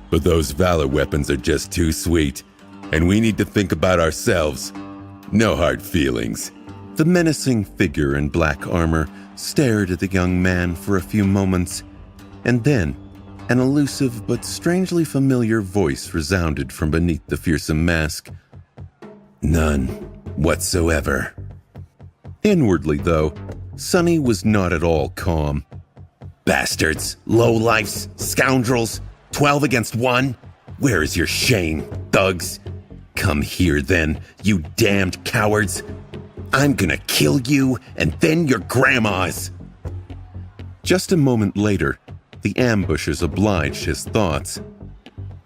But those Valor weapons are just too sweet, and we need to think about ourselves. No hard feelings. The menacing figure in black armor stared at the young man for a few moments, and then an elusive but strangely familiar voice resounded from beneath the fearsome mask. None whatsoever. Inwardly, though, Sonny was not at all calm. Bastards, lowlifes, scoundrels, 12 against 1? Where is your shame, thugs? Come here then, you damned cowards. I'm gonna kill you and then your grandmas. Just a moment later, the ambushers obliged his thoughts.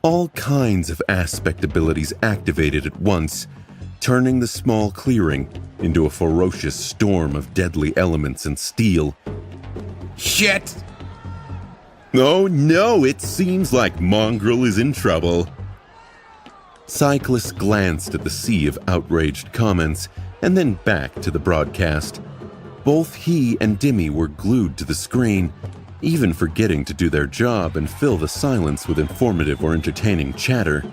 All kinds of aspect abilities activated at once, turning the small clearing into a ferocious storm of deadly elements and steel. Shit! Oh no, it seems like Mongrel is in trouble. Cyclist glanced at the sea of outraged comments and then back to the broadcast. Both he and Dimmy were glued to the screen, even forgetting to do their job and fill the silence with informative or entertaining chatter.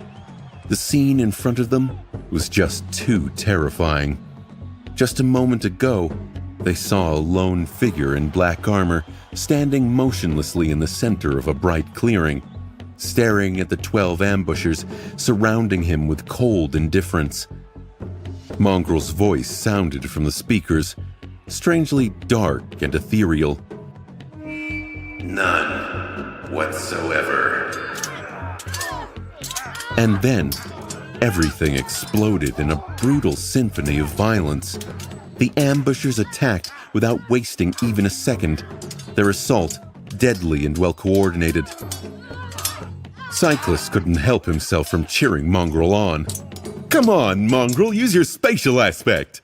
The scene in front of them was just too terrifying. Just a moment ago, they saw a lone figure in black armor standing motionlessly in the center of a bright clearing, staring at the 12 ambushers surrounding him with cold indifference. Mongrel's voice sounded from the speakers, strangely dark and ethereal. None whatsoever. And then, everything exploded in a brutal symphony of violence. The ambushers attacked without wasting even a second, their assault deadly and well-coordinated. Cyclist couldn't help himself from cheering Mongrel on. Come on, Mongrel, use your spatial aspect!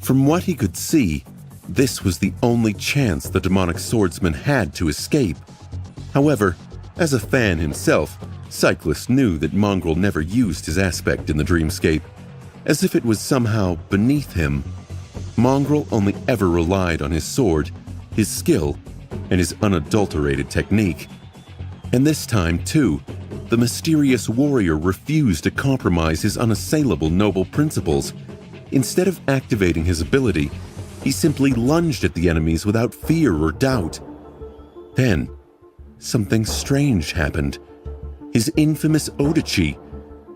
From what he could see, this was the only chance the demonic swordsman had to escape. However, as a fan himself, Cyclist knew that Mongrel never used his aspect in the dreamscape, as if it was somehow beneath him. Mongrel only ever relied on his sword, his skill, and his unadulterated technique. And this time, too, the mysterious warrior refused to compromise his unassailable noble principles. Instead of activating his ability, he simply lunged at the enemies without fear or doubt. Then, something strange happened. His infamous Odachi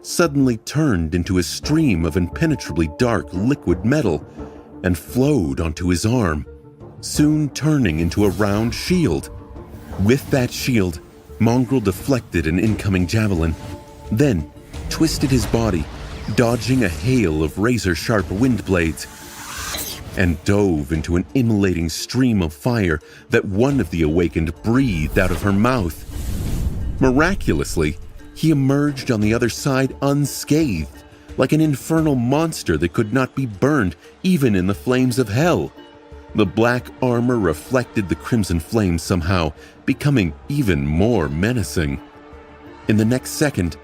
suddenly turned into a stream of impenetrably dark liquid metal and flowed onto his arm, soon turning into a round shield. With that shield, Mongrel deflected an incoming javelin, then twisted his body, dodging a hail of razor-sharp wind blades, and dove into an immolating stream of fire that one of the awakened breathed out of her mouth. Miraculously, he emerged on the other side unscathed, like an infernal monster that could not be burned even in the flames of hell. The black armor reflected the crimson flames somehow, becoming even more menacing. In the next second,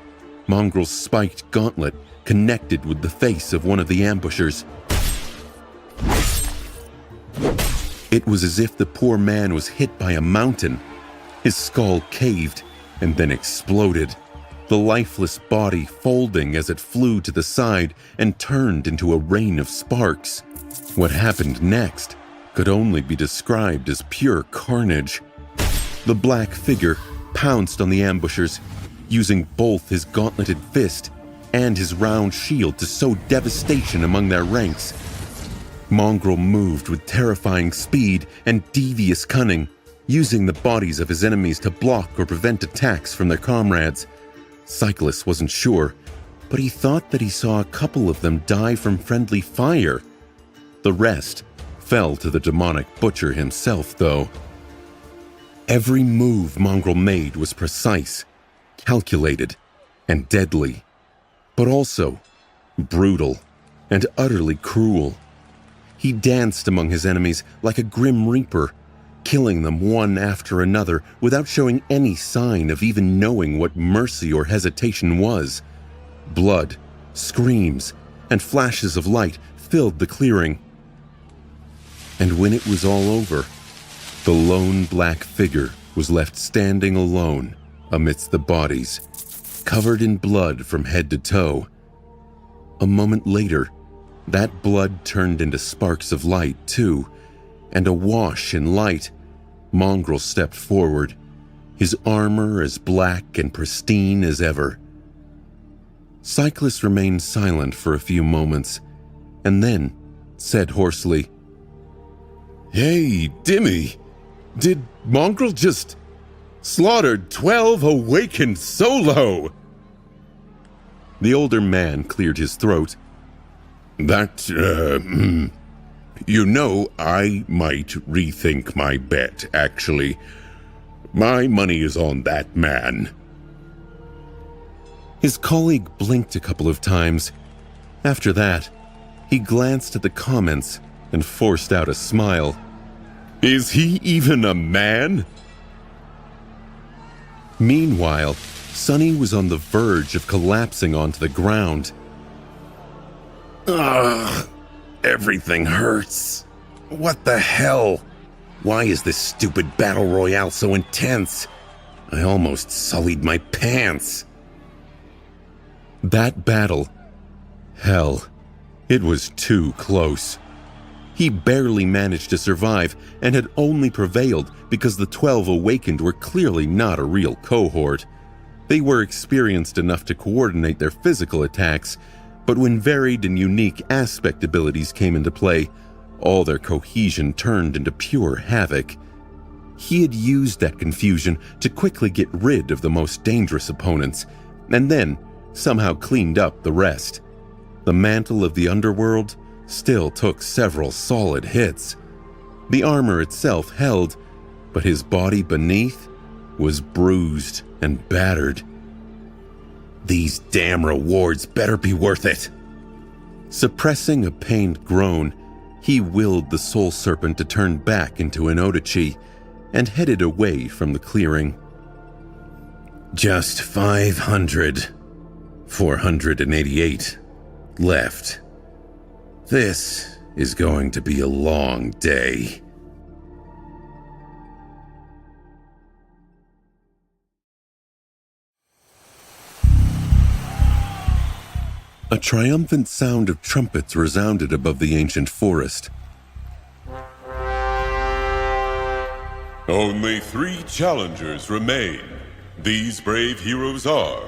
Mongrel's spiked gauntlet connected with the face of one of the ambushers. It was as if the poor man was hit by a mountain. His skull caved and then exploded, the lifeless body folding as it flew to the side and turned into a rain of sparks. What happened next could only be described as pure carnage. The black figure pounced on the ambushers, using both his gauntleted fist and his round shield to sow devastation among their ranks. Mongrel moved with terrifying speed and devious cunning, using the bodies of his enemies to block or prevent attacks from their comrades. Cyclus wasn't sure, but he thought that he saw a couple of them die from friendly fire. The rest fell to the demonic butcher himself, though. Every move Mongrel made was precise, calculated, and deadly, but also brutal and utterly cruel. He danced among his enemies like a grim reaper, killing them one after another without showing any sign of even knowing what mercy or hesitation was. Blood, screams, and flashes of light filled the clearing. And when it was all over, the lone black figure was left standing alone amidst the bodies, covered in blood from head to toe. A moment later, that blood turned into sparks of light, too, and awash in light, Mongrel stepped forward, his armor as black and pristine as ever. Cyclus remained silent for a few moments, and then said hoarsely, "Hey, Dimmy, did Mongrel just slaughter 12 awakened solo?" The older man cleared his throat. I might rethink my bet, actually. My money is on that man." His colleague blinked a couple of times. After that, he glanced at the comments and forced out a smile. "Is he even a man?" Meanwhile, Sonny was on the verge of collapsing onto the ground. "Ugh, everything hurts. What the hell? Why is this stupid battle royale so intense? I almost sullied my pants." That battle, hell, it was too close. He barely managed to survive and had only prevailed because the 12 awakened were clearly not a real cohort. They were experienced enough to coordinate their physical attacks, but when varied and unique aspect abilities came into play, all their cohesion turned into pure havoc. He had used that confusion to quickly get rid of the most dangerous opponents, and then somehow cleaned up the rest. The mantle of the underworld still took several solid hits. The armor itself held, but his body beneath was bruised and battered. These damn rewards better be worth it. Suppressing a pained groan, he willed the soul serpent to turn back into an Odachi and headed away from the clearing. Just 488 left. This is going to be a long day. A triumphant sound of trumpets resounded above the ancient forest. Only 3 challengers remain. These brave heroes are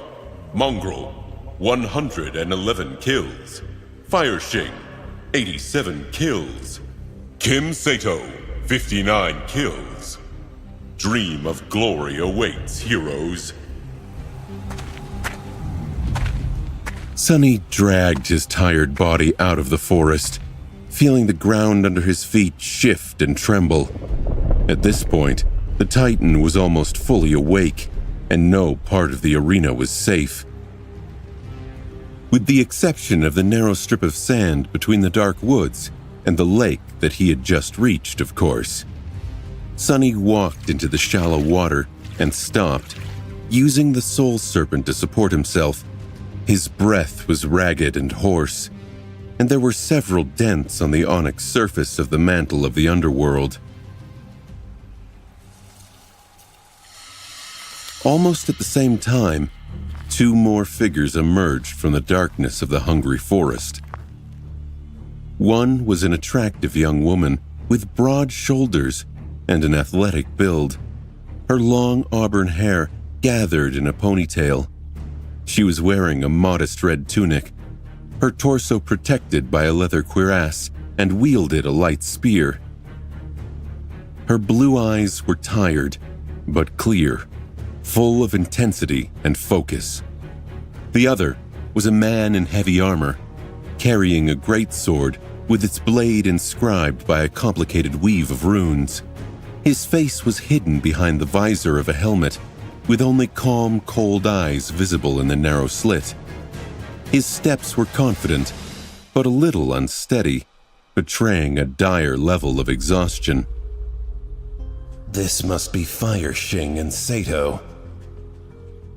Mongrel, 111 kills, Fireshing, 87 kills, Kim Sato, 59 kills. Dream of glory awaits, heroes. Sunny dragged his tired body out of the forest, feeling the ground under his feet shift and tremble. At this point, the Titan was almost fully awake, and no part of the arena was safe. With the exception of the narrow strip of sand between the dark woods and the lake that he had just reached, of course. Sunny walked into the shallow water and stopped, using the soul serpent to support himself. His breath was ragged and hoarse, and there were several dents on the onyx surface of the mantle of the underworld. Almost at the same time, 2 more figures emerged from the darkness of the hungry forest. One was an attractive young woman with broad shoulders and an athletic build, her long auburn hair gathered in a ponytail. She was wearing a modest red tunic, her torso protected by a leather cuirass, and wielded a light spear. Her blue eyes were tired, but clear, full of intensity and focus. The other was a man in heavy armor, carrying a great sword with its blade inscribed by a complicated weave of runes. His face was hidden behind the visor of a helmet, with only calm, cold eyes visible in the narrow slit. His steps were confident, but a little unsteady, betraying a dire level of exhaustion. This must be Fireshing and Sato.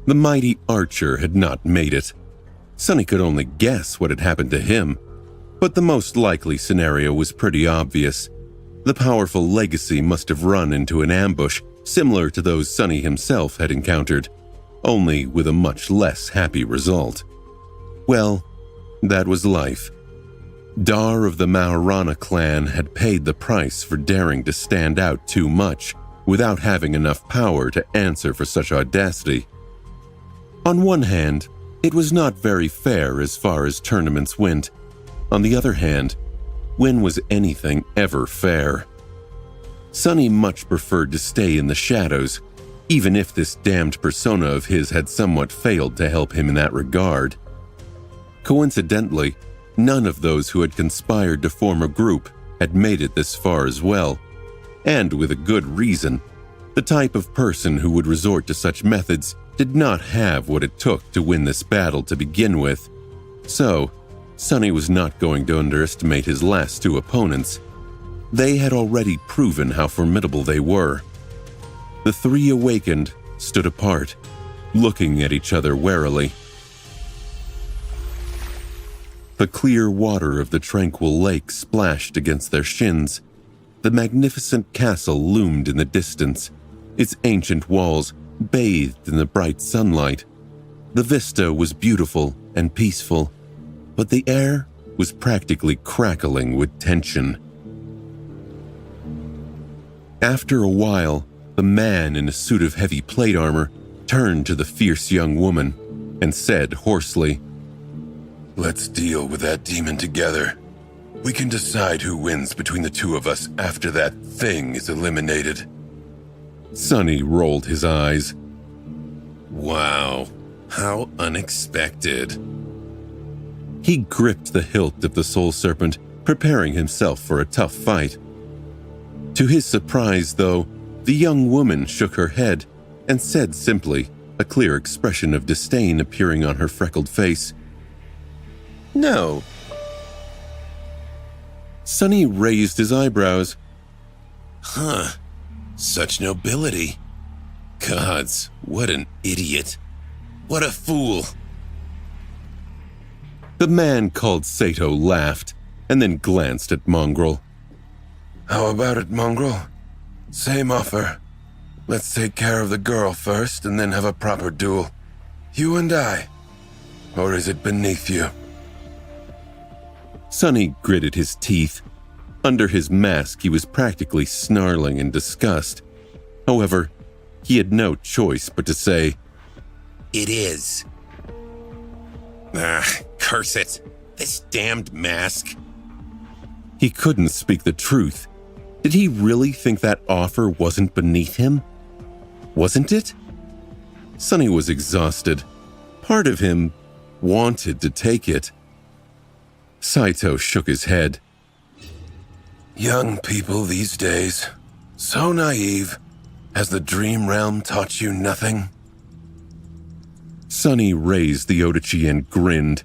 The mighty archer had not made it. Sunny could only guess what had happened to him, but the most likely scenario was pretty obvious. The powerful legacy must have run into an ambush similar to those Sunny himself had encountered, only with a much less happy result. Well, that was life. Dar of the Maharana clan had paid the price for daring to stand out too much without having enough power to answer for such audacity. On one hand, it was not very fair as far as tournaments went. On the other hand, when was anything ever fair? Sunny much preferred to stay in the shadows, even if this damned persona of his had somewhat failed to help him in that regard. Coincidentally, none of those who had conspired to form a group had made it this far as well, and with a good reason. The type of person who would resort to such methods did not have what it took to win this battle to begin with. So, Sunny was not going to underestimate his last 2 opponents. They had already proven how formidable they were. The 3 awakened stood apart, looking at each other warily. The clear water of the tranquil lake splashed against their shins. The magnificent castle loomed in the distance, its ancient walls bathed in the bright sunlight. The vista was beautiful and peaceful, but the air was practically crackling with tension. After a while, the man in a suit of heavy plate armor turned to the fierce young woman and said hoarsely, "Let's deal with that demon together. We can decide who wins between the 2 of us after that thing is eliminated." Sunny rolled his eyes. Wow, how unexpected. He gripped the hilt of the soul serpent, preparing himself for a tough fight. To his surprise, though, the young woman shook her head and said simply, a clear expression of disdain appearing on her freckled face, "No." Sunny raised his eyebrows. "Huh, such nobility. Gods, what an idiot. What a fool." The man called Sato laughed, and then glanced at Mongrel. How about it, Mongrel? Same offer. Let's take care of the girl first and then have a proper duel. You and I. Or is it beneath you? Sonny gritted his teeth. Under his mask, he was practically snarling in disgust. However, he had no choice but to say, It is. Curse it. This damned mask. he couldn't speak the truth. Did he really think that offer wasn't beneath him? Wasn't it? Sonny was exhausted. Part of him wanted to take it. Saito shook his head. Young people these days. So naive. Has the dream realm taught you nothing? Sonny raised the Odachi and grinned.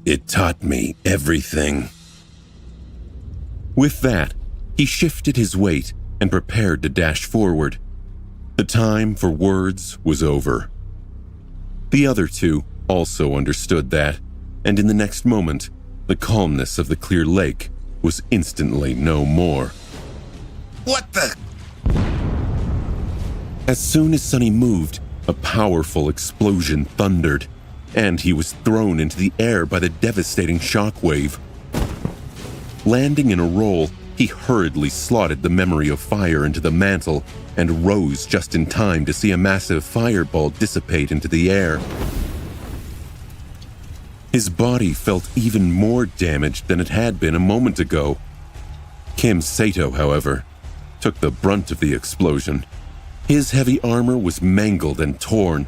It taught me everything. With that, he shifted his weight and prepared to dash forward. The time for words was over. The other two also understood that, and in the next moment, the calmness of the clear lake was instantly no more. What the? As soon as Sonny moved, a powerful explosion thundered, and he was thrown into the air by the devastating shockwave. Landing in a roll, he hurriedly slotted the memory of fire into the mantle and rose just in time to see a massive fireball dissipate into the air. His body felt even more damaged than it had been a moment ago. Kim Sato, however, took the brunt of the explosion. His heavy armor was mangled and torn,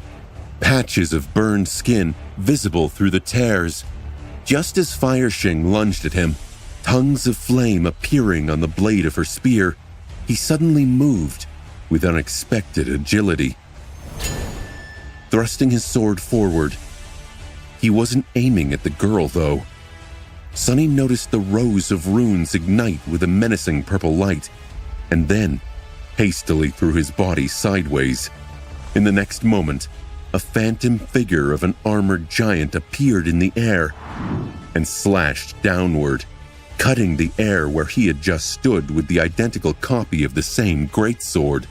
patches of burned skin visible through the tears. Just as Fire Shing lunged at him, tongues of flame appearing on the blade of her spear, he suddenly moved with unexpected agility. Thrusting his sword forward, he wasn't aiming at the girl, though. Sonny noticed the rows of runes ignite with a menacing purple light, and then hastily threw his body sideways. In the next moment, a phantom figure of an armored giant appeared in the air and slashed downward, cutting the air where he had just stood with the identical copy of the same greatsword.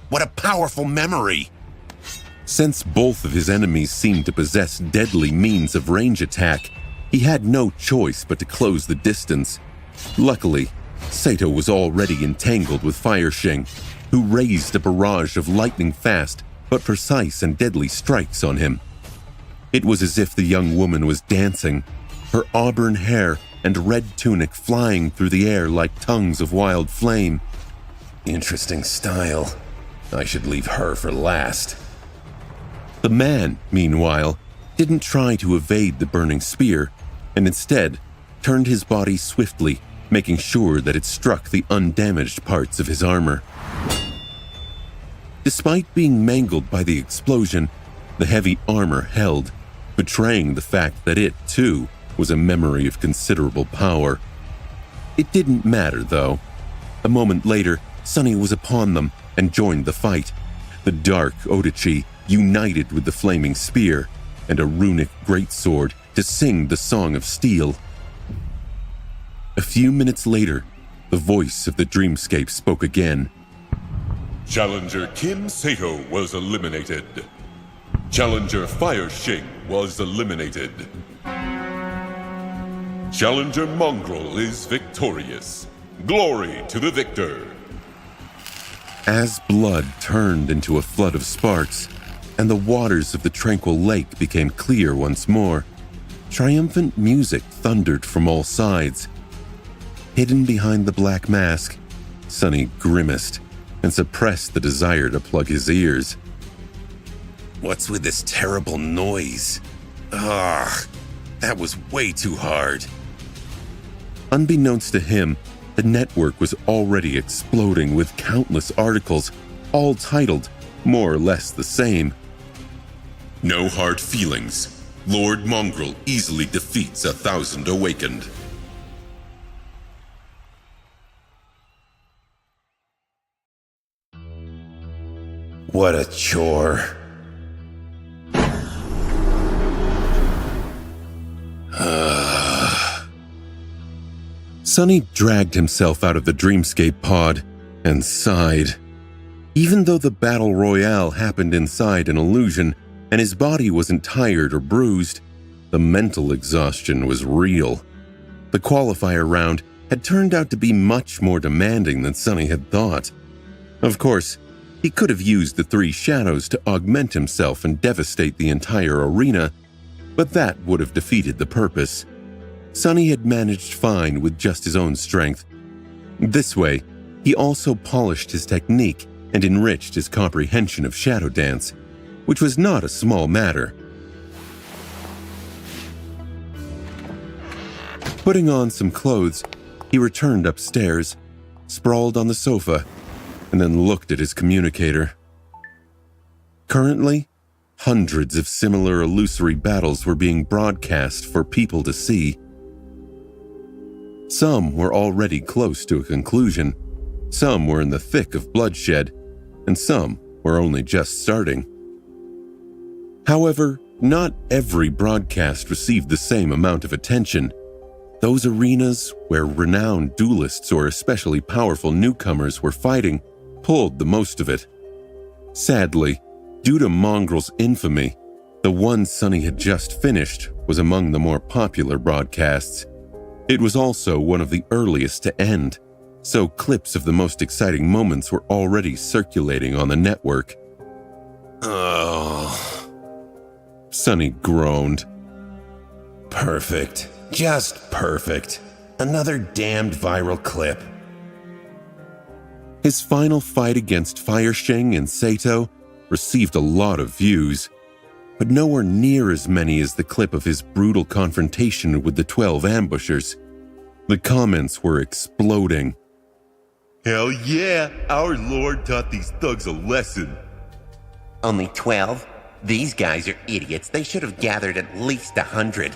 What a powerful memory! Since both of his enemies seemed to possess deadly means of range attack, he had no choice but to close the distance. Luckily, Sato was already entangled with Fire Shing, who raised a barrage of lightning-fast but precise and deadly strikes on him. It was as if the young woman was dancing, her auburn hair and red tunic flying through the air like tongues of wild flame. Interesting style. I should leave her for last. The man, meanwhile, didn't try to evade the burning spear, and instead turned his body swiftly, making sure that it struck the undamaged parts of his armor. Despite being mangled by the explosion, the heavy armor held, betraying the fact that it, too, was a memory of considerable power. It didn't matter, though. A moment later, Sonny was upon them and joined the fight. The dark Odachi united with the flaming spear and a runic greatsword to sing the Song of Steel. A few minutes later, the voice of the dreamscape spoke again. Challenger Kim Sato was eliminated. Challenger Fire Shing was eliminated. Challenger Mongrel is victorious. Glory to the victor. As blood turned into a flood of sparks, and the waters of the tranquil lake became clear once more, triumphant music thundered from all sides. Hidden behind the black mask, Sonny grimaced and suppressed the desire to plug his ears. What's with this terrible noise? That was way too hard. Unbeknownst to him, the network was already exploding with countless articles, all titled more or less the same. No hard feelings. Lord Mongrel easily defeats 1,000 awakened. What a chore. Sonny dragged himself out of the dreamscape pod and sighed. Even though the battle royale happened inside an illusion and his body wasn't tired or bruised, the mental exhaustion was real. The qualifier round had turned out to be much more demanding than Sonny had thought. Of course, he could have used the 3 shadows to augment himself and devastate the entire arena, but that would have defeated the purpose. Sonny had managed fine with just his own strength. This way, he also polished his technique and enriched his comprehension of shadow dance, which was not a small matter. Putting on some clothes, he returned upstairs, sprawled on the sofa, and then looked at his communicator. Currently, hundreds of similar illusory battles were being broadcast for people to see. Some were already close to a conclusion, some were in the thick of bloodshed, and some were only just starting. However, not every broadcast received the same amount of attention. Those arenas where renowned duelists or especially powerful newcomers were fighting pulled the most of it. Sadly, due to Mongrel's infamy, the one Sonny had just finished was among the more popular broadcasts. It was also one of the earliest to end, so clips of the most exciting moments were already circulating on the network. Oh, Sonny groaned. perfect. Just perfect. Another damned viral clip. His final fight against Fireshing and Sato received a lot of views, but nowhere near as many as the clip of his brutal confrontation with the 12 ambushers. The comments were exploding. Hell yeah, our Lord taught these thugs a lesson. Only 12? These guys are idiots. They should have gathered at least 100.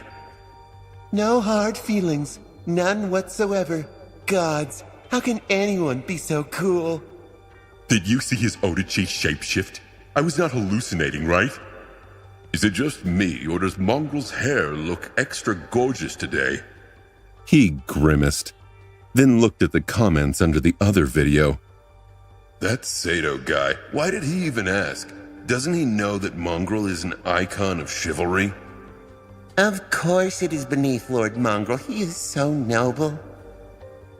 No hard feelings. None whatsoever. Gods, how can anyone be so cool? Did you see his Odachi shapeshift? I was not hallucinating, right? Is it just me, or does Mongrel's hair look extra gorgeous today? He grimaced, then looked at the comments under the other video. That Sato guy, why did he even ask? Doesn't he know that Mongrel is an icon of chivalry? Of course it is beneath Lord Mongrel. He is so noble.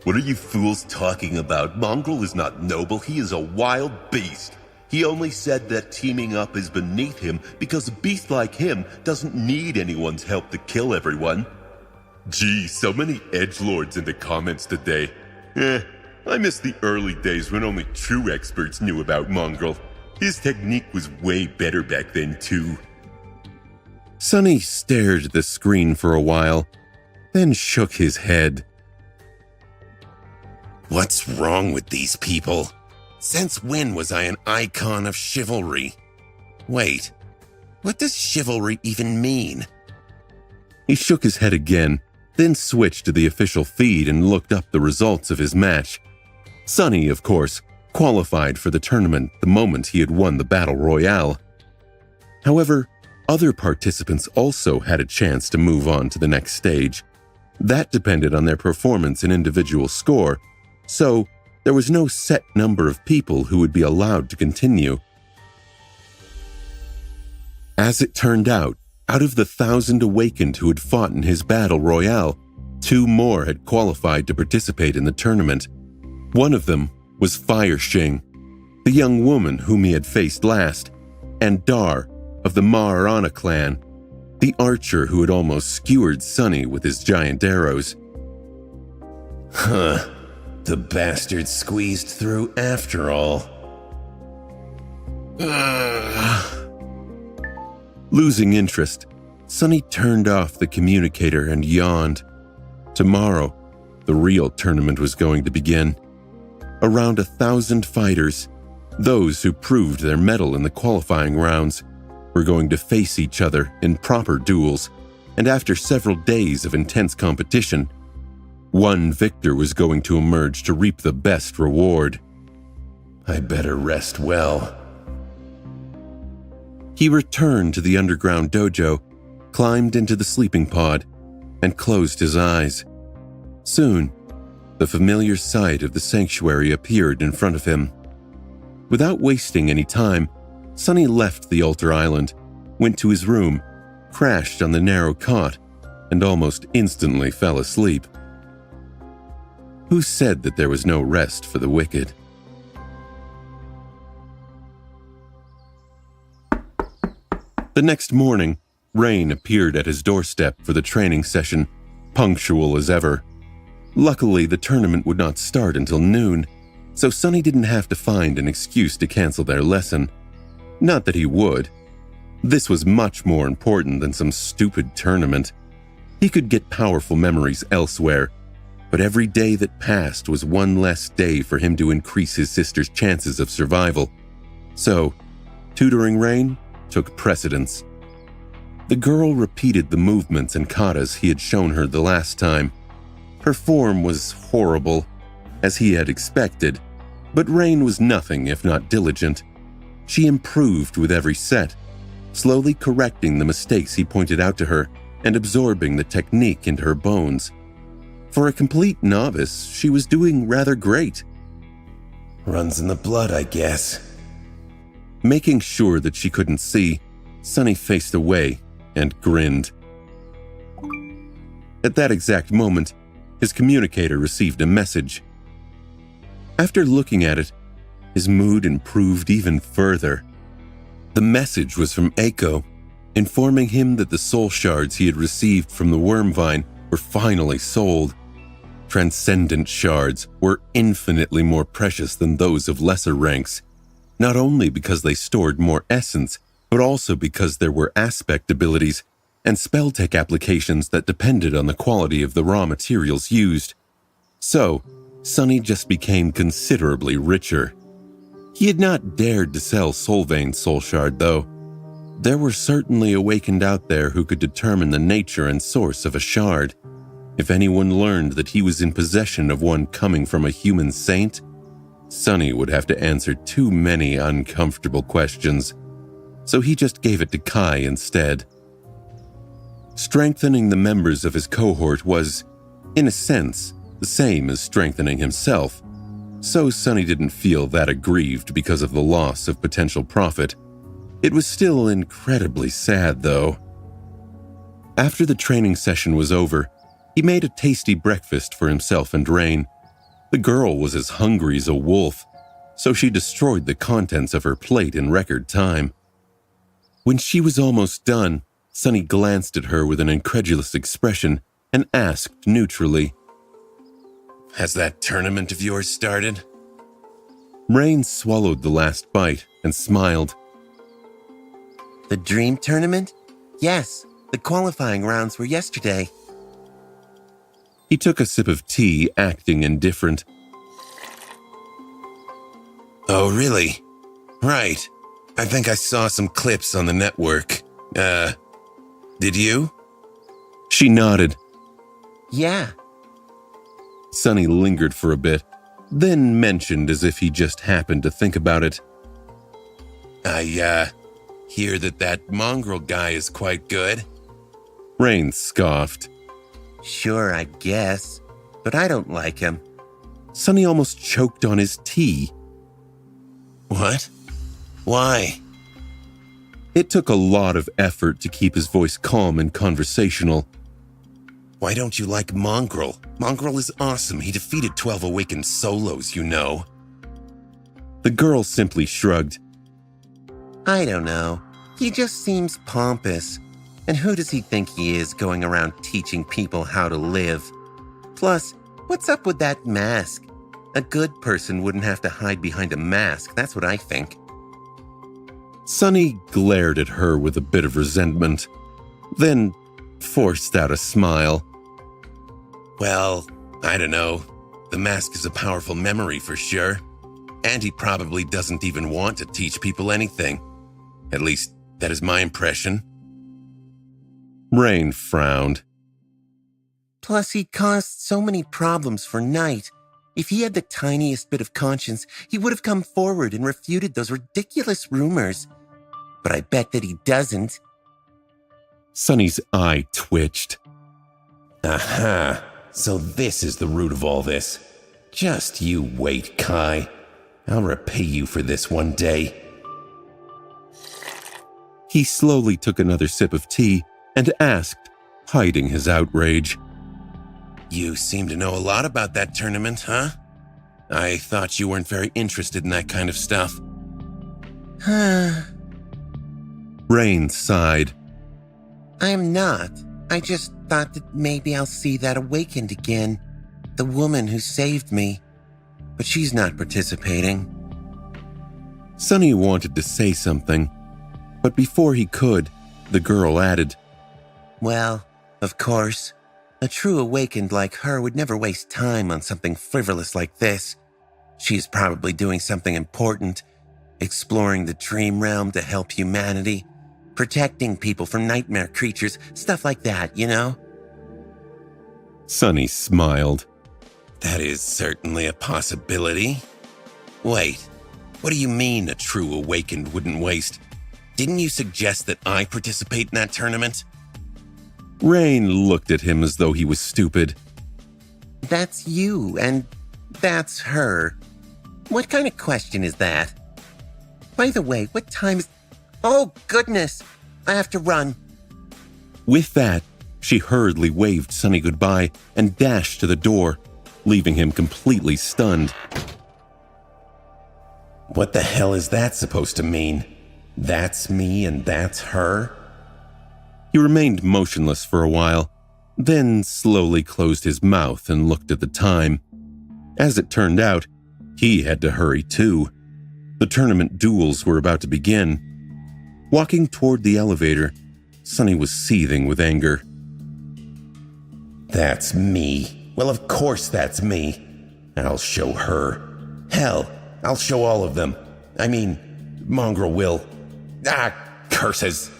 What are you fools talking about? Mongrel is not noble, he is a wild beast. He only said that teaming up is beneath him because a beast like him doesn't need anyone's help to kill everyone. Gee, so many edgelords in the comments today. I miss the early days when only true experts knew about Mongrel. His technique was way better back then too. Sonny stared at the screen for a while, then shook his head. What's wrong with these people? Since when was I an icon of chivalry? Wait, what does chivalry even mean? He shook his head again, then switched to the official feed and looked up the results of his match. Sonny, of course, qualified for the tournament the moment he had won the Battle Royale. However, other participants also had a chance to move on to the next stage. That depended on their performance and individual score, so there was no set number of people who would be allowed to continue. As it turned out of the 1,000 awakened who had fought in his battle royale, 2 more had qualified to participate in the tournament. One of them was Fireshing, the young woman whom he had faced last, and Dar of the Maharana clan, the archer who had almost skewered Sonny with his giant arrows. Huh. The bastard squeezed through after all. Losing interest, Sonny turned off the communicator and yawned. Tomorrow, the real tournament was going to begin. Around 1,000 fighters, those who proved their mettle in the qualifying rounds, were going to face each other in proper duels, and after several days of intense competition, one victor was going to emerge to reap the best reward. I better rest well. He returned to the underground dojo, climbed into the sleeping pod, and closed his eyes. Soon, the familiar sight of the sanctuary appeared in front of him. Without wasting any time, Sonny left the altar island, went to his room, crashed on the narrow cot, and almost instantly fell asleep. Who said that there was no rest for the wicked? The next morning, Rain appeared at his doorstep for the training session, punctual as ever. Luckily, the tournament would not start until noon, so Sonny didn't have to find an excuse to cancel their lesson. Not that he would. This was much more important than some stupid tournament. He could get powerful memories elsewhere, but every day that passed was one less day for him to increase his sister's chances of survival. So, tutoring Rain took precedence. The girl repeated the movements and katas he had shown her the last time. Her form was horrible, as he had expected, but Rain was nothing if not diligent. She improved with every set, slowly correcting the mistakes he pointed out to her and absorbing the technique into her bones. For a complete novice, she was doing rather great. Runs in the blood, I guess. Making sure that she couldn't see, Sonny faced away and grinned. At that exact moment, his communicator received a message. After looking at it, his mood improved even further. The message was from Eiko, informing him that the soul shards he had received from the Wormvine were finally sold. Transcendent shards were infinitely more precious than those of lesser ranks, not only because they stored more essence, but also because there were aspect abilities and spell tech applications that depended on the quality of the raw materials used. So, Sonny just became considerably richer. He had not dared to sell Solvane's soul shard, though. There were certainly awakened out there who could determine the nature and source of a shard. If anyone learned that he was in possession of one coming from a human saint, Sonny would have to answer too many uncomfortable questions, so he just gave it to Kai instead. Strengthening the members of his cohort was, in a sense, the same as strengthening himself, so Sonny didn't feel that aggrieved because of the loss of potential profit. It was still incredibly sad, though. After the training session was over, he made a tasty breakfast for himself and Rain. The girl was as hungry as a wolf, so she destroyed the contents of her plate in record time. When she was almost done, Sonny glanced at her with an incredulous expression and asked neutrally, Has that tournament of yours started? Rain swallowed the last bite and smiled. The Dream Tournament? Yes, the qualifying rounds were yesterday. He took a sip of tea, acting indifferent. Oh, really? Right. I think I saw some clips on the network. Did you? She nodded. Yeah. Sonny lingered for a bit, then mentioned as if he just happened to think about it. I hear that mongrel guy is quite good. Rain scoffed. Sure, I guess. But I don't like him. Sonny almost choked on his tea. What? Why? It took a lot of effort to keep his voice calm and conversational. Why don't you like Mongrel? Mongrel is awesome. He defeated 12 Awakened solos, you know. The girl simply shrugged. I don't know. He just seems pompous. And who does he think he is going around teaching people how to live? Plus, what's up with that mask? A good person wouldn't have to hide behind a mask, that's what I think. Sonny glared at her with a bit of resentment, then forced out a smile. Well, I don't know. The mask is a powerful memory for sure. And he probably doesn't even want to teach people anything. At least, that is my impression. Rain frowned. Plus, he caused so many problems for Knight. If he had the tiniest bit of conscience, he would have come forward and refuted those ridiculous rumors. But I bet that he doesn't. Sonny's eye twitched. Aha! So this is the root of all this. Just you wait, Kai. I'll repay you for this one day. He slowly took another sip of tea and asked, hiding his outrage. You seem to know a lot about that tournament, huh? I thought you weren't very interested in that kind of stuff. Rain sighed. I'm not. I just thought that maybe I'll see that awakened again. The woman who saved me. But she's not participating. Sonny wanted to say something, but before he could, the girl added, Well, of course. A true awakened like her would never waste time on something frivolous like this. She's probably doing something important, exploring the dream realm to help humanity, protecting people from nightmare creatures, stuff like that, you know? Sonny smiled. That is certainly a possibility. Wait, what do you mean a true awakened wouldn't waste? Didn't you suggest that I participate in that tournament? Rain looked at him as though he was stupid. That's you, and that's her. What kind of question is that? By the way, what time is... Oh, goodness! I have to run. With that, she hurriedly waved Sonny goodbye and dashed to the door, leaving him completely stunned. What the hell is that supposed to mean? That's me and that's her? He remained motionless for a while, then slowly closed his mouth and looked at the time. As it turned out, he had to hurry too. The tournament duels were about to begin. Walking toward the elevator, Sonny was seething with anger. That's me. Well, of course that's me. I'll show her. Hell, I'll show all of them. I mean, Mongrel will. Curses.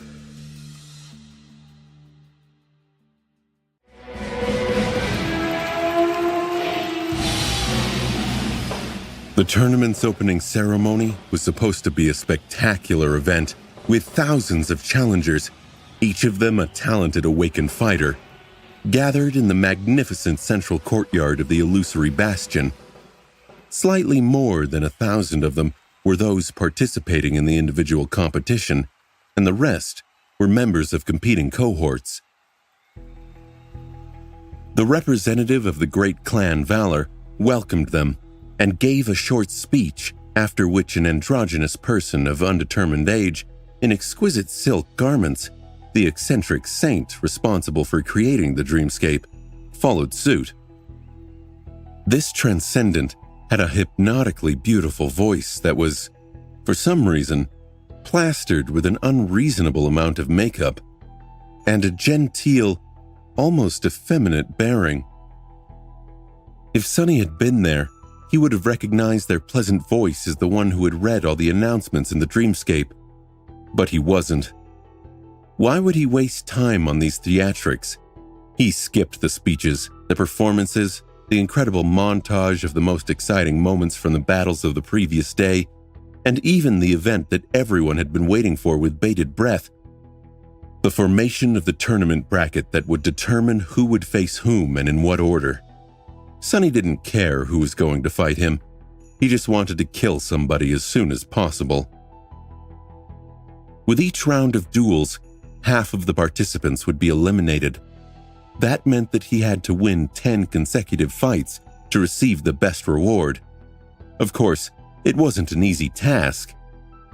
The tournament's opening ceremony was supposed to be a spectacular event with thousands of challengers, each of them a talented awakened fighter, gathered in the magnificent central courtyard of the illusory bastion. Slightly more than 1,000 of them were those participating in the individual competition, and the rest were members of competing cohorts. The representative of the great clan Valor welcomed them and gave a short speech, after which an androgynous person of undetermined age, in exquisite silk garments, the eccentric saint responsible for creating the dreamscape, followed suit. This transcendent had a hypnotically beautiful voice that was, for some reason, plastered with an unreasonable amount of makeup, and a genteel, almost effeminate bearing. If Sonny had been there, he would have recognized their pleasant voice as the one who had read all the announcements in the dreamscape. But he wasn't. Why would he waste time on these theatrics? He skipped the speeches, the performances, the incredible montage of the most exciting moments from the battles of the previous day, and even the event that everyone had been waiting for with bated breath. The formation of the tournament bracket that would determine who would face whom and in what order. Sonny didn't care who was going to fight him. He just wanted to kill somebody as soon as possible. With each round of duels, half of the participants would be eliminated. That meant that he had to win 10 consecutive fights to receive the best reward. Of course, it wasn't an easy task.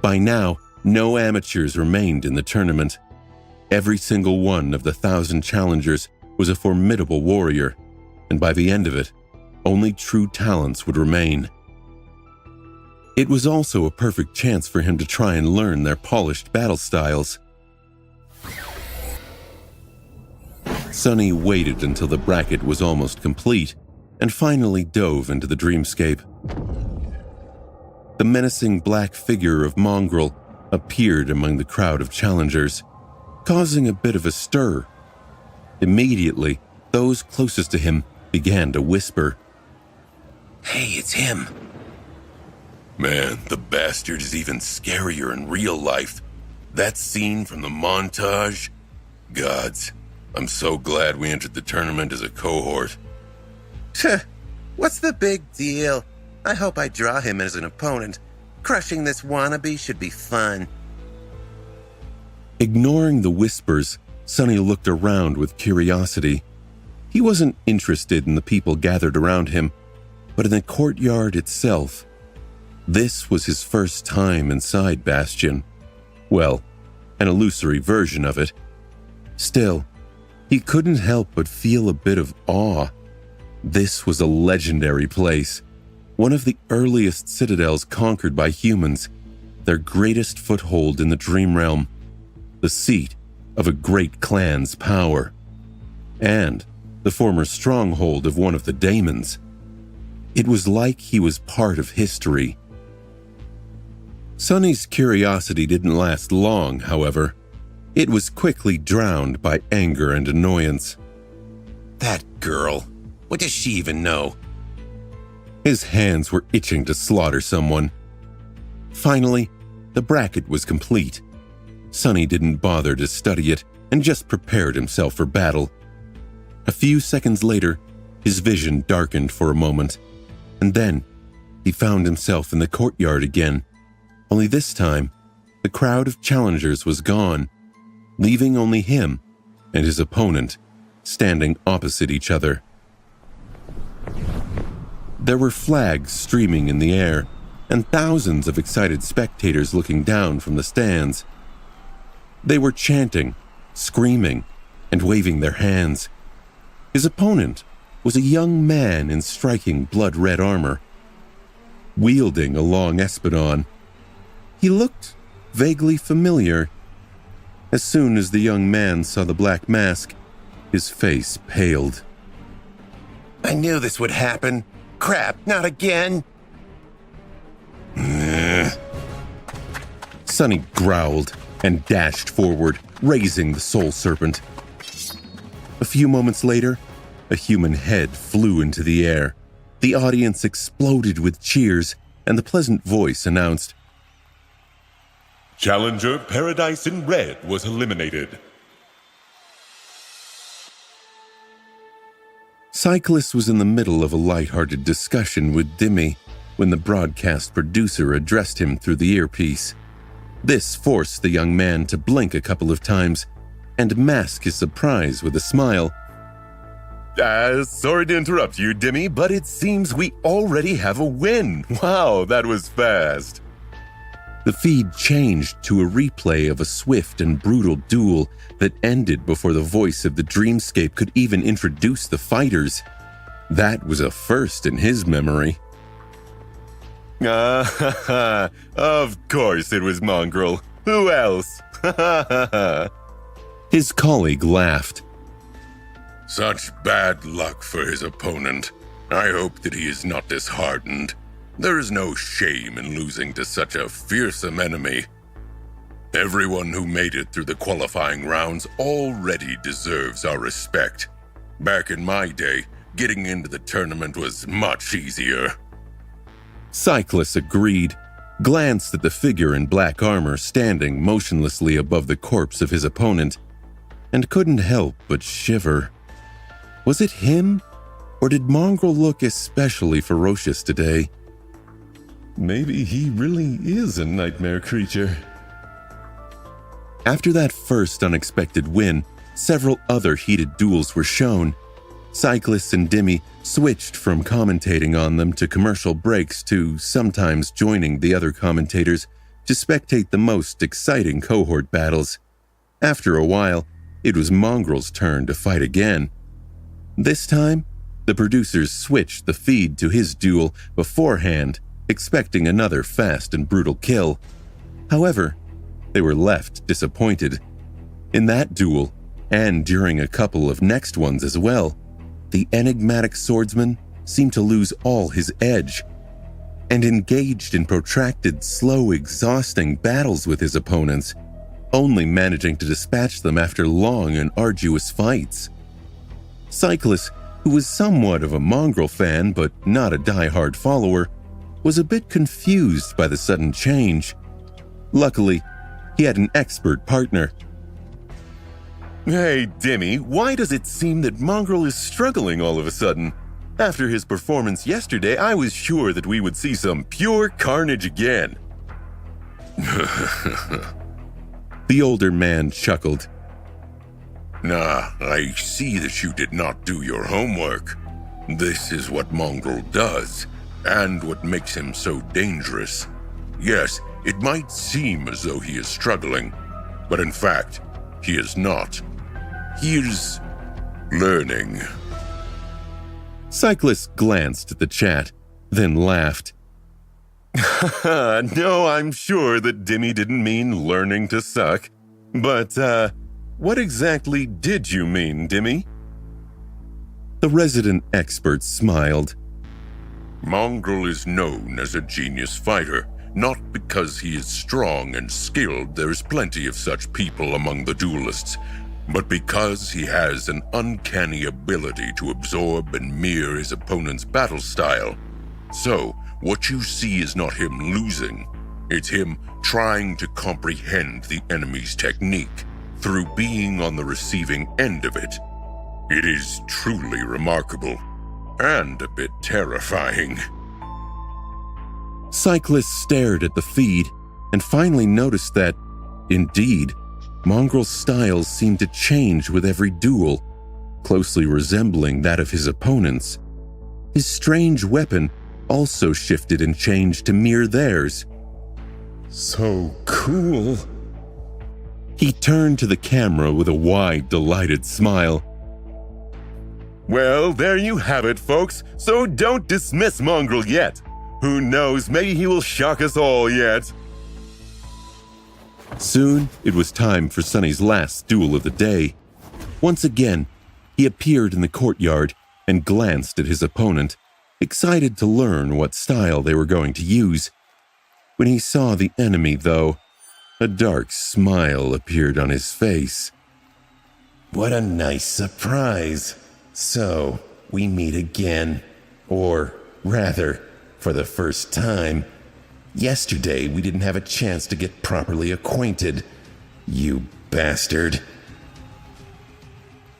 By now, no amateurs remained in the tournament. Every single one of the 1,000 challengers was a formidable warrior, and by the end of it, only true talents would remain. It was also a perfect chance for him to try and learn their polished battle styles. Sonny waited until the bracket was almost complete and finally dove into the dreamscape. The menacing black figure of Mongrel appeared among the crowd of challengers, causing a bit of a stir. Immediately, those closest to him began to whisper, Hey, it's him. Man, the bastard is even scarier in real life. That scene from the montage? Gods, I'm so glad we entered the tournament as a cohort. What's the big deal? I hope I draw him as an opponent. Crushing this wannabe should be fun. Ignoring the whispers, Sonny looked around with curiosity. He wasn't interested in the people gathered around him, but in the courtyard itself. This was his first time inside Bastion. Well, an illusory version of it. Still, he couldn't help but feel a bit of awe. This was a legendary place, one of the earliest citadels conquered by humans, their greatest foothold in the Dream Realm, the seat of a great clan's power, and the former stronghold of one of the daemons. It was like he was part of history. Sonny's curiosity didn't last long, however. It was quickly drowned by anger and annoyance. That girl. What does she even know? His hands were itching to slaughter someone. Finally, the bracket was complete. Sonny didn't bother to study it and just prepared himself for battle. A few seconds later, his vision darkened for a moment, and then he found himself in the courtyard again. Only this time, the crowd of challengers was gone, leaving only him and his opponent standing opposite each other. There were flags streaming in the air, and thousands of excited spectators looking down from the stands. They were chanting, screaming, and waving their hands. His opponent was a young man in striking blood-red armor, wielding a long espadon. He looked vaguely familiar. As soon as the young man saw the black mask, his face paled. I knew this would happen. Crap, not again. Sonny growled and dashed forward, raising the soul serpent. A few moments later, a human head flew into the air. The audience exploded with cheers, and the pleasant voice announced, Challenger Paradise in Red was eliminated. Cyclist was in the middle of a light-hearted discussion with Dimmy when the broadcast producer addressed him through the earpiece. This forced the young man to blink a couple of times and mask his surprise with a smile. Sorry to interrupt you, Dimmy, but it seems we already have a win. Wow, that was fast. The feed changed to a replay of a swift and brutal duel that ended before the voice of the dreamscape could even introduce the fighters. That was a first in his memory. Of course it was Mongrel. Who else? His colleague laughed. Such bad luck for his opponent. I hope that he is not disheartened. There is no shame in losing to such a fearsome enemy. Everyone who made it through the qualifying rounds already deserves our respect. Back in my day, getting into the tournament was much easier. Cyclist agreed, glanced at the figure in black armor standing motionlessly above the corpse of his opponent, and couldn't help but shiver. Was it him, or did Mongrel look especially ferocious today? Maybe he really is a nightmare creature. After that first unexpected win, several other heated duels were shown. Cyclist and Dimmy switched from commentating on them to commercial breaks to sometimes joining the other commentators to spectate the most exciting cohort battles. After a while, it was Mongrel's turn to fight again. This time, the producers switched the feed to his duel beforehand, expecting another fast and brutal kill. However, they were left disappointed. In that duel, and during a couple of next ones as well, the enigmatic swordsman seemed to lose all his edge and engaged in protracted, slow, exhausting battles with his opponents, only managing to dispatch them after long and arduous fights. Cyclist, who was somewhat of a Mongrel fan but not a die-hard follower, was a bit confused by the sudden change. Luckily, he had an expert partner. Hey, Dimmy, why does it seem that Mongrel is struggling all of a sudden? After his performance yesterday, I was sure that we would see some pure carnage again. The older man chuckled. Nah, I see that you did not do your homework. This is what Mongrel does, and what makes him so dangerous. Yes, it might seem as though he is struggling, but in fact, he is not. He is learning. Cyclist glanced at the chat, then laughed. No, I'm sure that Dimmy didn't mean learning to suck. But, what exactly did you mean, Dimmy? The resident expert smiled. Mongrel is known as a genius fighter, not because he is strong and skilled, there is plenty of such people among the duelists, but because he has an uncanny ability to absorb and mirror his opponent's battle style. So, what you see is not him losing, it's him trying to comprehend the enemy's technique through being on the receiving end of it. It is truly remarkable, and a bit terrifying. Cyclist stared at the feed and finally noticed that, indeed, Mongrel's styles seemed to change with every duel, closely resembling that of his opponent's. His strange weapon also shifted and changed to mirror theirs. So cool. He turned to the camera with a wide, delighted smile. Well, there you have it, folks. So don't dismiss Mongrel yet. Who knows, maybe he will shock us all yet. Soon, it was time for Sonny's last duel of the day. Once again, he appeared in the courtyard and glanced at his opponent, excited to learn what style they were going to use. When he saw the enemy, though, a dark smile appeared on his face. What a nice surprise. So, we meet again. Or, rather, for the first time. Yesterday, we didn't have a chance to get properly acquainted. You bastard.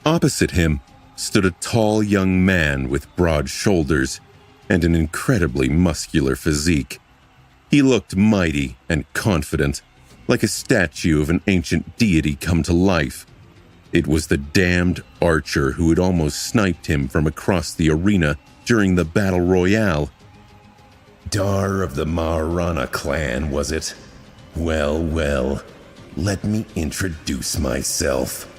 Opposite him stood a tall young man with broad shoulders and an incredibly muscular physique. He looked mighty and confident, like a statue of an ancient deity come to life. It was the damned archer who had almost sniped him from across the arena during the battle royale. Dar of the Maharana clan, was it? Well, well, let me introduce myself.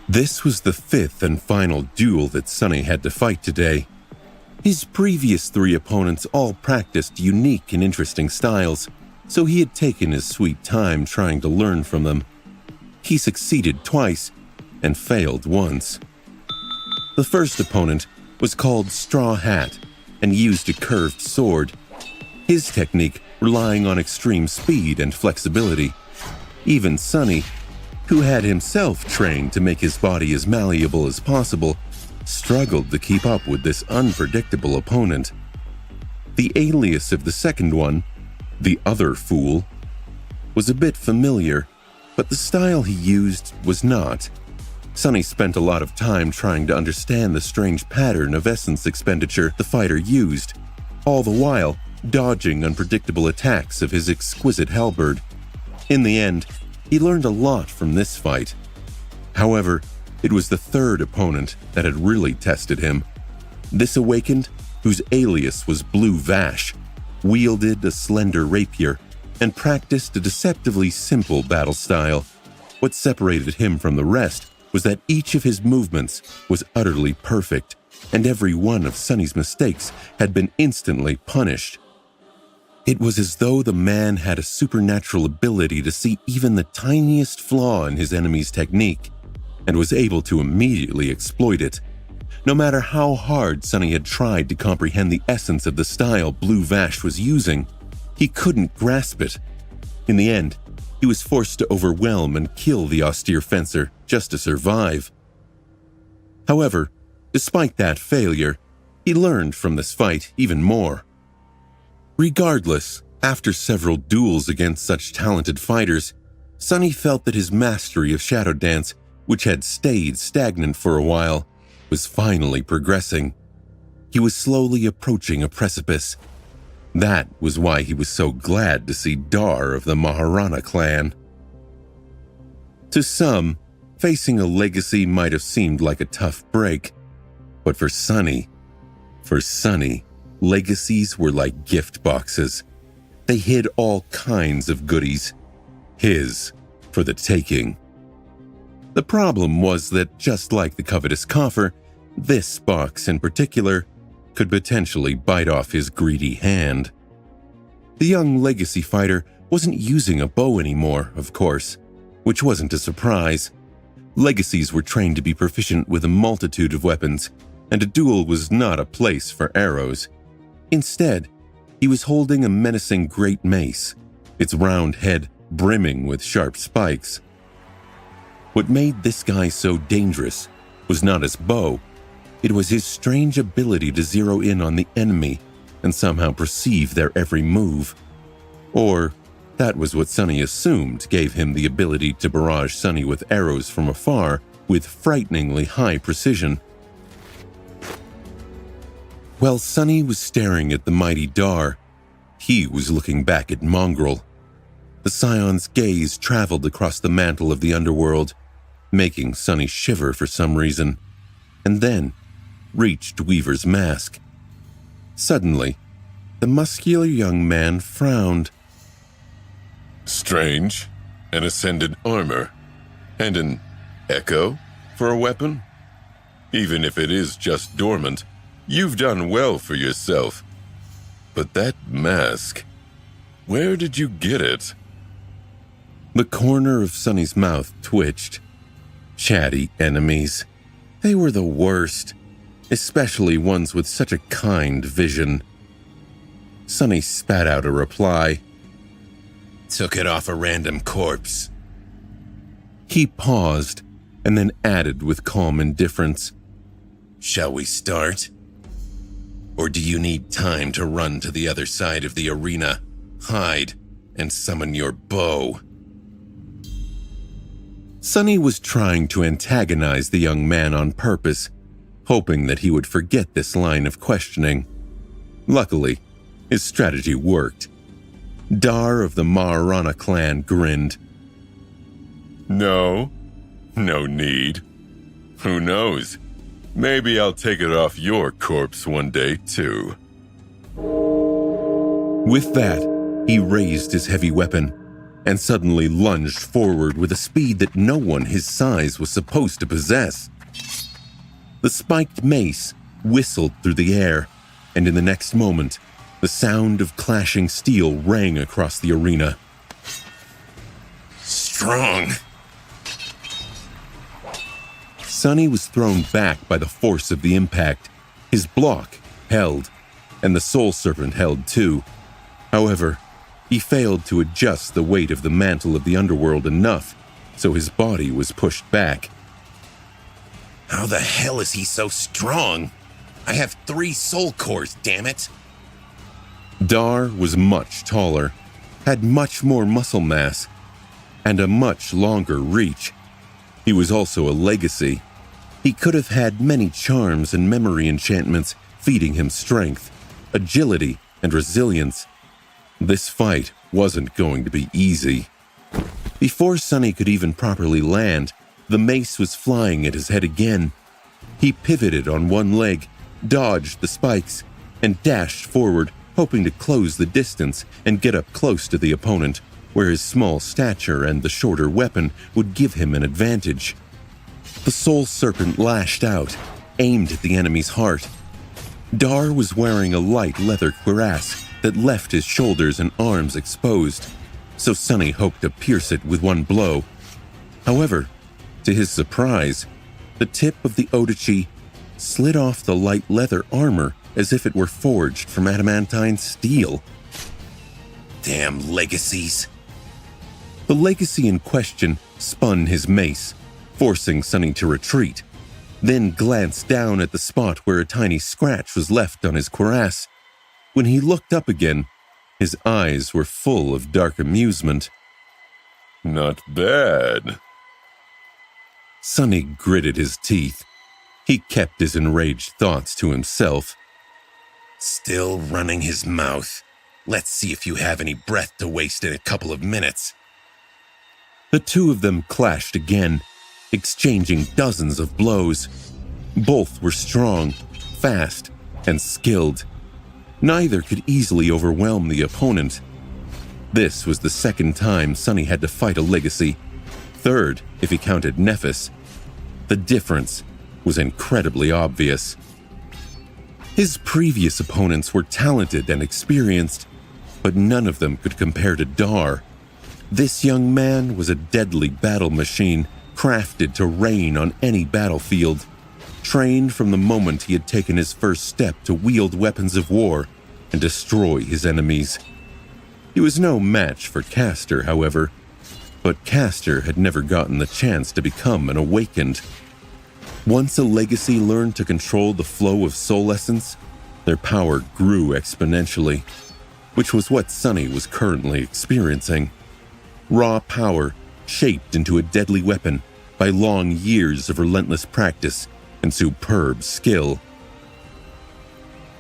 This was the fifth and final duel that Sonny had to fight today. His previous three opponents all practiced unique and interesting styles, so he had taken his sweet time trying to learn from them. He succeeded twice and failed once. The first opponent was called Straw Hat and used a curved sword, his technique relying on extreme speed and flexibility. Even Sonny, who had himself trained to make his body as malleable as possible, struggled to keep up with this unpredictable opponent. The alias of the second one, the Other Fool, was a bit familiar, but the style he used was not. Sonny spent a lot of time trying to understand the strange pattern of essence expenditure the fighter used, all the while dodging unpredictable attacks of his exquisite halberd. In the end, he learned a lot from this fight. However, it was the third opponent that had really tested him. This Awakened, whose alias was Blue Vash, wielded a slender rapier and practiced a deceptively simple battle style. What separated him from the rest was that each of his movements was utterly perfect, and every one of Sonny's mistakes had been instantly punished. It was as though the man had a supernatural ability to see even the tiniest flaw in his enemy's technique, and was able to immediately exploit it. No matter how hard Sonny had tried to comprehend the essence of the style Blue Vash was using, he couldn't grasp it. In the end, he was forced to overwhelm and kill the austere fencer just to survive. However, despite that failure, he learned from this fight even more. Regardless, after several duels against such talented fighters, Sunny felt that his mastery of shadow dance, which had stayed stagnant for a while, was finally progressing. He was slowly approaching a precipice. That was why he was so glad to see Dar of the Maharana clan. To some, facing a legacy might have seemed like a tough break, but for Sunny, legacies were like gift boxes. They hid all kinds of goodies, his for the taking. The problem was that just like the covetous coffer, this box in particular could potentially bite off his greedy hand. The young legacy fighter wasn't using a bow anymore, of course, which wasn't a surprise. Legacies were trained to be proficient with a multitude of weapons, and a duel was not a place for arrows. Instead, he was holding a menacing great mace, its round head brimming with sharp spikes. What made this guy so dangerous was not his bow, it was his strange ability to zero in on the enemy and somehow perceive their every move. Or that was what Sunny assumed gave him the ability to barrage Sunny with arrows from afar with frighteningly high precision. While Sunny was staring at the mighty Dar, he was looking back at Mongrel. The Scion's gaze traveled across the mantle of the underworld, making Sunny shiver for some reason, and then reached Weaver's mask. Suddenly, the muscular young man frowned. Strange. An ascended armor. And an echo for a weapon? Even if it is just dormant, you've done well for yourself. But that mask, where did you get it? The corner of Sunny's mouth twitched. Chatty enemies. They were the worst, especially ones with such a kind vision. Sunny spat out a reply. Took it off a random corpse. He paused and then added with calm indifference. Shall we start? Or do you need time to run to the other side of the arena, hide, and summon your bow? Sunny was trying to antagonize the young man on purpose, hoping that he would forget this line of questioning. Luckily, his strategy worked. Dar of the Maharana clan grinned. No need. Who knows? Maybe I'll take it off your corpse one day, too. With that, he raised his heavy weapon and suddenly lunged forward with a speed that no one his size was supposed to possess. The spiked mace whistled through the air, and in the next moment, the sound of clashing steel rang across the arena. Strong. Sunny was thrown back by the force of the impact. His block held, and the Soul Serpent held too. However, he failed to adjust the weight of the mantle of the underworld enough, so his body was pushed back. How the hell is he so strong? I have 3 soul cores, damn it. Dar was much taller, had much more muscle mass, and a much longer reach. He was also a legacy. He could have had many charms and memory enchantments feeding him strength, agility, and resilience. This fight wasn't going to be easy. Before Sunny could even properly land, the mace was flying at his head again. He pivoted on one leg, dodged the spikes, and dashed forward, hoping to close the distance and get up close to the opponent, where his small stature and the shorter weapon would give him an advantage. The Soul Serpent lashed out, aimed at the enemy's heart. Dar was wearing a light leather cuirass that left his shoulders and arms exposed, so Sunny hoped to pierce it with one blow. However, to his surprise, the tip of the Odachi slid off the light leather armor as if it were forged from adamantine steel. Damn legacies. The legacy in question spun his mace, forcing Sunny to retreat, then glanced down at the spot where a tiny scratch was left on his cuirass. When he looked up again, his eyes were full of dark amusement. Not bad. Sonny gritted his teeth. He kept his enraged thoughts to himself. Still running his mouth. Let's see if you have any breath to waste in a couple of minutes. The two of them clashed again, exchanging dozens of blows. Both were strong, fast, and skilled. Neither could easily overwhelm the opponent. This was the second time Sonny had to fight a legacy, third if he counted Nephis. The difference was incredibly obvious. His previous opponents were talented and experienced, but none of them could compare to Dar. This young man was a deadly battle machine, crafted to reign on any battlefield, trained from the moment he had taken his first step to wield weapons of war and destroy his enemies. He was no match for Castor, however, but Castor had never gotten the chance to become an awakened. Once a legacy learned to control the flow of soul essence, their power grew exponentially, which was what Sonny was currently experiencing. Raw power shaped into a deadly weapon by long years of relentless practice and superb skill.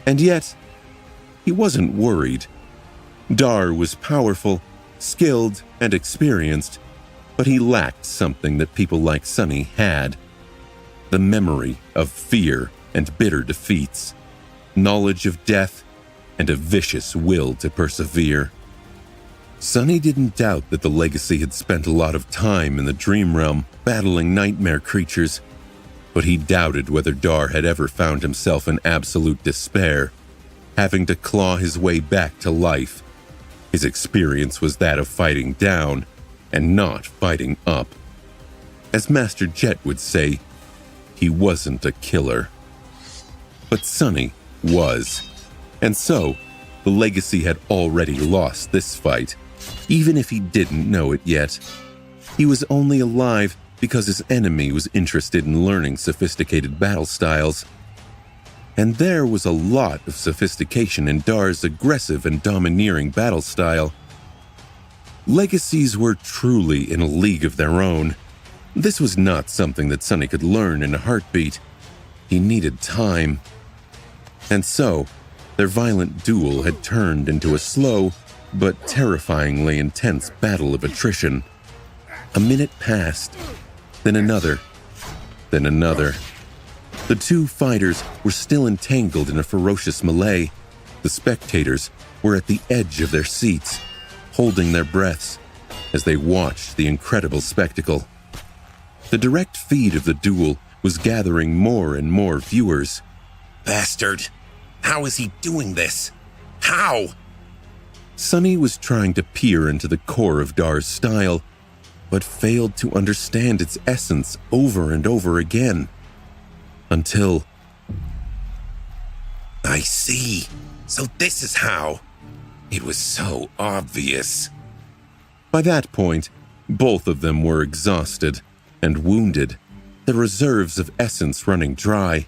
And yet, he wasn't worried. Dar was powerful, skilled, and experienced, but he lacked something that people like Sonny had. The memory of fear and bitter defeats, knowledge of death, and a vicious will to persevere. Sonny didn't doubt that the legacy had spent a lot of time in the dream realm battling nightmare creatures, but he doubted whether Dar had ever found himself in absolute despair, having to claw his way back to life. His experience was that of fighting down and not fighting up. As Master Jet would say, he wasn't a killer. But Sonny was. And so, the legacy had already lost this fight, even if he didn't know it yet. He was only alive because his enemy was interested in learning sophisticated battle styles. And there was a lot of sophistication in Dar's aggressive and domineering battle style. Legacies were truly in a league of their own. This was not something that Sonny could learn in a heartbeat. He needed time. And so, their violent duel had turned into a slow but terrifyingly intense battle of attrition. A minute passed, then another, then another. The two fighters were still entangled in a ferocious melee. The spectators were at the edge of their seats, holding their breaths as they watched the incredible spectacle. The direct feed of the duel was gathering more and more viewers. Bastard! How is he doing this? How? Sonny was trying to peer into the core of Dar's style, but failed to understand its essence over and over again. Until... I see. So this is how. It was so obvious. By that point, both of them were exhausted and wounded, the reserves of essence running dry.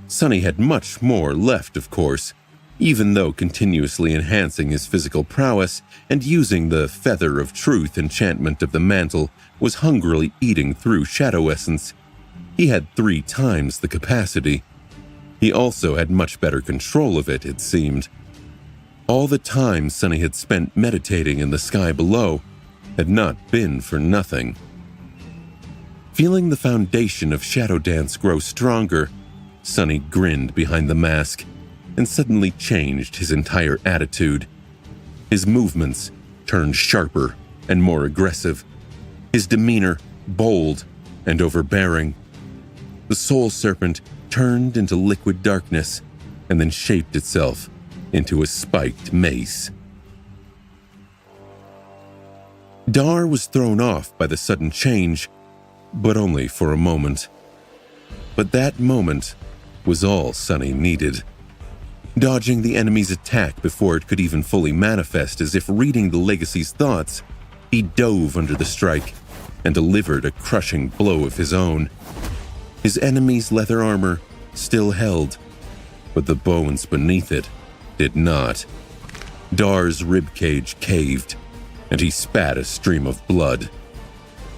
Sonny had much more left, of course, even though continuously enhancing his physical prowess and using the Feather of Truth enchantment of the mantle was hungrily eating through shadow essence. He had 3 times the capacity. He also had much better control of it, it seemed. All the time Sonny had spent meditating in the sky below had not been for nothing. Feeling the foundation of Shadow Dance grow stronger, Sonny grinned behind the mask and suddenly changed his entire attitude. His movements turned sharper and more aggressive, his demeanor bold and overbearing. The Soul Serpent turned into liquid darkness and then shaped itself into a spiked mace. Dar was thrown off by the sudden change, but only for a moment. But that moment was all Sonny needed. Dodging the enemy's attack before it could even fully manifest, as if reading the Legacy's thoughts, he dove under the strike and delivered a crushing blow of his own. His enemy's leather armor still held, but the bones beneath it did not. Dar's ribcage caved, and he spat a stream of blood.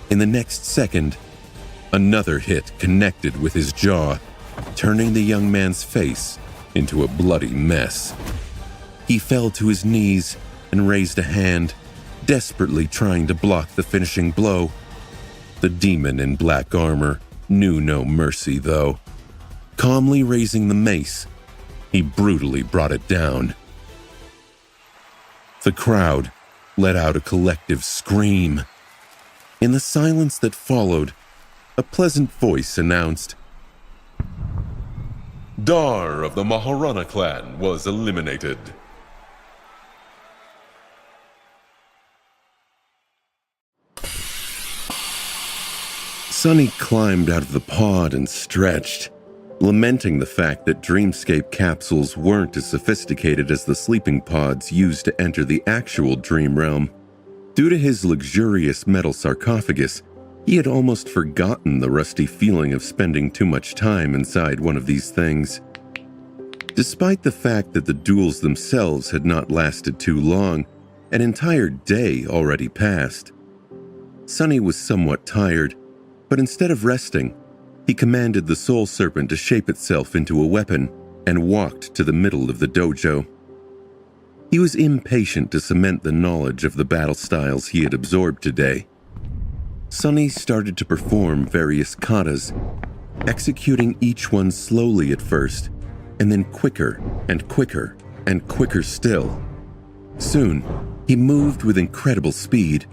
In the next second, another hit connected with his jaw, turning the young man's face into a bloody mess. He fell to his knees and raised a hand, desperately trying to block the finishing blow. The demon in black armor knew no mercy, though. Calmly raising the mace, he brutally brought it down. The crowd let out a collective scream. In the silence that followed, a pleasant voice announced, Dar of the Maharana clan was eliminated. Sunny climbed out of the pod and stretched, lamenting the fact that Dreamscape capsules weren't as sophisticated as the sleeping pods used to enter the actual dream realm. Due to his luxurious metal sarcophagus, he had almost forgotten the rusty feeling of spending too much time inside one of these things. Despite the fact that the duels themselves had not lasted too long, an entire day already passed. Sunny was somewhat tired, but instead of resting, he commanded the Soul Serpent to shape itself into a weapon and walked to the middle of the dojo. He was impatient to cement the knowledge of the battle styles he had absorbed today. Sunny started to perform various katas, executing each one slowly at first, and then quicker and quicker and quicker still. Soon, he moved with incredible speed,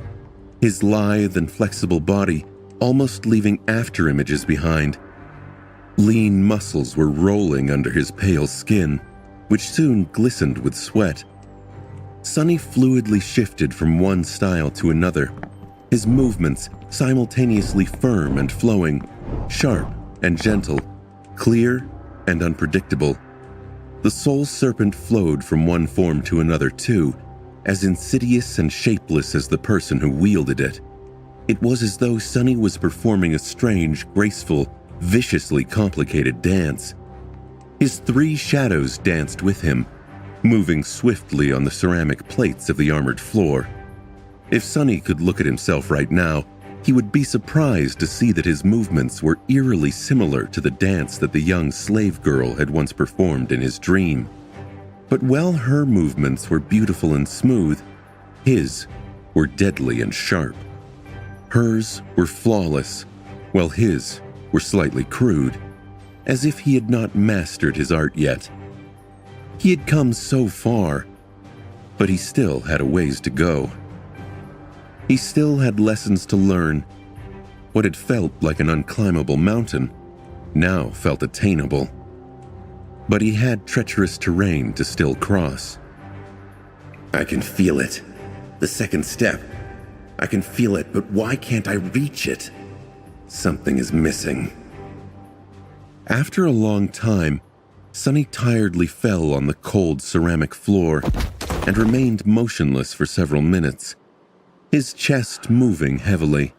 his lithe and flexible body almost leaving after-images behind. Lean muscles were rolling under his pale skin, which soon glistened with sweat. Sunny fluidly shifted from one style to another, his movements simultaneously firm and flowing, sharp and gentle, clear and unpredictable. The Soul Serpent flowed from one form to another too, as insidious and shapeless as the person who wielded it. It was as though Sunny was performing a strange, graceful, viciously complicated dance. His three shadows danced with him, moving swiftly on the ceramic plates of the armored floor. If Sunny could look at himself right now, he would be surprised to see that his movements were eerily similar to the dance that the young slave girl had once performed in his dream. But while her movements were beautiful and smooth, his were deadly and sharp. Hers were flawless, while his were slightly crude, as if he had not mastered his art yet. He had come so far, but he still had a ways to go. He still had lessons to learn. What had felt like an unclimbable mountain now felt attainable. But he had treacherous terrain to still cross. I can feel it. The second step. I can feel it, but why can't I reach it? Something is missing. After a long time, Sunny tiredly fell on the cold ceramic floor and remained motionless for several minutes, his chest moving heavily.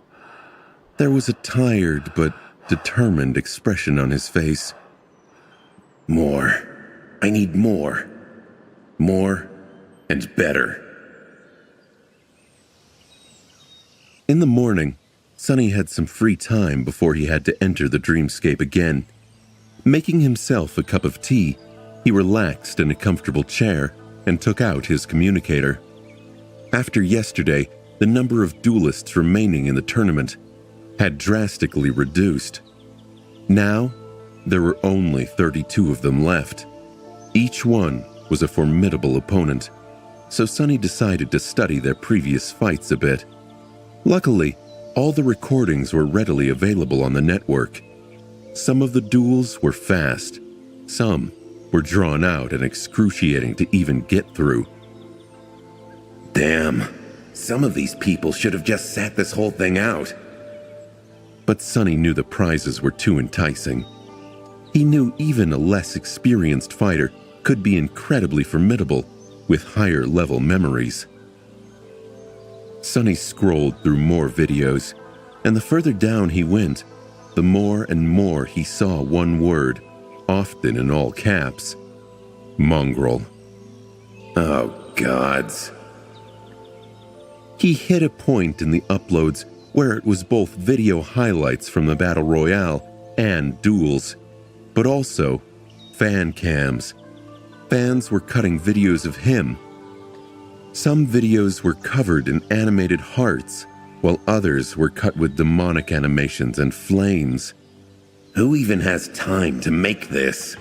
There was a tired but determined expression on his face. More. I need more. More and better. In the morning, Sunny had some free time before he had to enter the dreamscape again. Making himself a cup of tea, he relaxed in a comfortable chair and took out his communicator. After yesterday, the number of duelists remaining in the tournament had drastically reduced. Now, there were only 32 of them left. Each one was a formidable opponent, so Sunny decided to study their previous fights a bit. Luckily, all the recordings were readily available on the network. Some of the duels were fast, some were drawn out and excruciating to even get through. Damn, some of these people should have just sat this whole thing out. But Sunny knew the prizes were too enticing. He knew even a less experienced fighter could be incredibly formidable with higher level memories. Sunny scrolled through more videos, and the further down he went, the more and more he saw one word, often in all caps: mongrel. Oh, gods. He hit a point in the uploads where it was both video highlights from the Battle Royale and duels, but also fan cams. Fans were cutting videos of him. Some videos were covered in animated hearts, while others were cut with demonic animations and flames. Who even has time to make this?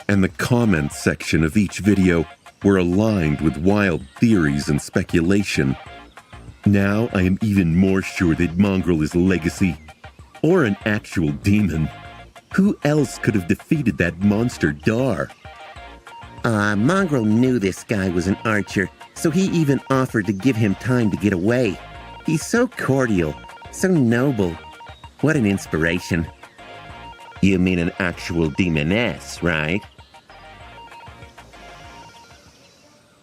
And the comments section of each video were aligned with wild theories and speculation. Now I am even more sure that Mongrel is a legacy, or an actual demon. Who else could have defeated that monster Dar? Mongrel knew this guy was an archer, so he even offered to give him time to get away. He's so cordial, so noble. What an inspiration. You mean an actual demoness, right?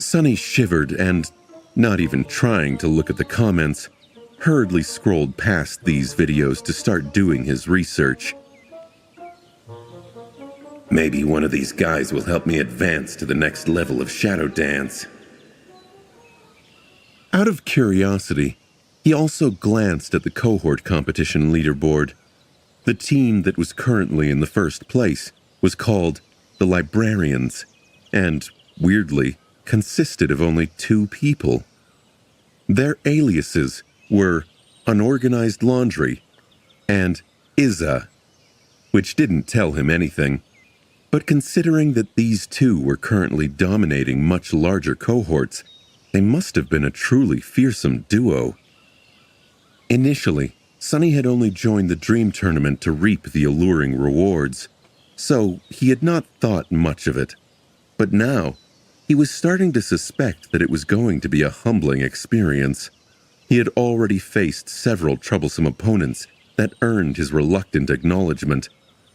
Sonny shivered and, not even trying to look at the comments, hurriedly scrolled past these videos to start doing his research. Maybe one of these guys will help me advance to the next level of Shadow Dance. Out of curiosity, he also glanced at the cohort competition leaderboard. The team that was currently in the first place was called the Librarians, and, weirdly, consisted of only 2 people. Their aliases were Unorganized Laundry and Izza, which didn't tell him anything. But considering that these 2 were currently dominating much larger cohorts, they must have been a truly fearsome duo. Initially, Sonny had only joined the Dream Tournament to reap the alluring rewards, so he had not thought much of it. But now, he was starting to suspect that it was going to be a humbling experience. He had already faced several troublesome opponents that earned his reluctant acknowledgement,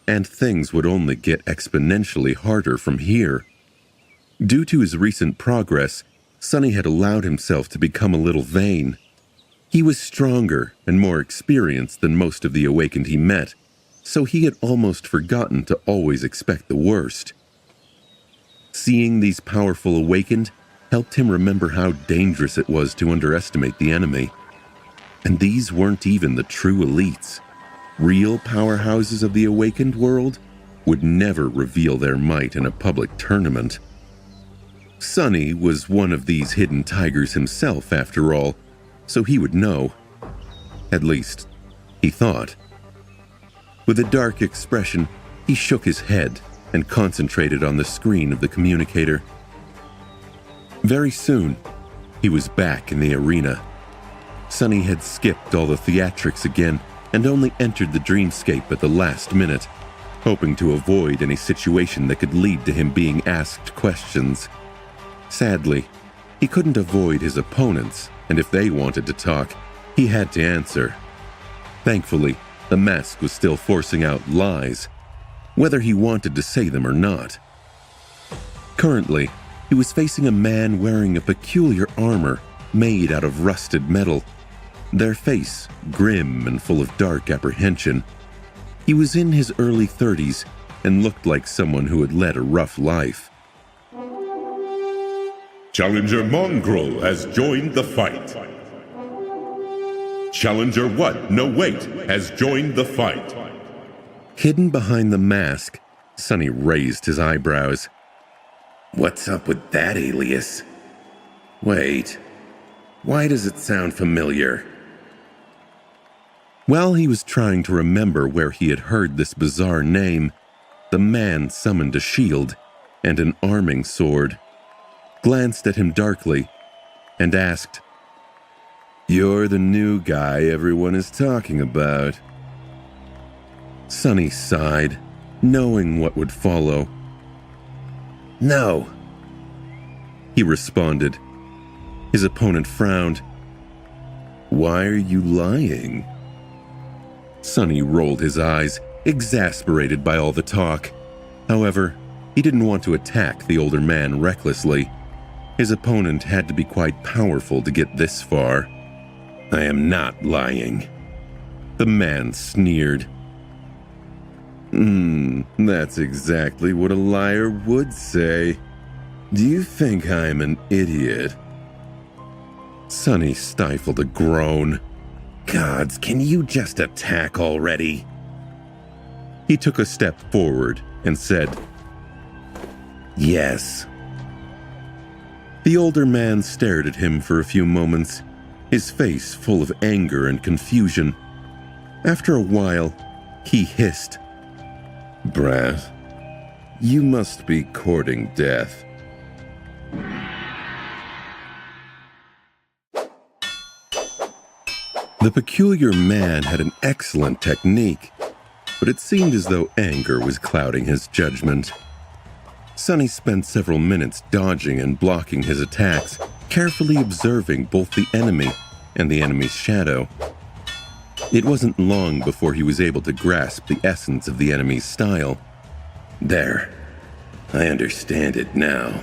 and things would only get exponentially harder from here. Due to his recent progress, Sonny had allowed himself to become a little vain. He was stronger and more experienced than most of the awakened he met, so he had almost forgotten to always expect the worst. Seeing these powerful awakened helped him remember how dangerous it was to underestimate the enemy. And these weren't even the true elites. Real powerhouses of the awakened world would never reveal their might in a public tournament. Sonny was one of these hidden tigers himself, after all, so he would know. At least, he thought. With a dark expression, he shook his head and concentrated on the screen of the communicator. Very soon, he was back in the arena. Sonny had skipped all the theatrics again and only entered the dreamscape at the last minute, hoping to avoid any situation that could lead to him being asked questions. Sadly, he couldn't avoid his opponents, and if they wanted to talk, he had to answer. Thankfully, the mask was still forcing out lies, whether he wanted to say them or not. Currently, he was facing a man wearing a peculiar armor made out of rusted metal, their face grim and full of dark apprehension. He was in his early 30s and looked like someone who had led a rough life. Challenger Mongrel has joined the fight. Challenger what? No, wait, has joined the fight. Hidden behind the mask, Sonny raised his eyebrows. What's up with that alias? Wait, why does it sound familiar? While he was trying to remember where he had heard this bizarre name, the man summoned a shield and an arming sword, glanced at him darkly, and asked, "You're the new guy everyone is talking about." Sonny sighed, knowing what would follow. No, He responded. His opponent frowned. "Why are you lying?" Sonny rolled his eyes, exasperated by all the talk. However, he didn't want to attack the older man recklessly. His opponent had to be quite powerful to get this far. I am not lying. The man sneered. That's exactly what a liar would say. Do you think I'm an idiot?" Sonny stifled a groan. Gods, can you just attack already? He took a step forward and said, Yes. The older man stared at him for a few moments, his face full of anger and confusion. After a while, he hissed, Brat, you must be courting death. The peculiar man had an excellent technique, but it seemed as though anger was clouding his judgment. Sonny spent several minutes dodging and blocking his attacks, carefully observing both the enemy and the enemy's shadow. It wasn't long before he was able to grasp the essence of the enemy's style. There. I understand it now.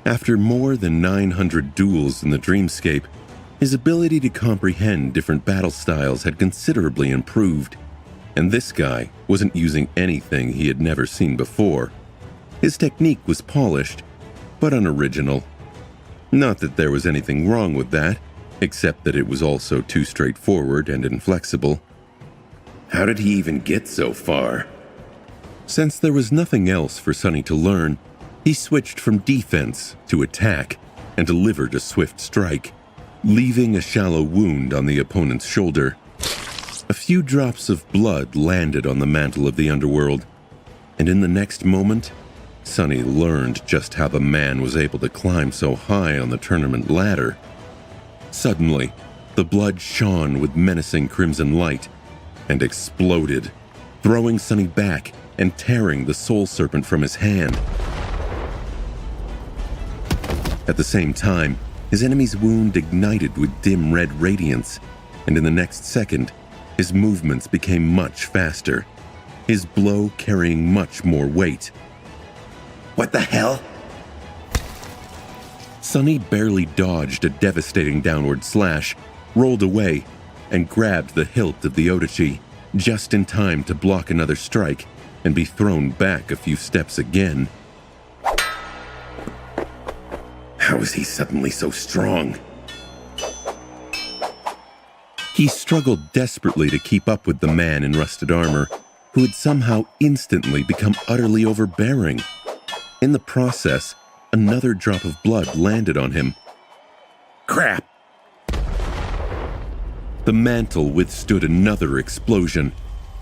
After more than 900 duels in the dreamscape, his ability to comprehend different battle styles had considerably improved, and this guy wasn't using anything he had never seen before. His technique was polished, but unoriginal. Not that there was anything wrong with that, except that it was also too straightforward and inflexible. How did he even get so far? Since there was nothing else for Sonny to learn, he switched from defense to attack and delivered a swift strike, leaving a shallow wound on the opponent's shoulder. A few drops of blood landed on the mantle of the underworld, and in the next moment, Sonny learned just how the man was able to climb so high on the tournament ladder. Suddenly, the blood shone with menacing crimson light and exploded, throwing Sonny back and tearing the soul serpent from his hand. At the same time, his enemy's wound ignited with dim red radiance, and in the next second, his movements became much faster, his blow carrying much more weight. What the hell? Sonny barely dodged a devastating downward slash, rolled away, and grabbed the hilt of the Odachi, just in time to block another strike and be thrown back a few steps again. How is he suddenly so strong? He struggled desperately to keep up with the man in rusted armor, who had somehow instantly become utterly overbearing. In the process, another drop of blood landed on him. Crap! The mantle withstood another explosion.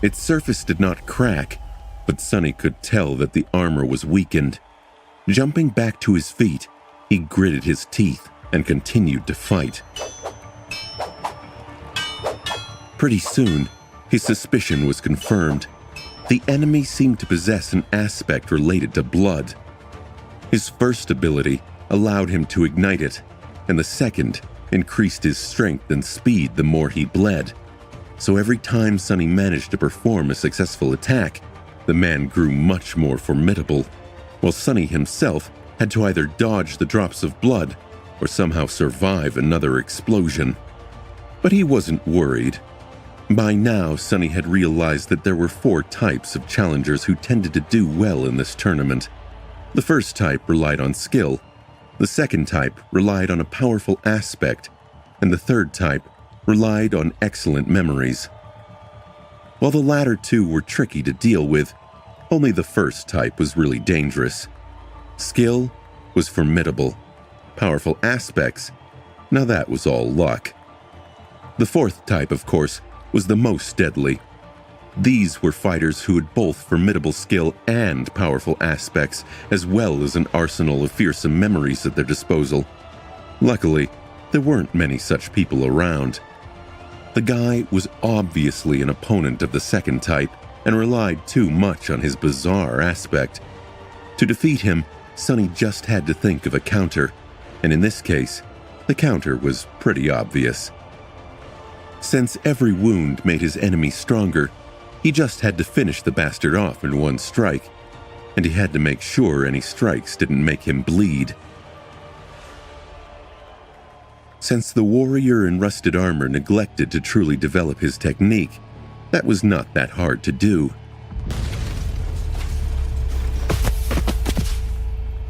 Its surface did not crack, but Sonny could tell that the armor was weakened. Jumping back to his feet, he gritted his teeth and continued to fight. Pretty soon, his suspicion was confirmed. The enemy seemed to possess an aspect related to blood. His first ability allowed him to ignite it, and the second increased his strength and speed the more he bled. So every time Sonny managed to perform a successful attack, the man grew much more formidable, while Sonny himself had to either dodge the drops of blood or somehow survive another explosion. But he wasn't worried. By now, Sonny had realized that there were 4 types of challengers who tended to do well in this tournament. The first type relied on skill, the second type relied on a powerful aspect, and the third type relied on excellent memories. While the latter two were tricky to deal with, only the first type was really dangerous. Skill was formidable. Powerful aspects, now that was all luck. The fourth type, of course, was the most deadly. These were fighters who had both formidable skill and powerful aspects, as well as an arsenal of fearsome memories at their disposal. Luckily, there weren't many such people around. The guy was obviously an opponent of the second type and relied too much on his bizarre aspect. To defeat him, Sonny just had to think of a counter, and in this case, the counter was pretty obvious. Since every wound made his enemy stronger, he just had to finish the bastard off in one strike, and he had to make sure any strikes didn't make him bleed. Since the warrior in rusted armor neglected to truly develop his technique, that was not that hard to do.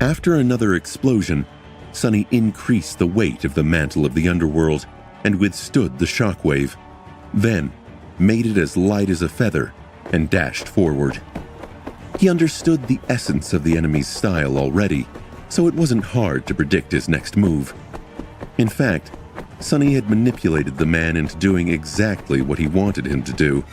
After another explosion, Sonny increased the weight of the mantle of the underworld and withstood the shockwave, then made it as light as a feather and dashed forward. He understood the essence of the enemy's style already, so it wasn't hard to predict his next move. In fact, Sonny had manipulated the man into doing exactly what he wanted him to do.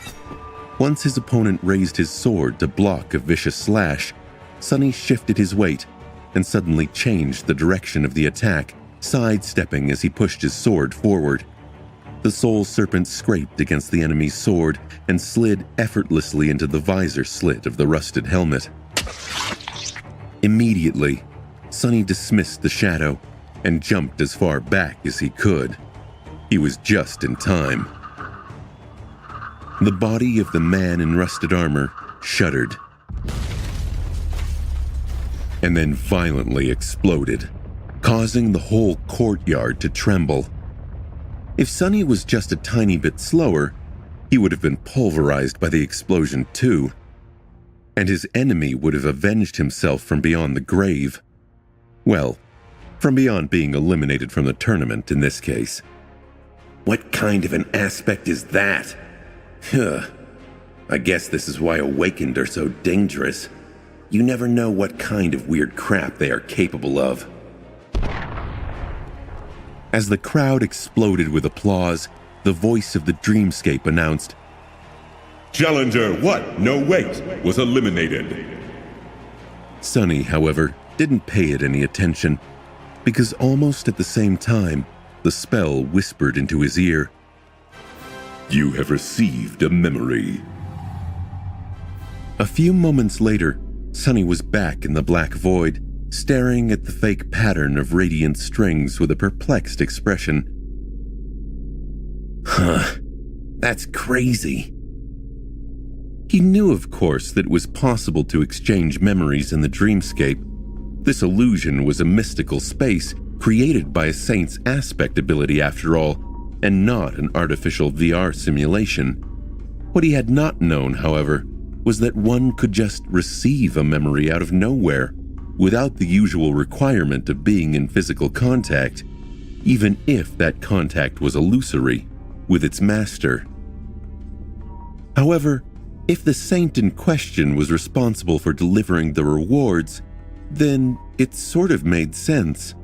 Once his opponent raised his sword to block a vicious slash, Sonny shifted his weight and suddenly changed the direction of the attack, sidestepping as he pushed his sword forward. The soul serpent scraped against the enemy's sword and slid effortlessly into the visor slit of the rusted helmet. Immediately, Sonny dismissed the shadow and jumped as far back as he could. He was just in time. The body of the man in rusted armor shuddered and then violently exploded, causing the whole courtyard to tremble. If Sonny was just a tiny bit slower, he would have been pulverized by the explosion too, and his enemy would have avenged himself from beyond the grave. Well, from beyond being eliminated from the tournament in this case. What kind of an aspect is that? I guess this is why Awakened are so dangerous. You never know what kind of weird crap they are capable of. As the crowd exploded with applause, the voice of the Dreamscape announced, Challenger What? No Wait was eliminated. Sonny, however, didn't pay it any attention, because almost at the same time, the spell whispered into his ear, You have received a memory. A few moments later, Sonny was back in the black void, staring at the fake pattern of radiant strings with a perplexed expression. That's crazy. He knew, of course, that it was possible to exchange memories in the Dreamscape. This illusion was a mystical space created by a saint's aspect ability, after all, and not an artificial VR simulation. What he had not known, however, was that one could just receive a memory out of nowhere, without the usual requirement of being in physical contact, even if that contact was illusory, with its master. However, if the saint in question was responsible for delivering the rewards, then it sort of made sense.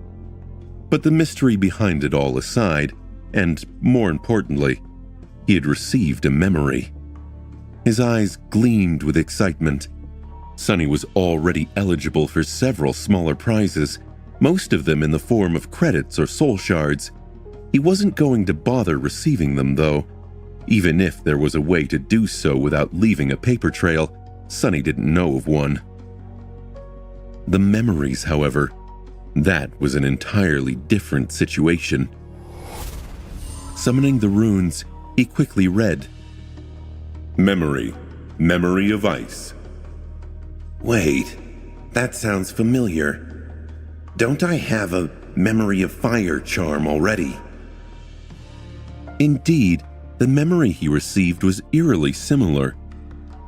But the mystery behind it all aside, and more importantly, he had received a memory. His eyes gleamed with excitement. Sonny was already eligible for several smaller prizes, most of them in the form of credits or soul shards. He wasn't going to bother receiving them, though. Even if there was a way to do so without leaving a paper trail, Sonny didn't know of one. The memories, however, that was an entirely different situation. Summoning the runes, he quickly read, Memory. Memory of Ice. Wait, that sounds familiar. Don't I have a Memory of Fire charm already? Indeed, the memory he received was eerily similar.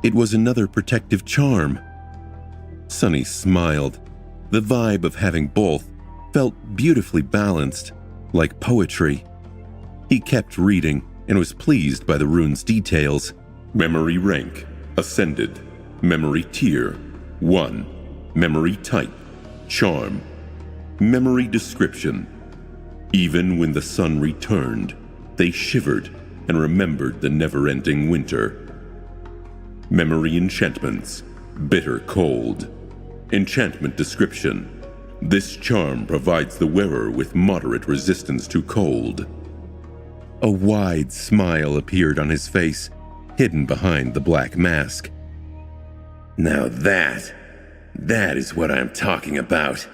It was another protective charm. Sonny smiled. The vibe of having both felt beautifully balanced, like poetry. He kept reading and was pleased by the rune's details. Memory rank. Ascended. Memory tier. 1. Memory type. Charm. Memory description. Even when the sun returned, they shivered and remembered the never-ending winter. Memory enchantments. Bitter cold. Enchantment description. This charm provides the wearer with moderate resistance to cold. A wide smile appeared on his face, hidden behind the black mask. Now that is what I'm talking about.